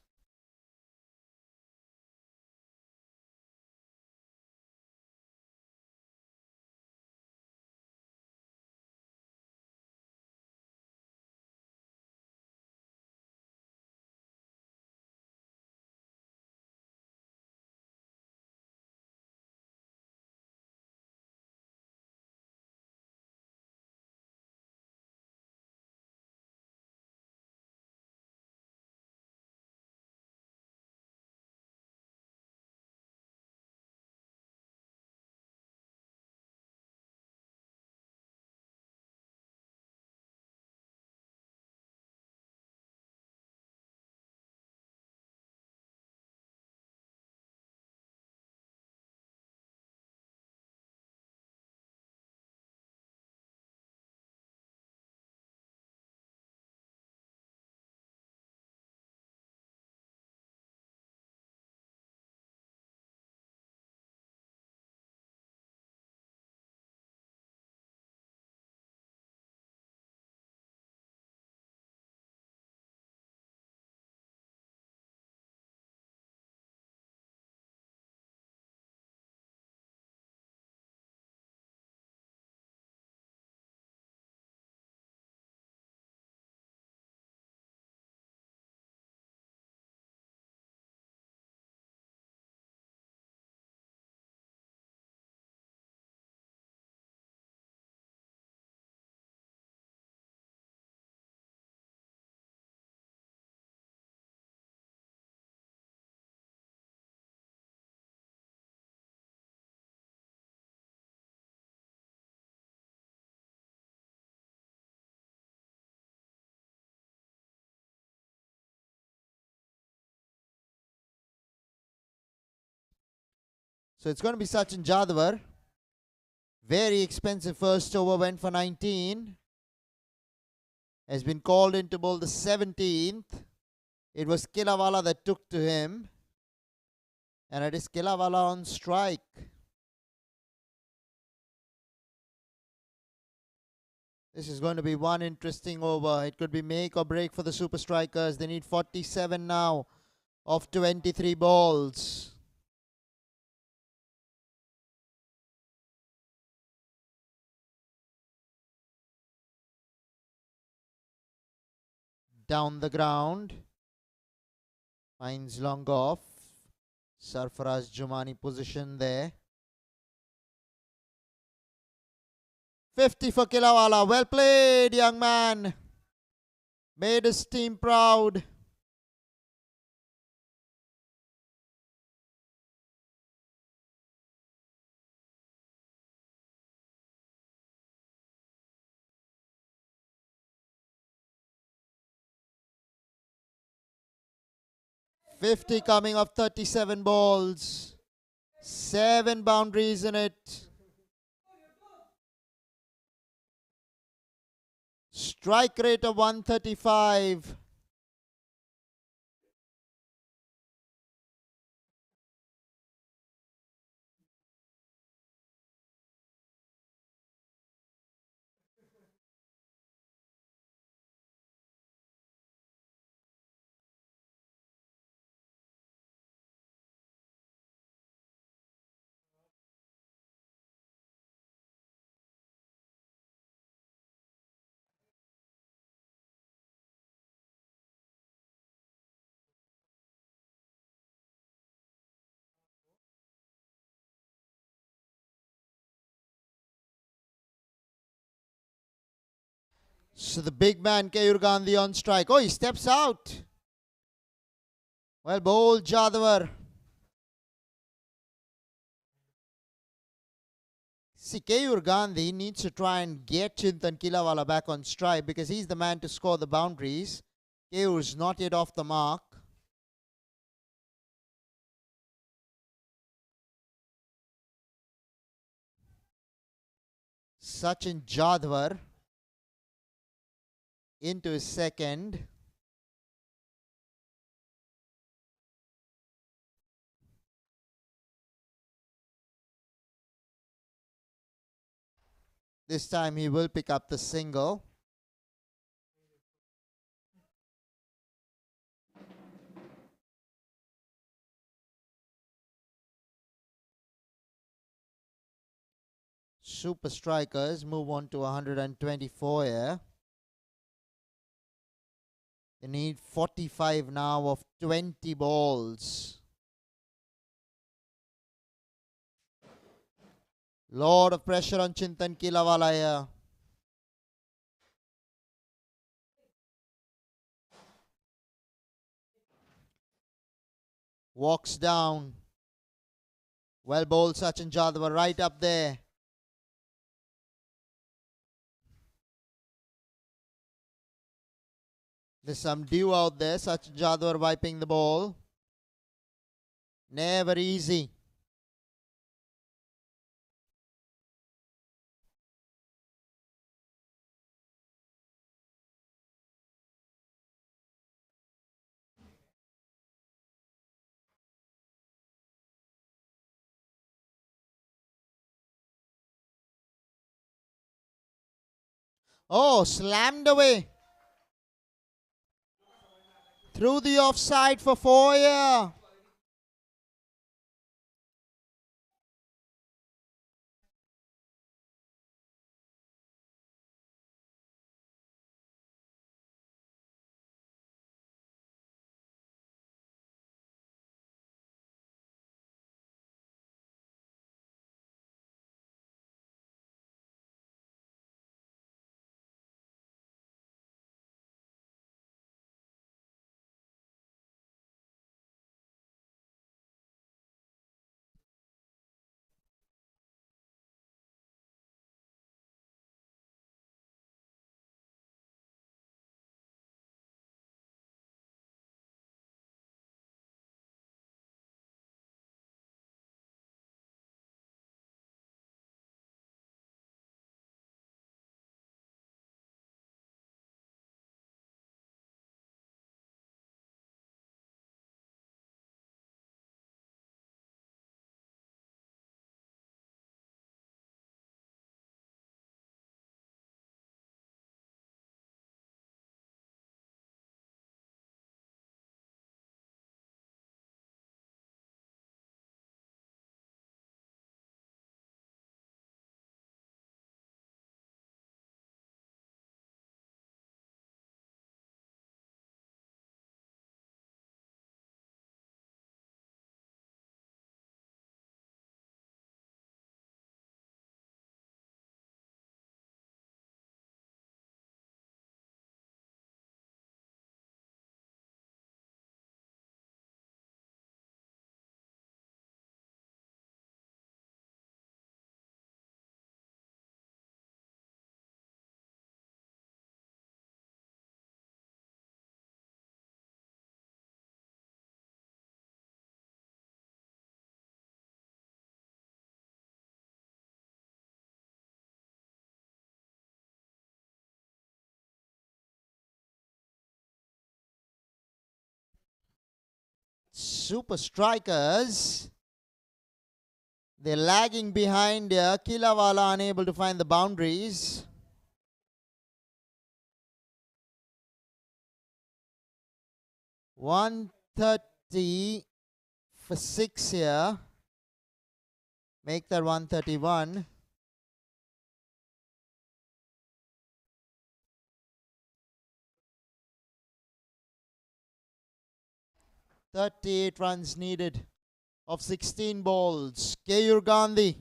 So it's going to be Sachin Jadhavar. Very expensive first over, went for 19. Has been called in to bowl the 17th. It was Kilawala that took to him. And it is Kilawala on strike. This is going to be one interesting over. It could be make or break for the super strikers. They need 47 now of 23 balls. Down the ground. Finds long off. Sarfaraz Jumani position there. 50 for Kilawala. Well played, young man. Made his team proud. 50 coming off 37 balls. 7 boundaries in it. Strike rate of 135. So the big man Keyur Gandhi on strike. Oh, he steps out. Well bowled, Jadhavar. See, Keyur Gandhi needs to try and get Chintan Kilawala back on strike because he's the man to score the boundaries. Keyur's not yet off the mark. Sachin Jadhavar into his second. This time he will pick up the single. Super strikers move on to 124 here. They need 45 now of 20 balls. Lot of pressure on Chintan Kilawala here. Walks down. Well bowled Sachin Jadhavar right up there. There's some dew out there. Sachin Jadhavar wiping the ball. Never easy. Oh, slammed away. Through the offside for 4 here. super strikers, they're lagging behind here. Kilawala unable to find the boundaries. $130 for 6 here. Make that 131. $38 runs needed of 16 balls. Keyur Gandhi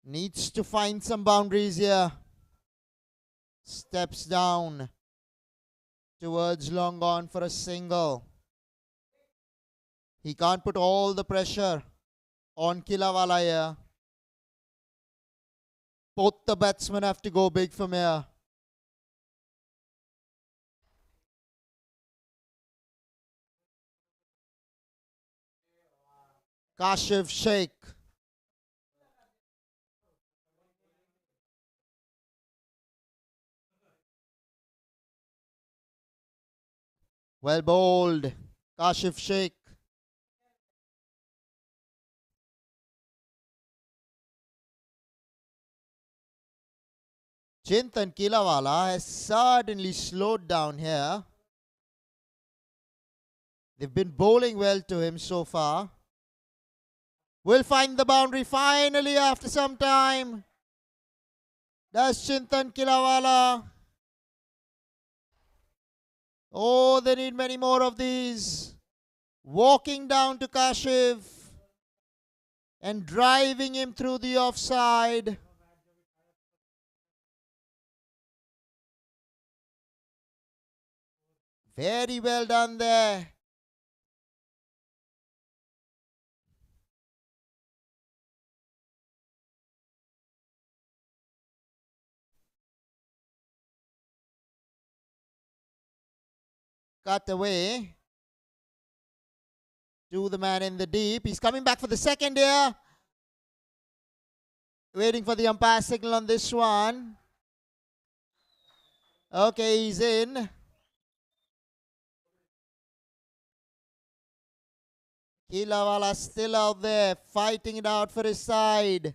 needs to find some boundaries here. Steps down towards long on for a single. He can't put all the pressure on Kilawala here. Both the batsmen have to go big from here. Kashif Sheikh. Well bowled. Kashif Sheikh. Chintan Kilawala has suddenly slowed down here. They've been bowling well to him so far. Will find the boundary finally after some time. Does Chintan Kilawala? Oh, they need many more of these. Walking down to Kashif and driving him through the offside. Very well done there. Cut away to the man in the deep. He's coming back for the second here. Waiting for the umpire signal on this one. Okay, he's in. Kilawala still out there, fighting it out for his side.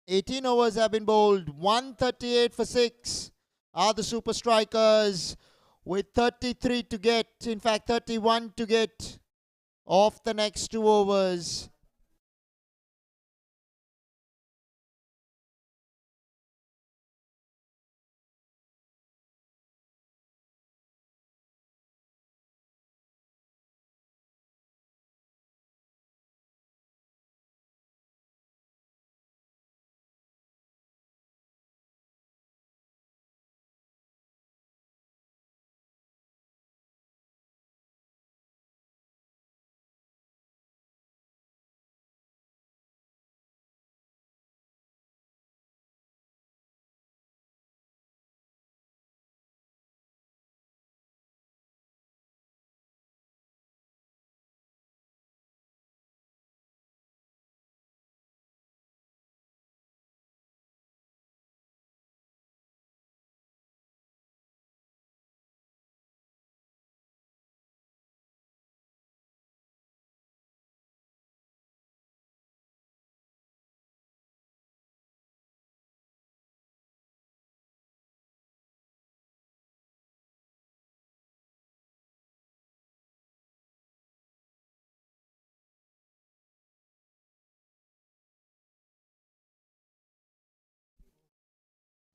$18 overs have been bowled. 138 for 6 are the super strikers, with 33 to get. In fact, 31 to get off the next 2 overs.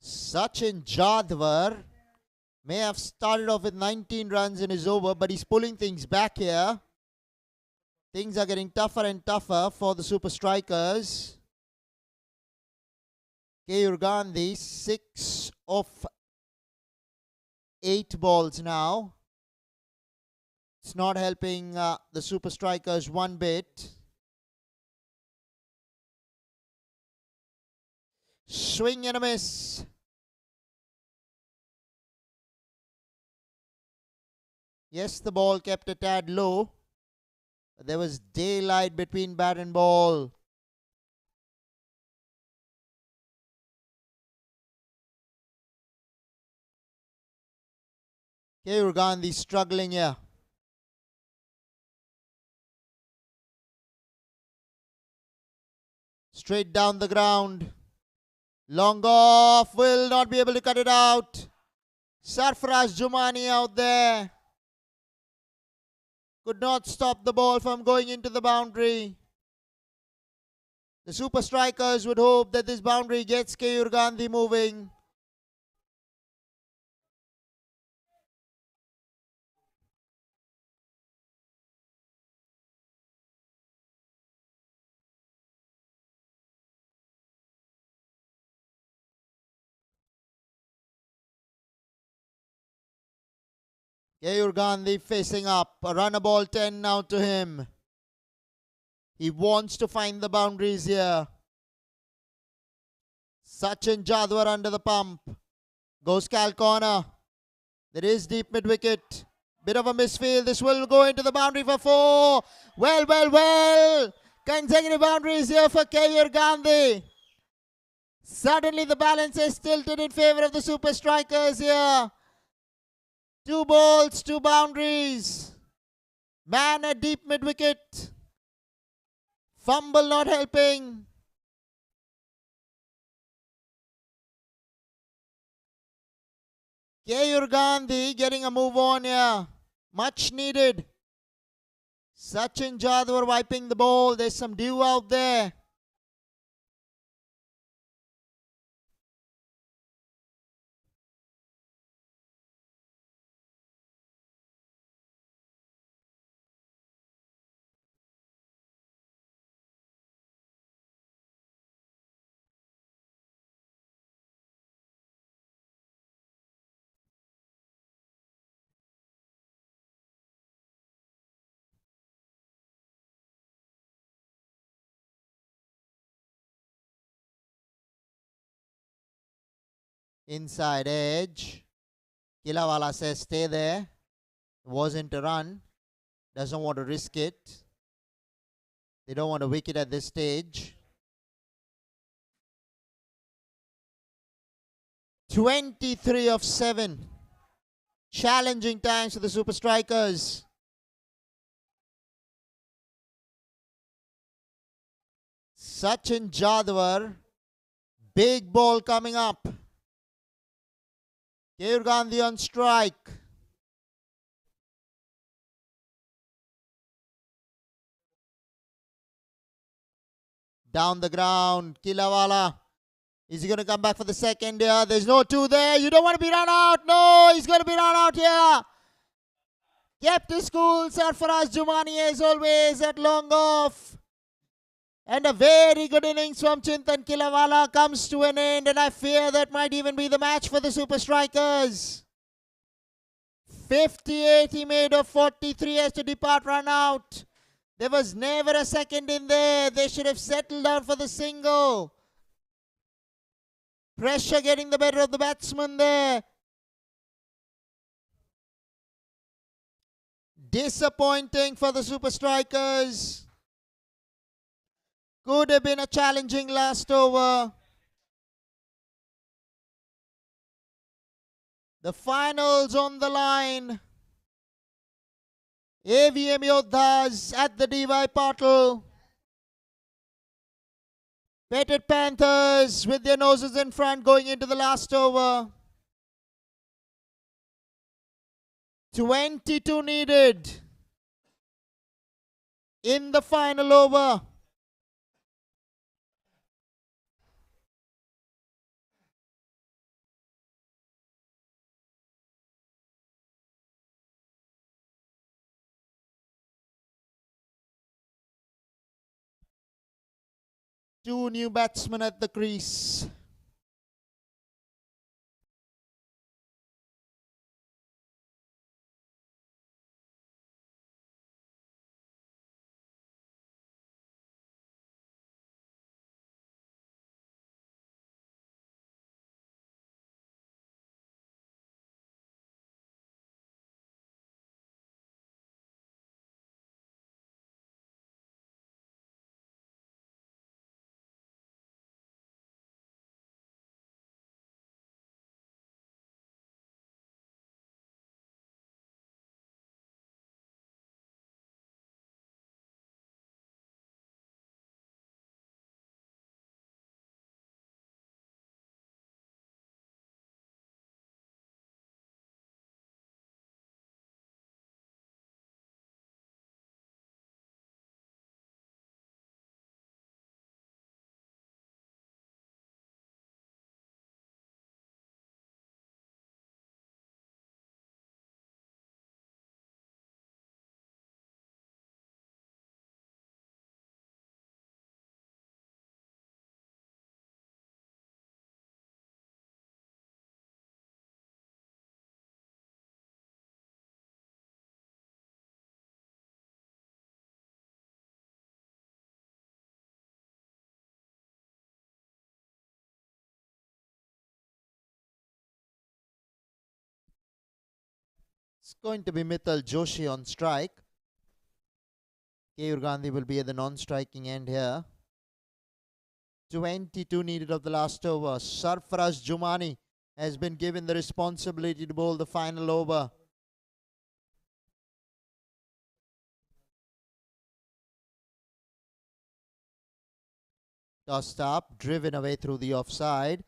Sachin Jadwar may have started off with 19 runs in his over, but he's pulling things back here. Things are getting tougher and tougher for the super strikers. Keyur Gandhi, 6 of 8 balls now. It's not helping the super strikers one bit. Swing and a miss. Yes, the ball kept a tad low. But there was daylight between bat and ball. Keyur Gandhi struggling here. Straight down the ground. Long off. Will not be able to cut it out. Sarfaraz Jumani out there. Could not stop the ball from going into the boundary. The super strikers would hope that this boundary gets Keyur Gandhi moving. Keyur Gandhi facing up. A runner ball 10 now to him. He wants to find the boundaries here. Sachin Jadwar under the pump. Goes Cal corner. There is deep mid wicket. Bit of a misfield. This will go into the boundary for 4. Well. Consecutive boundaries here for Keyur Gandhi. Suddenly the balance is tilted in favor of the super strikers here. 2 balls, 2 boundaries. Man at deep mid wicket. Fumble not helping. Keyur Gandhi getting a move on here. Much needed. Sachin Jadwar wiping the ball. There's some dew out there. Inside edge. Kilawala says stay there. Wasn't a run. Doesn't want to risk it. They don't want a wicket at this stage. 23 of 7. Challenging times for the super strikers. Sachin Jadwar. Big ball coming up. Keyur Gandhi on strike. Down the ground. Kilawala. Is he going to come back for the second here? There's no 2 there. You don't want to be run out. No, he's going to be run out here. Kept his cool. Sarfaraz Jumani as always at long off. And a very good innings from Chintan Kilawala comes to an end. And I fear that might even be the match for the super strikers. 58 he made of 43 has to depart run out. There was never a second in there. They should have settled down for the single. Pressure getting the better of the batsman there. Disappointing for the super strikers. Could have been a challenging last over. The finals on the line. AVM Yodhas at the DY Patil. Petit Panthers with their noses in front going into the last over. 22 needed in the final over. Two new batsmen at the crease. It's going to be Mithal Joshi on strike. Keyur Gandhi will be at the non-striking end here. 22 needed of the last over. Sarfaraz Jumani has been given the responsibility to bowl the final over. Tossed up, driven away through the offside.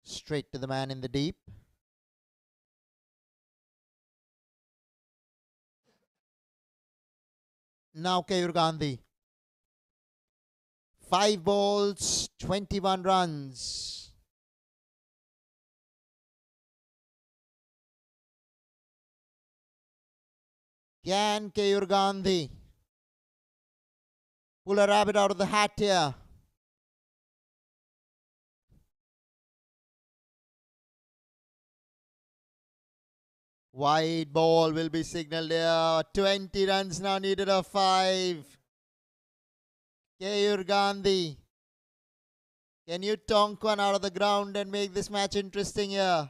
Straight to the man in the deep. Now Keyur Gandhi. 5 balls, 21 runs. Can Keyur Gandhi pull a rabbit out of the hat here? Wide ball will be signalled here. 20 runs now needed of 5. Keyur Gandhi, can you tonk one out of the ground and make this match interesting here?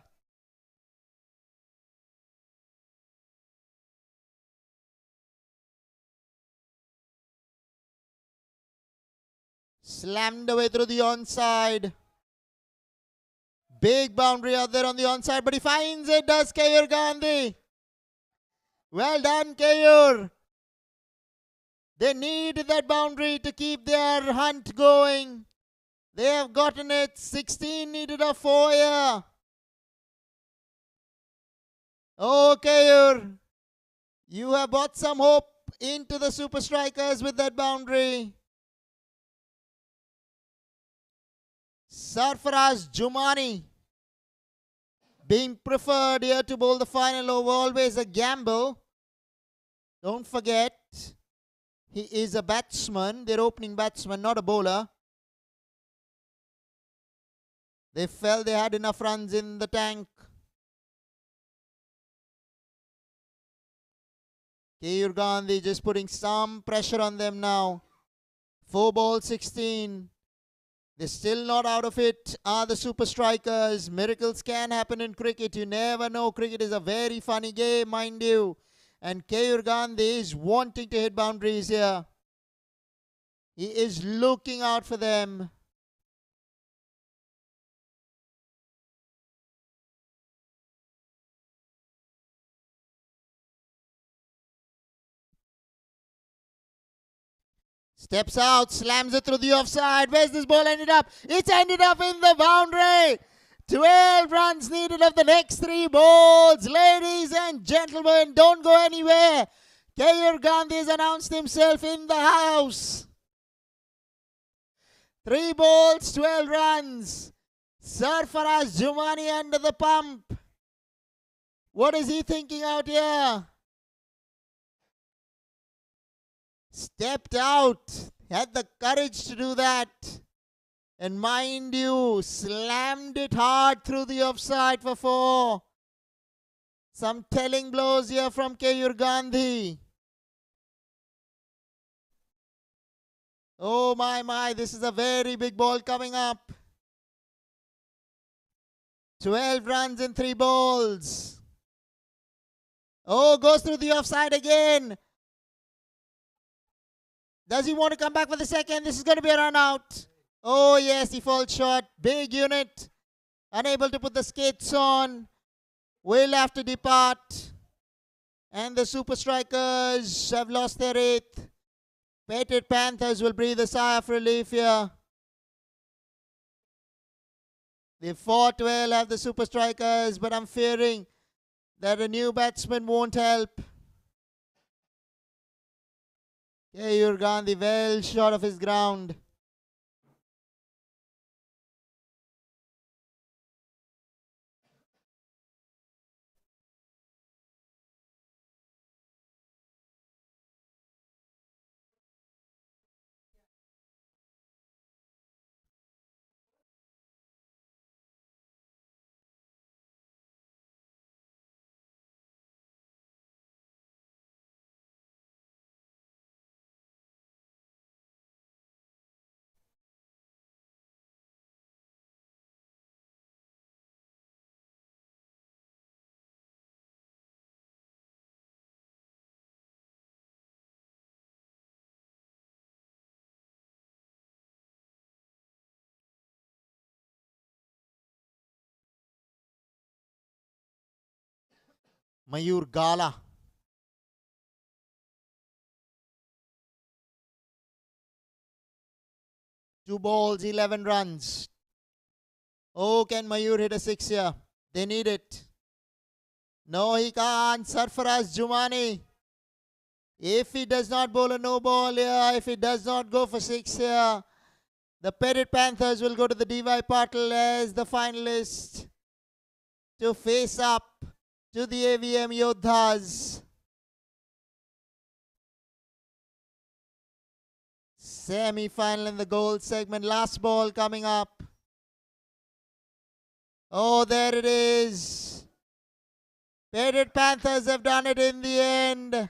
Slammed away through the onside. Big boundary out there on the onside, but he finds it, does Keyur Gandhi. Well done, Keyur. They need that boundary to keep their hunt going. They have gotten it. 16 needed of 4 here. Oh, Keyur, you have brought some hope into the super strikers with that boundary. Sarfaraz Jumani being preferred here to bowl the final over. Always a gamble. Don't forget, he is a batsman, their opening batsman, not a bowler. They felt they had enough runs in the tank. Keyur Gandhi just putting some pressure on them now. 4 balls, 16. They're still not out of it, are the super strikers. Miracles can happen in cricket. You never know. Cricket is a very funny game, mind you. And Keyur Gandhi is wanting to hit boundaries here. He is looking out for them. Steps out, slams it through the offside. Where's this ball ended up? It's ended up in the boundary. 12 runs needed of the next 3 balls. Ladies and gentlemen, don't go anywhere. Keyur Gandhi has announced himself in the house. 3 balls, 12 runs. Sarfaraz Jumani under the pump. What is he thinking out here? Stepped out, had the courage to do that. And mind you, slammed it hard through the offside for 4. Some telling blows here from Keyur Gandhi. Oh my, this is a very big ball coming up. 12 runs in 3 balls. Oh, goes through the offside again. Does he want to come back for the second? This is going to be a run out. Oh yes, he falls short. Big unit. Unable to put the skates on. Will have to depart. And the super strikers have lost their 8th. Petit Panthers will breathe a sigh of relief here. They fought well, have the super strikers, but I'm fearing that a new batsman won't help. Keyur Gandhi well short of his ground. Mayur Gala. Two balls, 11 runs. Oh, can Mayur hit a six here? They need it. No, he can't. Sarfaraz Jumani. If he does not bowl a no ball here, if he does not go for six here, the Petit Panthers will go to the D.Y. Patil as the finalist to face up to the AVM Yodhas. Semi-final in the gold segment. Last ball coming up. Oh, there it is. Petit Panthers have done it in the end,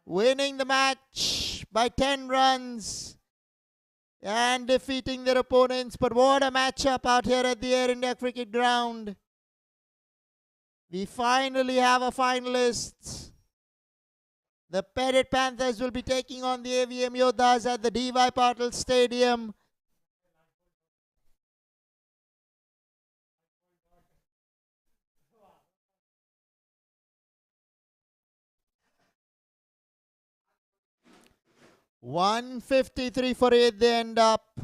winning the match by 10 runs and defeating their opponents. But what a matchup out here at the Air India Cricket Ground. We finally have a finalist. The Parrot Panthers will be taking on the AVM Yodhas at the D.Y. Patil Stadium. $153 for it, they end up.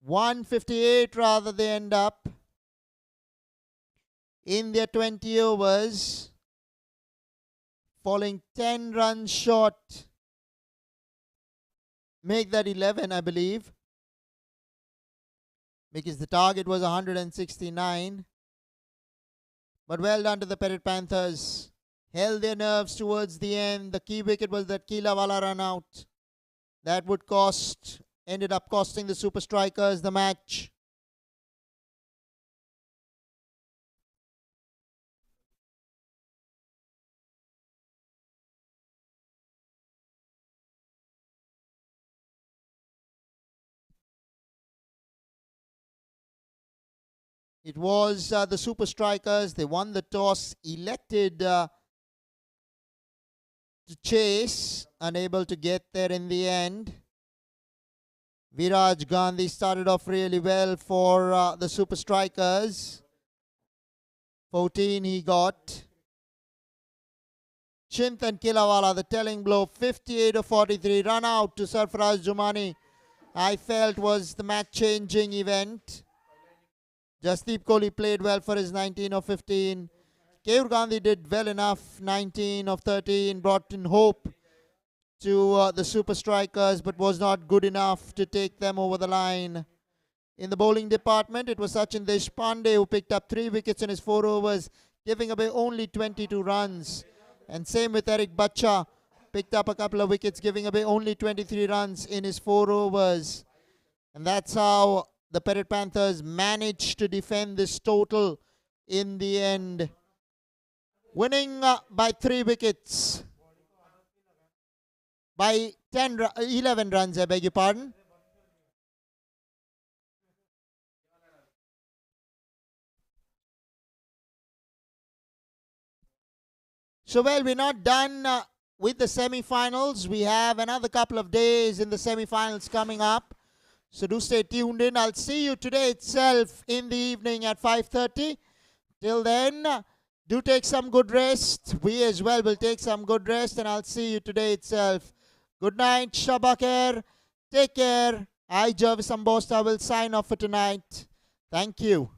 158 rather, they end up. In their 20 overs, falling 10 runs short. Make that 11, I believe, because the target was 169. But well done to the Parrot Panthers. Held their nerves towards the end. The key wicket was that Keelawala run out. That would ended up costing the Super Strikers the match. It was the Super Strikers. They won the toss, elected to chase, unable to get there in the end. Viraj Gandhi started off really well for the Super Strikers. 14 he got. Chintan Keelawala, the telling blow, 58 of 43. Run out to Sarfaraz Jumani, I felt was the match-changing event. Jasdeep Kohli played well for his 19 of 15. Keyur Gandhi did well enough, 19 of 13, brought in hope to the Super Strikers, but was not good enough to take them over the line. In the bowling department, it was Sachin Deshpande who picked up 3 wickets in his 4 overs, giving away only 22 runs. And same with Eric Bacha, picked up a couple of wickets, giving away only 23 runs in his 4 overs. And that's how the Parrot Panthers managed to defend this total in the end, winning by 3 wickets. By 11 runs, I beg your pardon. So, well, we're not done with the semi-finals. We have another couple of days in the semi-finals coming up. So do stay tuned in. I'll see you today itself in the evening at 5:30. Till then, do take some good rest. We as well will take some good rest, and I'll see you today itself. Good night, Shabakir. Take care. I, Jervis Ambosta, will sign off for tonight. Thank you.